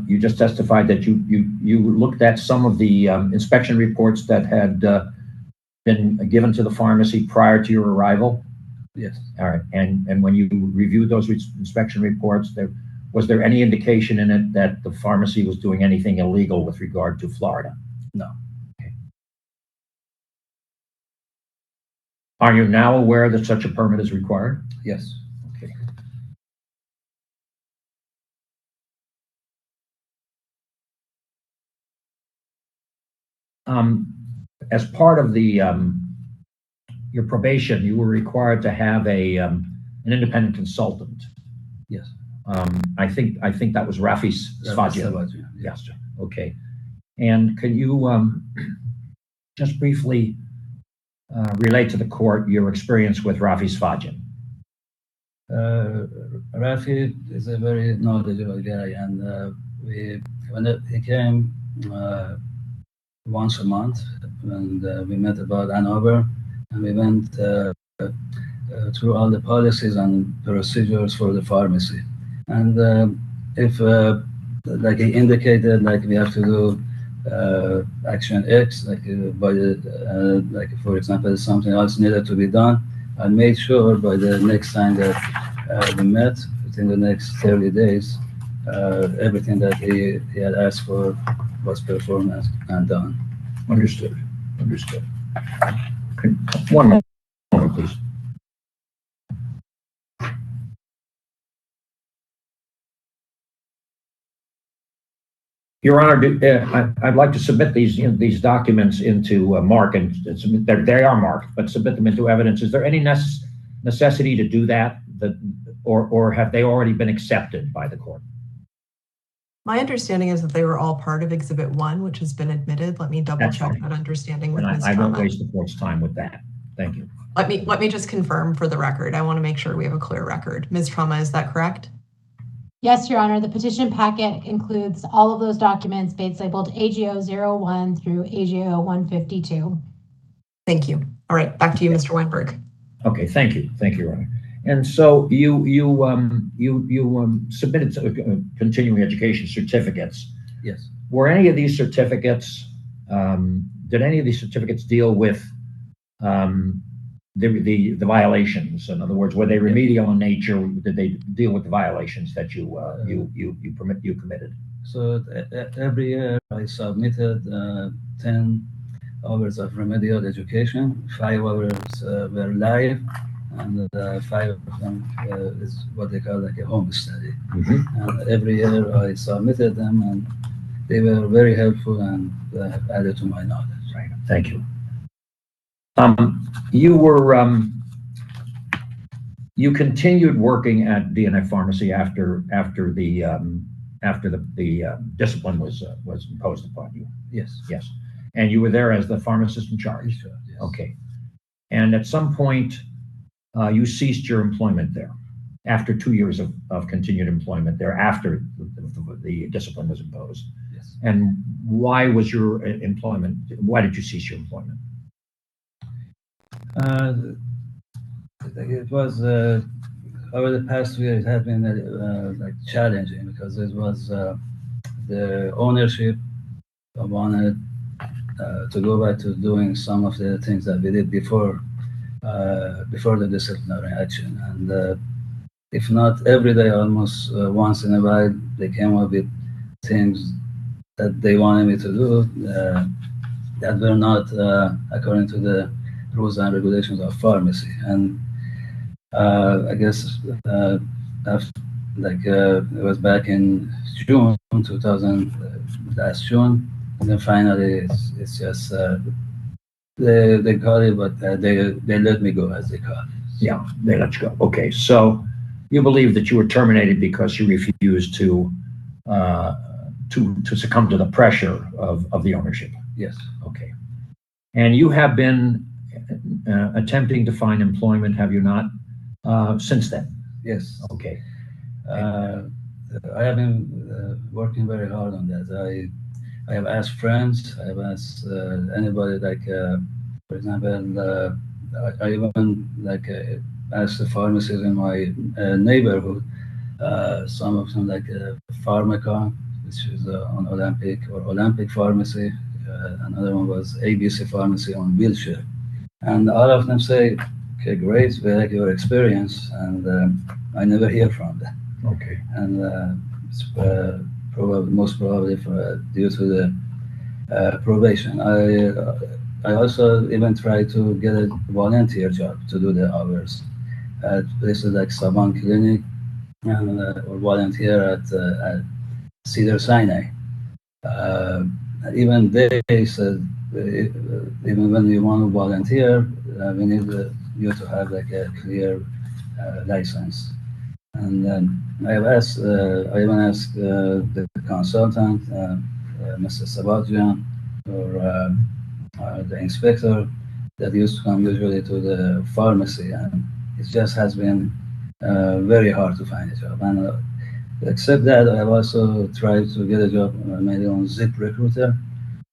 you just testified that you looked at some of the inspection reports that had been given to the pharmacy prior to your arrival? Yes. All right. And when you reviewed those inspection reports, was there any indication in it that the pharmacy was doing anything illegal with regard to Florida? No. Okay. Are you now aware that such a permit is required? Yes. Okay. As part of the your probation, you were required to have an independent consultant. Yes. I think that was Rafi Svajian. Yes. Okay. And can you just briefly relate to the court your experience with Rafi Svajian? Rafi is a very knowledgeable guy, and when he came once a month, and we met about an hour, and we went through all the policies and procedures for the pharmacy. And if, like he indicated, like we have to do action X, like by the, like for example, something else needed to be done, I made sure by the next time that we met, within the next 30 days, everything that he had asked for was performed and done. Understood. Understood. Okay. One moment, please. Your Honor, I'd like to submit these documents into Mark, and submit, they are marked, but submit them into evidence. Is there any necessity to do that, or have they already been accepted by the court? My understanding is that they were all part of Exhibit 1, which has been admitted. Let me double check that understanding with Ms. I won't Trauma. waste the court's time with that. Thank you. Let me just confirm for the record. I want to make sure we have a clear record. Ms. Trauma, is that correct? Yes, Your Honor. The petition packet includes all of those documents based labeled AGO 01 through AGO 152. Thank you. All right, back to you, Mr. Weinberg. Okay, thank you. Thank you, Your Honor. And so you submitted continuing education certificates. Yes. Were any of these certificates, did any of these certificates deal with the violations? In other words, were they remedial in nature? Did they deal with the violations that you committed? So every year I submitted 10 hours of remedial education. 5 hours were live, and 5 of them is what they call like a home study. Mm-hmm. And every year I submitted them, and they were very helpful and added to my knowledge. Right. Thank you. You continued working at DNF Pharmacy after the discipline was imposed upon you. Yes. Yes. And you were there as the pharmacist in charge. Sure, yes. Okay. And at some point, you ceased your employment there after 2 years of continued employment there after the discipline was imposed. Yes. And why was your employment? Why did you cease your employment? It was over the past year. It had been like challenging because it was the ownership wanted to go back to doing some of the things that we did before the disciplinary action, and if not every day, almost once in a while, they came up with things that they wanted me to do that were not according to the rules and regulations of pharmacy. And I guess after, it was back in June 2000, last June, and then finally it's just they call it, but they let me go, as they call it. Yeah, they let you go. Okay, so you believe that you were terminated because you refused to succumb to the pressure of the ownership. Yes. Okay. And you have been attempting to find employment, have you not, since then? Yes. Okay. I have been working very hard on that. I have asked friends, I have asked anybody, for example, I even asked the pharmacists in my neighborhood, some of them Pharmacon, which is on Olympic Pharmacy. Another one was ABC Pharmacy on Wilshire. And all of them say, okay, great, we like your experience, and I never hear from them. Okay. And it's most probably due to the probation. I also even tried to get a volunteer job to do the hours at places like Saban Clinic and or volunteer at Cedar Sinai. Even they said, even when you want to volunteer, we need you to have like a clear license. And I even asked the consultant, Mr. Sabatian, or the inspector that used to come usually to the pharmacy, and it just has been very hard to find a job. And except that, I have also tried to get a job mainly on ZipRecruiter.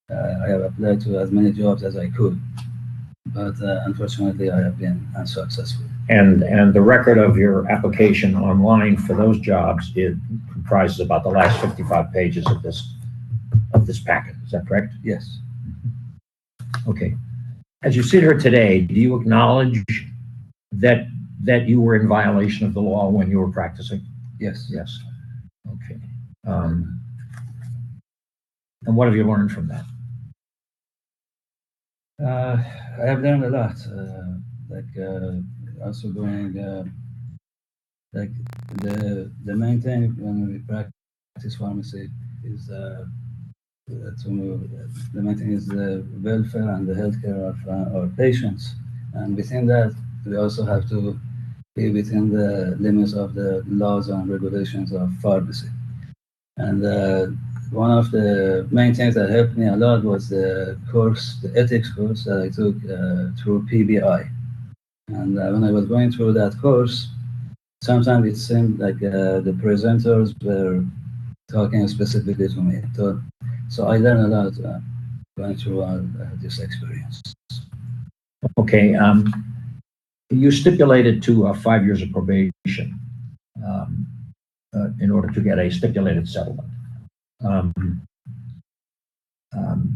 I have applied to as many jobs as I could, but unfortunately, I have been unsuccessful. And the record of your application online for those jobs, it comprises about the last 55 pages of this packet. Is that correct? Yes. Okay. As you sit here today, do you acknowledge that you were in violation of the law when you were practicing? Yes. Yes. Okay. And what have you learned from that? I have learned a lot. Also going like the main thing when we practice pharmacy is the main thing is the welfare and the healthcare of our patients, and within that we also have to be within the limits of the laws and regulations of pharmacy. And one of the main things that helped me a lot was the ethics course that I took through PBI. And when I was going through that course, sometimes it seemed like the presenters were talking specifically to me. So I learned a lot going through this experience. Okay. You stipulated to 5 years of probation in order to get a stipulated settlement.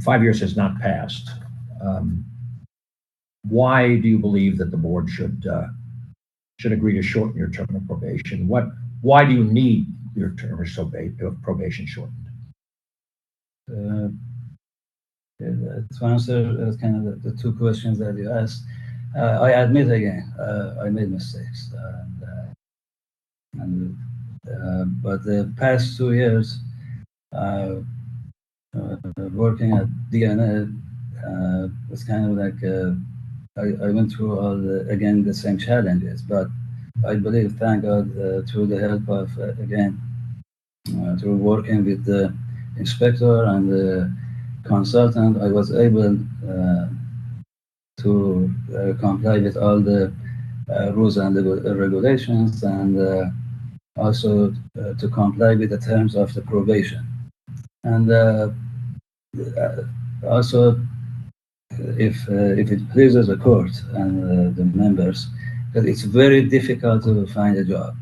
5 years has not passed. Why do you believe that the board should agree to shorten your term of probation? Why do you need your term of probation shortened? To answer kind of the two questions that you asked, I admit again, I made mistakes. But the past 2 years, working at DNA was kind of like I went through again the same challenges, but I believe, thank God, through the help of through working with the inspector and the consultant, I was able to comply with all the rules and regulations, and also to comply with the terms of the probation. And also, if it pleases the court and the members, that it's very difficult to find a job.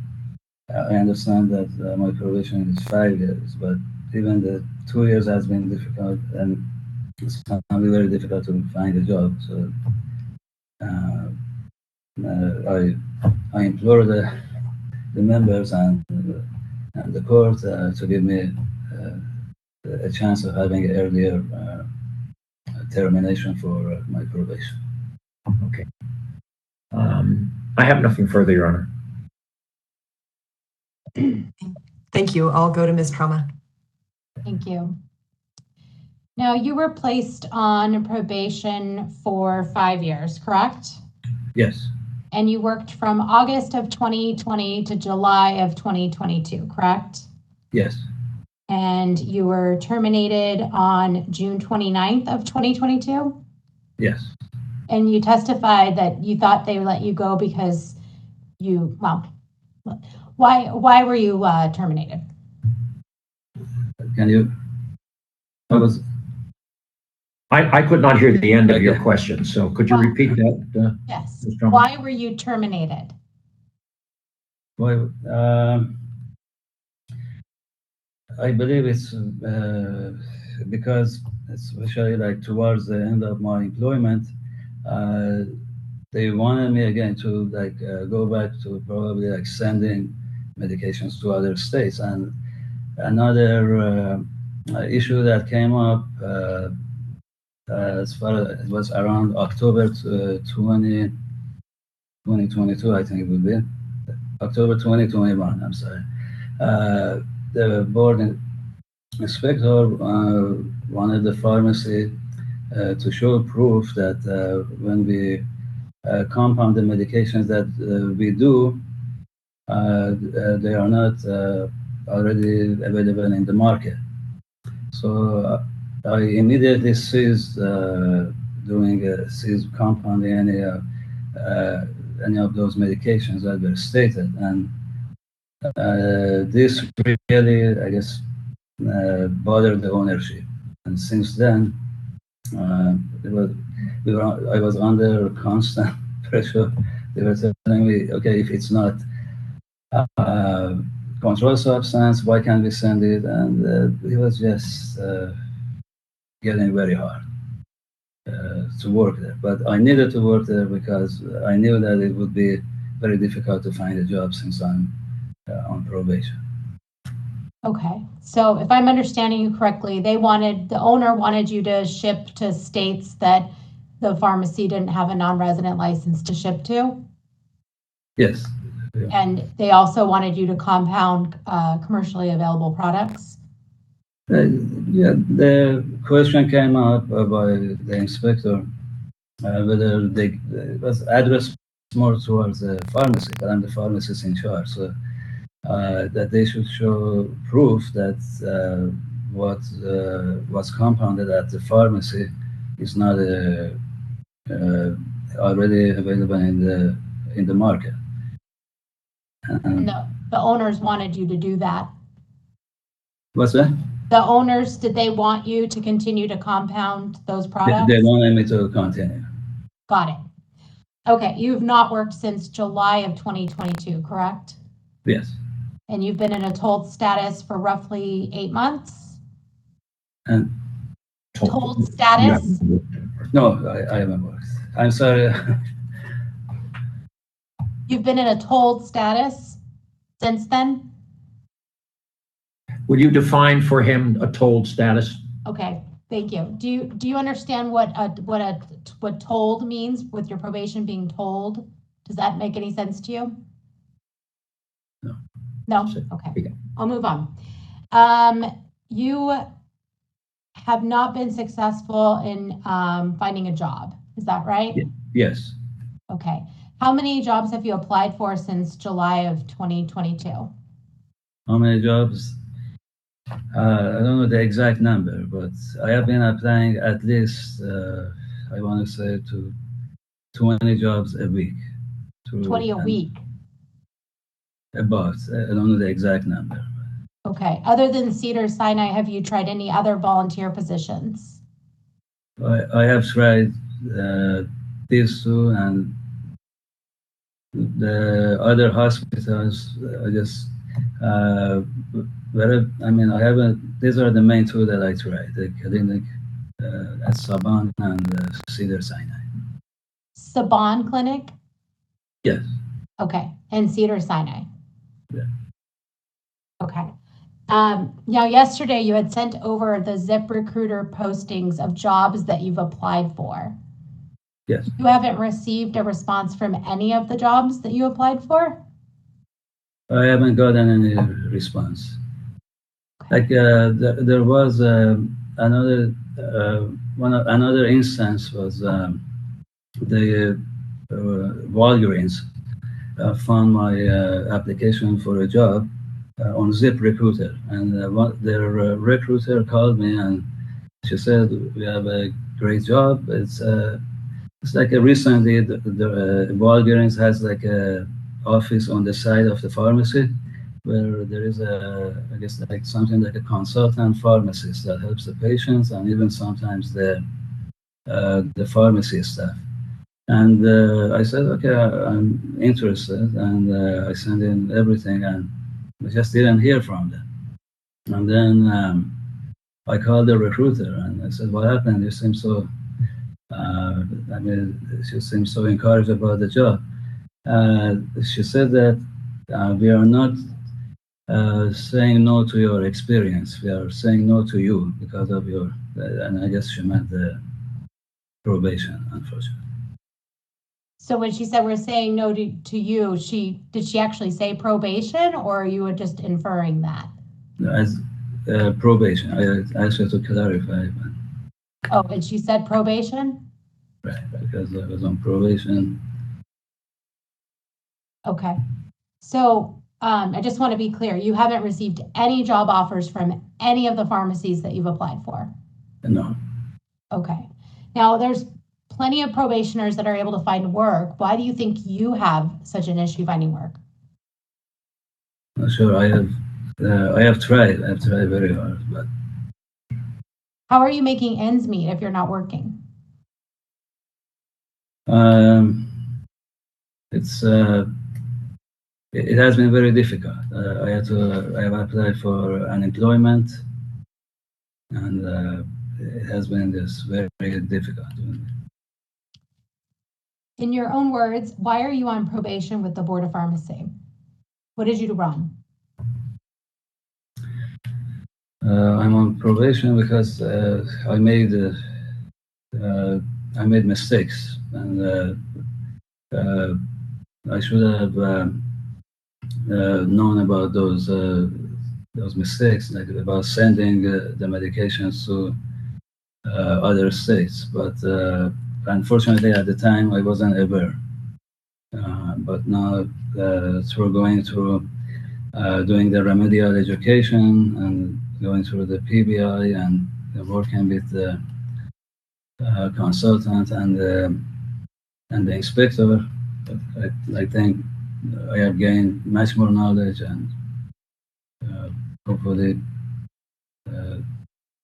I understand that my probation is 5 years, but even the 2 years has been difficult, and it's very difficult to find a job. So I implore the members and the court to give me a chance of having an earlier termination for my probation. Okay. I have nothing further, Your Honor. Thank you. I'll go to Ms. Trauma. Thank you. Now, you were placed on probation for 5 years, correct? Yes. And you worked from August of 2020 to July of 2022, correct? Yes. And you were terminated on June 29th of 2022? Yes. And you testified that you thought they would let you go because why were you terminated? Can you? I could not hear the end of your question, so could you repeat that? Yes. Why were you terminated? Well, I believe it's because, especially like towards the end of my employment, they wanted me again to like go back to probably like sending medications to other states. And another issue that came up as far as it was around October 2022, I think it would be October 2021. I'm sorry. The board inspector wanted the pharmacy to show proof that when we compound the medications that we do, they are not already available in the market. So I immediately ceased ceased compounding any of those medications that were stated, and this really, I guess, bothered the ownership. And since then, I was under constant pressure. They were telling me, okay, if it's not controlled substance, why can't we send it? And it was just getting very hard to work there. But I needed to work there because I knew that it would be very difficult to find a job since I'm on probation. Okay, so if I'm understanding you correctly, the owner wanted you to ship to states that the pharmacy didn't have a non-resident license to ship to? Yes. Yeah. And they also wanted you to compound commercially available products? Yeah, the question came up by the inspector whether it was addressed more towards the pharmacy, but I'm the pharmacist in charge, so that they should show proof that what was compounded at the pharmacy is not already available in the market. No, the owners wanted you to do that. What's that? The owners, did they want you to continue to compound those products? They wanted me to continue. Got it. Okay, you've not worked since July of 2022, correct? Yes. And you've been in a told status for roughly 8 months? And told status? Yeah. No, I haven't worked. I'm sorry. You've been in a told status since then? Would you define for him a told status? Okay, thank you. Do you understand what told means with your probation being told? Does that make any sense to you? No. No? Okay. I'll move on. You have not been successful in finding a job. Is that right? Yes. Okay. How many jobs have you applied for since July of 2022? How many jobs? I don't know the exact number, but I have been applying at least, I want to say, to 20 jobs a week. 20 a week? About, I don't know the exact number. Okay. Other than Cedars-Sinai, have you tried any other volunteer positions? I have tried these two, and the other hospitals, I just, I haven't, these are the main two that I tried, the clinic at Saban and Cedars-Sinai. Saban Clinic? Yes. Okay. And Cedars-Sinai? Yeah. Okay. Now, yesterday you had sent over the ZipRecruiter postings of jobs that you've applied for. Yes. You haven't received a response from any of the jobs that you applied for? I haven't gotten any response. Like there was another instance was the Walgreens found my application for a job on ZipRecruiter, and their recruiter called me and she said, "We have a great job. It's like recently the Walgreens has like a office on the side of the pharmacy where there is I guess like something like a consultant pharmacist that helps the patients and even sometimes the pharmacy staff." And I said, okay, I'm interested, and I sent in everything, and I just didn't hear from them. And then I called the recruiter and I said, "What happened? You seem so I mean, she seems so encouraged about the job. She said that we are not saying no to your experience. We are saying no to you because of your, and I guess she meant the probation, unfortunately. So when she said we're saying no to you, did she actually say probation, or you were just inferring that? As probation, I asked her to clarify. Oh, and she said probation? Right, because I was on probation. Okay. So I just want to be clear, you haven't received any job offers from any of the pharmacies that you've applied for? No. Okay. Now, there's plenty of probationers that are able to find work. Why do you think you have such an issue finding work? Not sure. I have tried. I've tried very hard, but. How are you making ends meet if you're not working? It has been very difficult. I have applied for unemployment, and it has been just very, very difficult. In your own words, why are you on probation with the Board of Pharmacy? What did you do wrong? I'm on probation because I made mistakes, and I should have known about those mistakes, like about sending the medications to other states. But unfortunately, at the time, I wasn't aware. But now, through going through doing the remedial education and going through the PBI and working with the consultant and the inspector, I think I have gained much more knowledge, and hopefully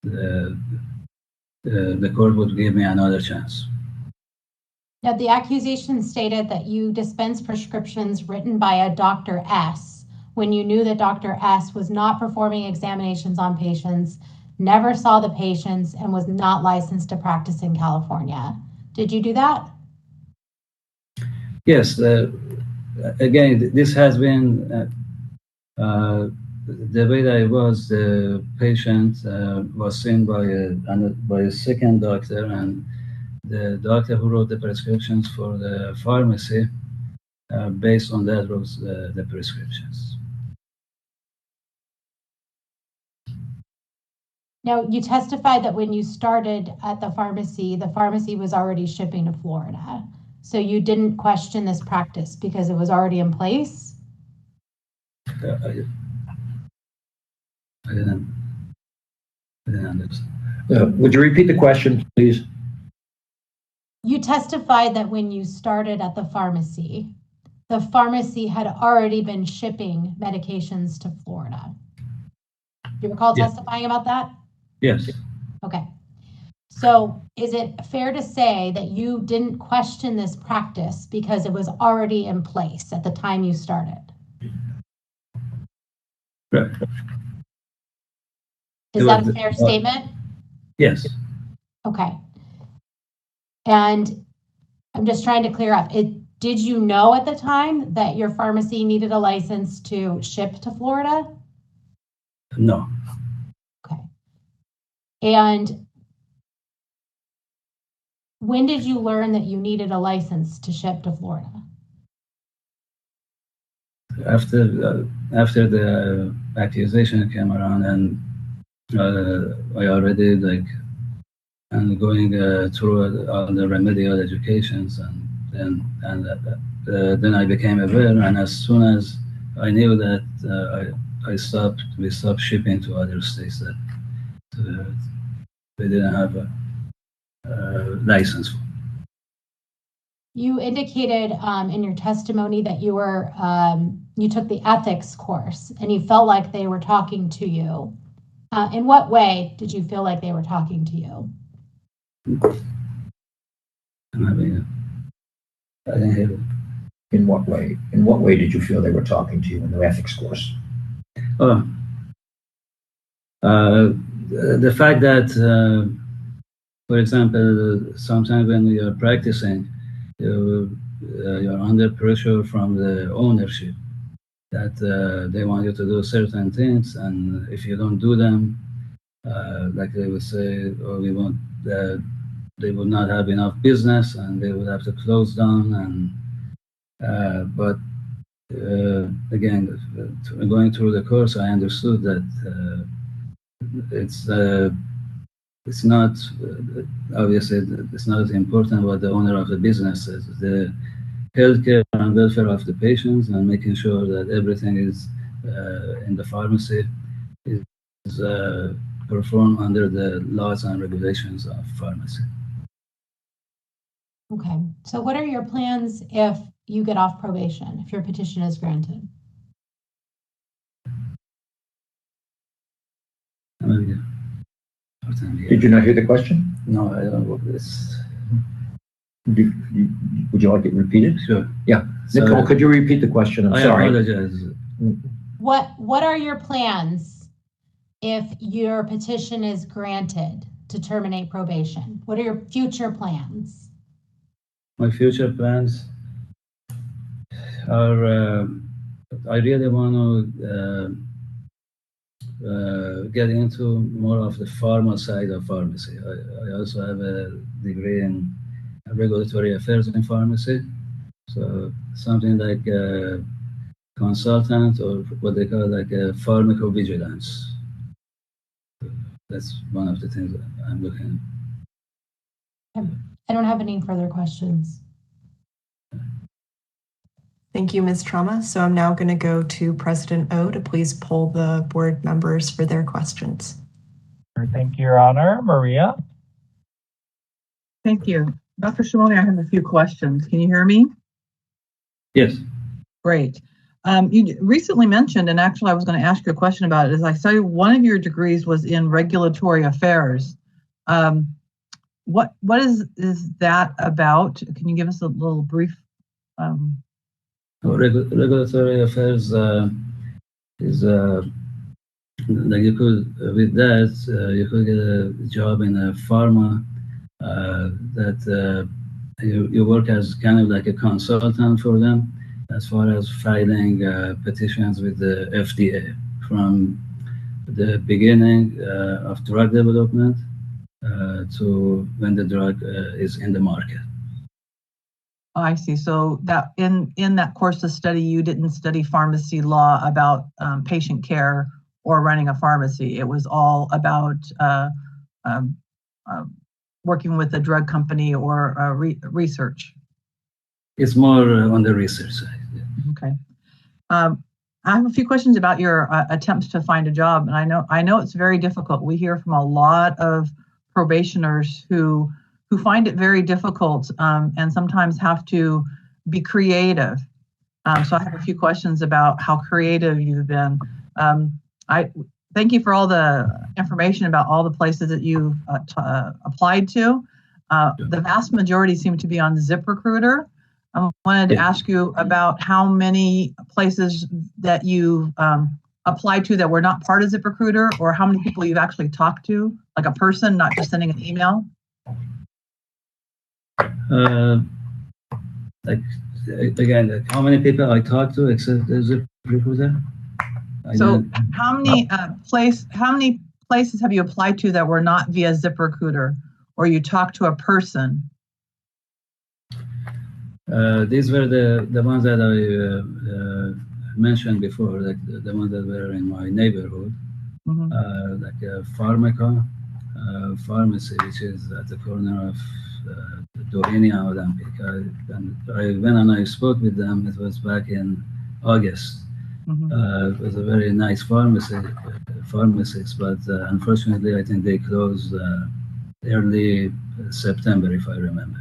the court would give me another chance. Now, the accusation stated that you dispensed prescriptions written by a Dr. S when you knew that Dr. S was not performing examinations on patients, never saw the patients, and was not licensed to practice in California. Did you do that? Yes. Again, this has been the way that I was. The patient was seen by a second doctor, and the doctor who wrote the prescriptions for the pharmacy, based on that, wrote the prescriptions. Now, you testified that when you started at the pharmacy was already shipping to Florida. So you didn't question this practice because it was already in place? I didn't understand. Would you repeat the question, please? You testified that when you started at the pharmacy had already been shipping medications to Florida. Do you recall testifying about that? Yes. Okay. So is it fair to say that you didn't question this practice because it was already in place at the time you started? Right. Is that a fair statement? Yes. Okay. And I'm just trying to clear up. Did you know at the time that your pharmacy needed a license to ship to Florida? No. Okay. And when did you learn that you needed a license to ship to Florida? After the accusation came around, and I already going through all the remedial educations, and then I became aware, and as soon as I knew that we stopped shipping to other states that they didn't have a license for. You indicated in your testimony that you took the ethics course and you felt like they were talking to you. In what way did you feel like they were talking to you? I didn't hear it. In what way? In what way did you feel they were talking to you in the ethics course? The fact that For example, sometimes when you are practicing, you're under pressure from the ownership that they want you to do certain things, and if you don't do them, like they would say, oh, we want they would not have enough business and they would have to close down. And but again, going through the course, I understood that it's not obviously it's not as important what the owner of the business says. The healthcare and welfare of the patients and making sure that everything is in the pharmacy is performed under the laws and regulations of pharmacy. Okay, so what are your plans if you get off probation, if your petition is granted? Did you not hear the question? No, I don't know this. Would you like it repeated? Sure. Yeah. Nicole, could you repeat the question? I'm sorry. I apologize. What are your plans if your petition is granted to terminate probation? What are your future plans? My future plans are I really want to get into more of the pharma side of pharmacy. I also have a degree in regulatory affairs in pharmacy, so something like a consultant or what they call like a pharmacovigilance. That's one of the things that I'm looking at. I don't have any further questions. Thank you, Ms. Trauma. So I'm now going to go to President O to please poll the board members for their questions. Thank you, Your Honor. Maria? Thank you. Dr. Shimoni, I have a few questions. Can you hear me? Yes. Great. You recently mentioned, and actually I was going to ask you a question about it, is I saw one of your degrees was in regulatory affairs. What is that about? Can you give us a little brief? Regulatory affairs is like you could with that you could get a job in a pharma that you work as kind of like a consultant for them as far as filing petitions with the FDA from the beginning of drug development to when the drug is in the market. Oh, I see. So that in that course of study, you didn't study pharmacy law about patient care or running a pharmacy. It was all about working with a drug company or research. It's more on the research side. Yeah. Okay. I have a few questions about your attempts to find a job, and I know it's very difficult. We hear from a lot of probationers who find it very difficult and sometimes have to be creative. So I have a few questions about how creative you've been. I thank you for all the information about all the places that you've applied to. The vast majority seem to be on ZipRecruiter. I wanted to ask you about how many places that you applied to that were not part of ZipRecruiter, or how many people you've actually talked to, like a person, not just sending an email. Like again, how many people I talked to except the ZipRecruiter? So how many places have you applied to that were not via ZipRecruiter, or you talked to a person? These were the ones that I mentioned before, like the ones that were in my neighborhood, like Pharmaca Pharmacy, which is at the corner of Doheny and Olympic. I went and I spoke with them. It was back in August. It was a very nice pharmacist, but unfortunately, I think they closed early September, if I remember.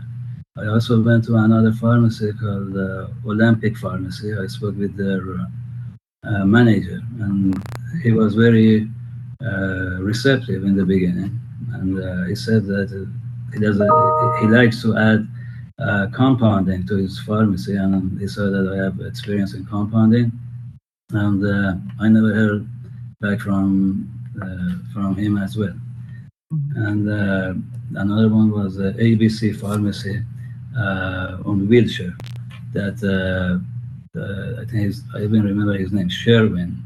I also went to another pharmacy called Olympic Pharmacy. I spoke with their manager, and he was very receptive in the beginning. And he said that he likes to add compounding to his pharmacy, and he saw that I have experience in compounding. And I never heard back from him as well. And another one was ABC Pharmacy on wheelchair. That I think I even remember his name, Sherwin.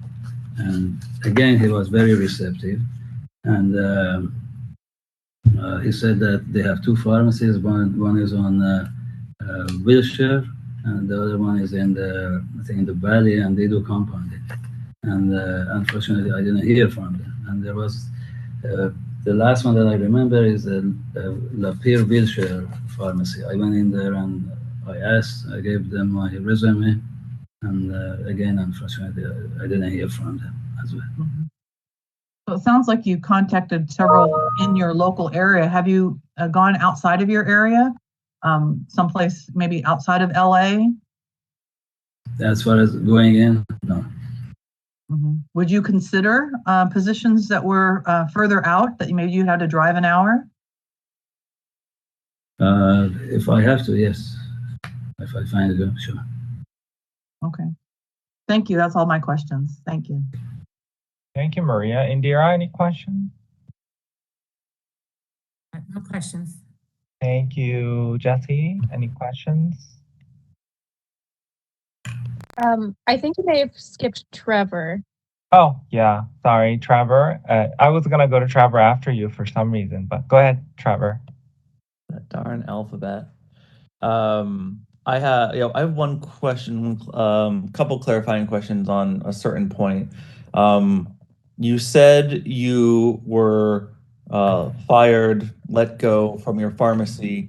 And again, he was very receptive. And he said that they have two pharmacies. One is on wheelchair, and the other one is in the, I think, in the valley, and they do compounding. And unfortunately, I didn't hear from them. And there was the last one that I remember is the Lapeer Wheelchair Pharmacy. I went in there and I asked, I gave them my resume, and again, unfortunately, I didn't hear from them as well. So it sounds like you contacted several in your local area. Have you gone outside of your area, someplace maybe outside of LA? As far as going in, no. Would you consider positions that were further out, that maybe you had to drive an hour? If I have to, yes. If I find a job, sure. Okay. Thank you. That's all my questions. Thank you. Thank you, Maria. Indira, any questions? No questions. Thank you, Jesse. Any questions? I think you may have skipped Trevor. Oh, yeah. Sorry, Trevor. I was going to go to Trevor after you for some reason, but go ahead, Trevor. That darn alphabet. I have one question, couple clarifying questions on a certain point. You said you were fired, let go from your pharmacy.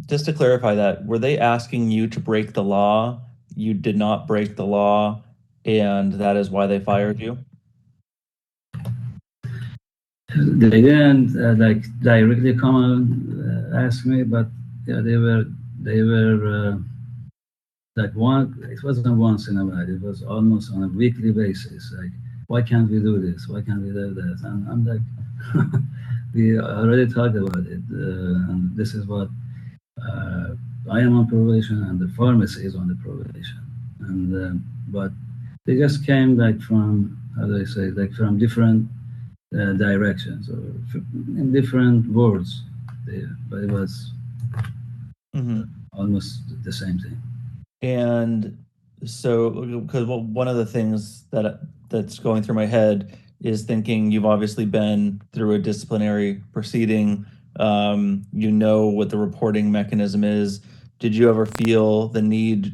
Just to clarify that, were they asking you to break the law? You did not break the law, and that is why they fired you? They didn't like directly come and ask me, but yeah, they were like it wasn't once in a while, it was almost on a weekly basis. Like, why can't we do this? Why can't we do that? And I'm like, we already talked about it. And this is what I am on probation, and the pharmacy is on the probation. And but they just came like from, how do I say, like from different directions or in different words. But it was almost the same thing. And so, because one of the things that's going through my head is thinking you've obviously been through a disciplinary proceeding. You know what the reporting mechanism is. Did you ever feel the need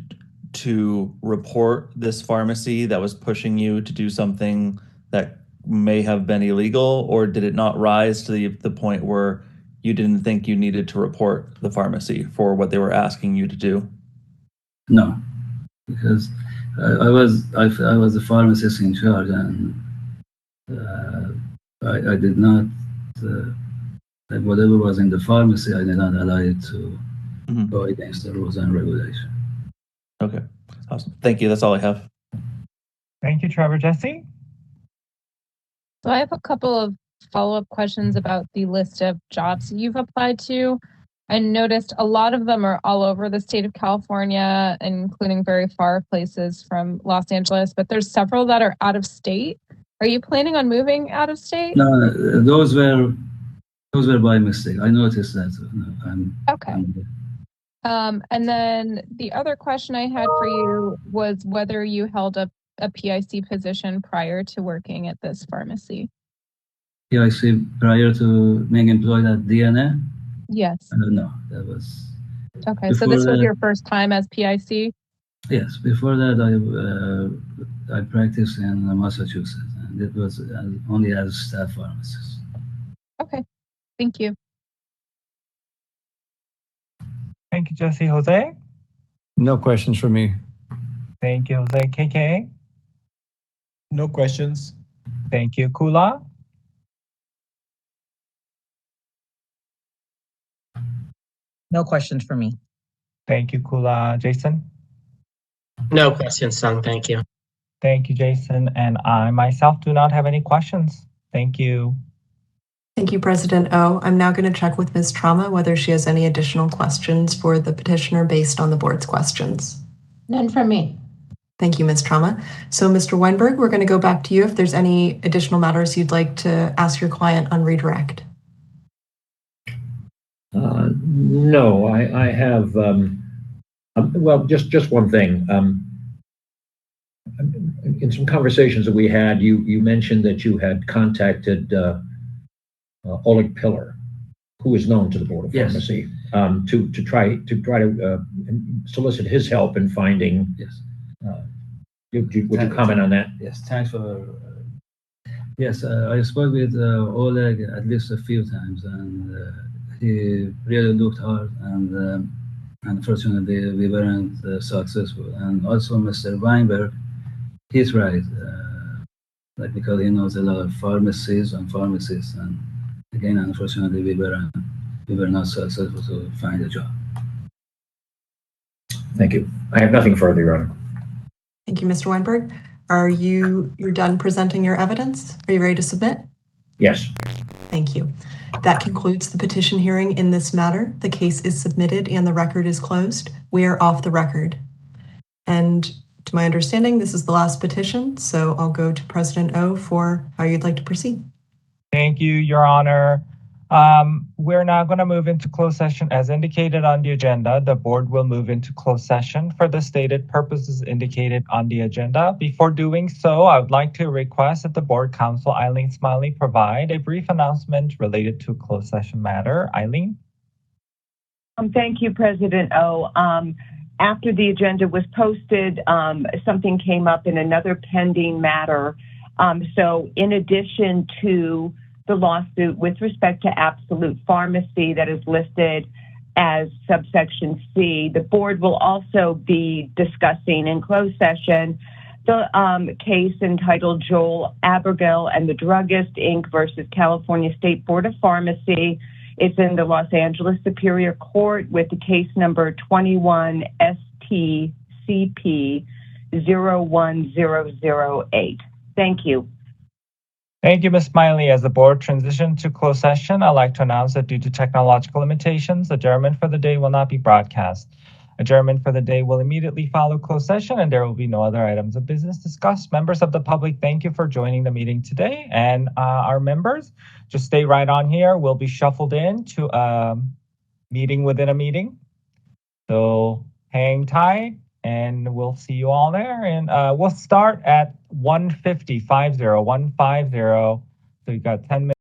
to report this pharmacy that was pushing you to do something that may have been illegal, or did it not rise to the point where you didn't think you needed to report the pharmacy for what they were asking you to do? No, because I was the pharmacist in charge, and I did not like whatever was in the pharmacy, I did not allow it to go against the rules and regulation. Okay, awesome. Thank you. That's all I have. Thank you, Trevor. Jesse? So I have a couple of follow-up questions about the list of jobs you've applied to. I noticed a lot of them are all over the state of California, including very far places from Los Angeles, but there's several that are out of state. Are you planning on moving out of state? No, those were by mistake. I noticed that. No, okay. And then the other question I had for you was whether you held a PIC position prior to working at this pharmacy. PIC prior to being employed at DNA? Yes. No, that was... Okay, so this was your first time as PIC? Yes, before that I practiced in Massachusetts, and it was only as staff pharmacist. Okay, thank you. Thank you, Jesse. Jose? No questions for me. Thank you, Jose. KK? No questions. Thank you, Kula? No questions for me. Thank you, Kula. Jason? No questions, Sung. Thank you. Thank you, Jason. And I myself do not have any questions. Thank you. Thank you, President O. I'm now going to check with Ms. Trauma whether she has any additional questions for the petitioner based on the board's questions. None from me. Thank you, Ms. Trauma. So, Mr. Weinberg, we're going to go back to you if there's any additional matters you'd like to ask your client on redirect. No, I have, well, just one thing. In some conversations that we had, you mentioned that you had contacted Oleg Pillar, who is known to the Board of Pharmacy, to try to solicit his help in finding. Yes. Would you comment on that? Yes, thanks for. Yes, I spoke with Oleg at least a few times, and he really looked hard, and unfortunately we weren't successful. And also Mr. Weinberg, he's right, like because he knows a lot of pharmacies and pharmacists, and again, unfortunately, we were not successful to find a job. Thank you. I have nothing further, Your Honor. Thank you, Mr. Weinberg. You're done presenting your evidence? Are you ready to submit? Yes. Thank you. That concludes the petition hearing in this matter. The case is submitted and the record is closed. We are off the record. And to my understanding, this is the last petition, so I'll go to President O for how you'd like to proceed. Thank you, Your Honor. We're now going to move into closed session as indicated on the agenda. The board will move into closed session for the stated purposes indicated on the agenda. Before doing so, I would like to request that the board counsel, Eileen Smiley, provide a brief announcement related to a closed session matter. Eileen? Thank you, President O. After the agenda was posted, something came up in another pending matter. So in addition to the lawsuit with respect to Absolute Pharmacy that is listed as subsection C, the board will also be discussing in closed session the case entitled Joel Abergil and the Druggist, Inc. versus California State Board of Pharmacy. It's in the Los Angeles Superior Court with the case number 21 STCP 01008. Thank you. Thank you, Ms. Smiley. As the board transitions to closed session, I'd like to announce that due to technological limitations, adjournment for the day will not be broadcast. Adjournment for the day will immediately follow closed session, and there will be no other items of business discussed. Members of the public, thank you for joining the meeting today. And our members, just stay right on here. We'll be shuffled in to a meeting within a meeting. So hang tight, and we'll see you all there. And we'll start at 150. So you got 10 minutes.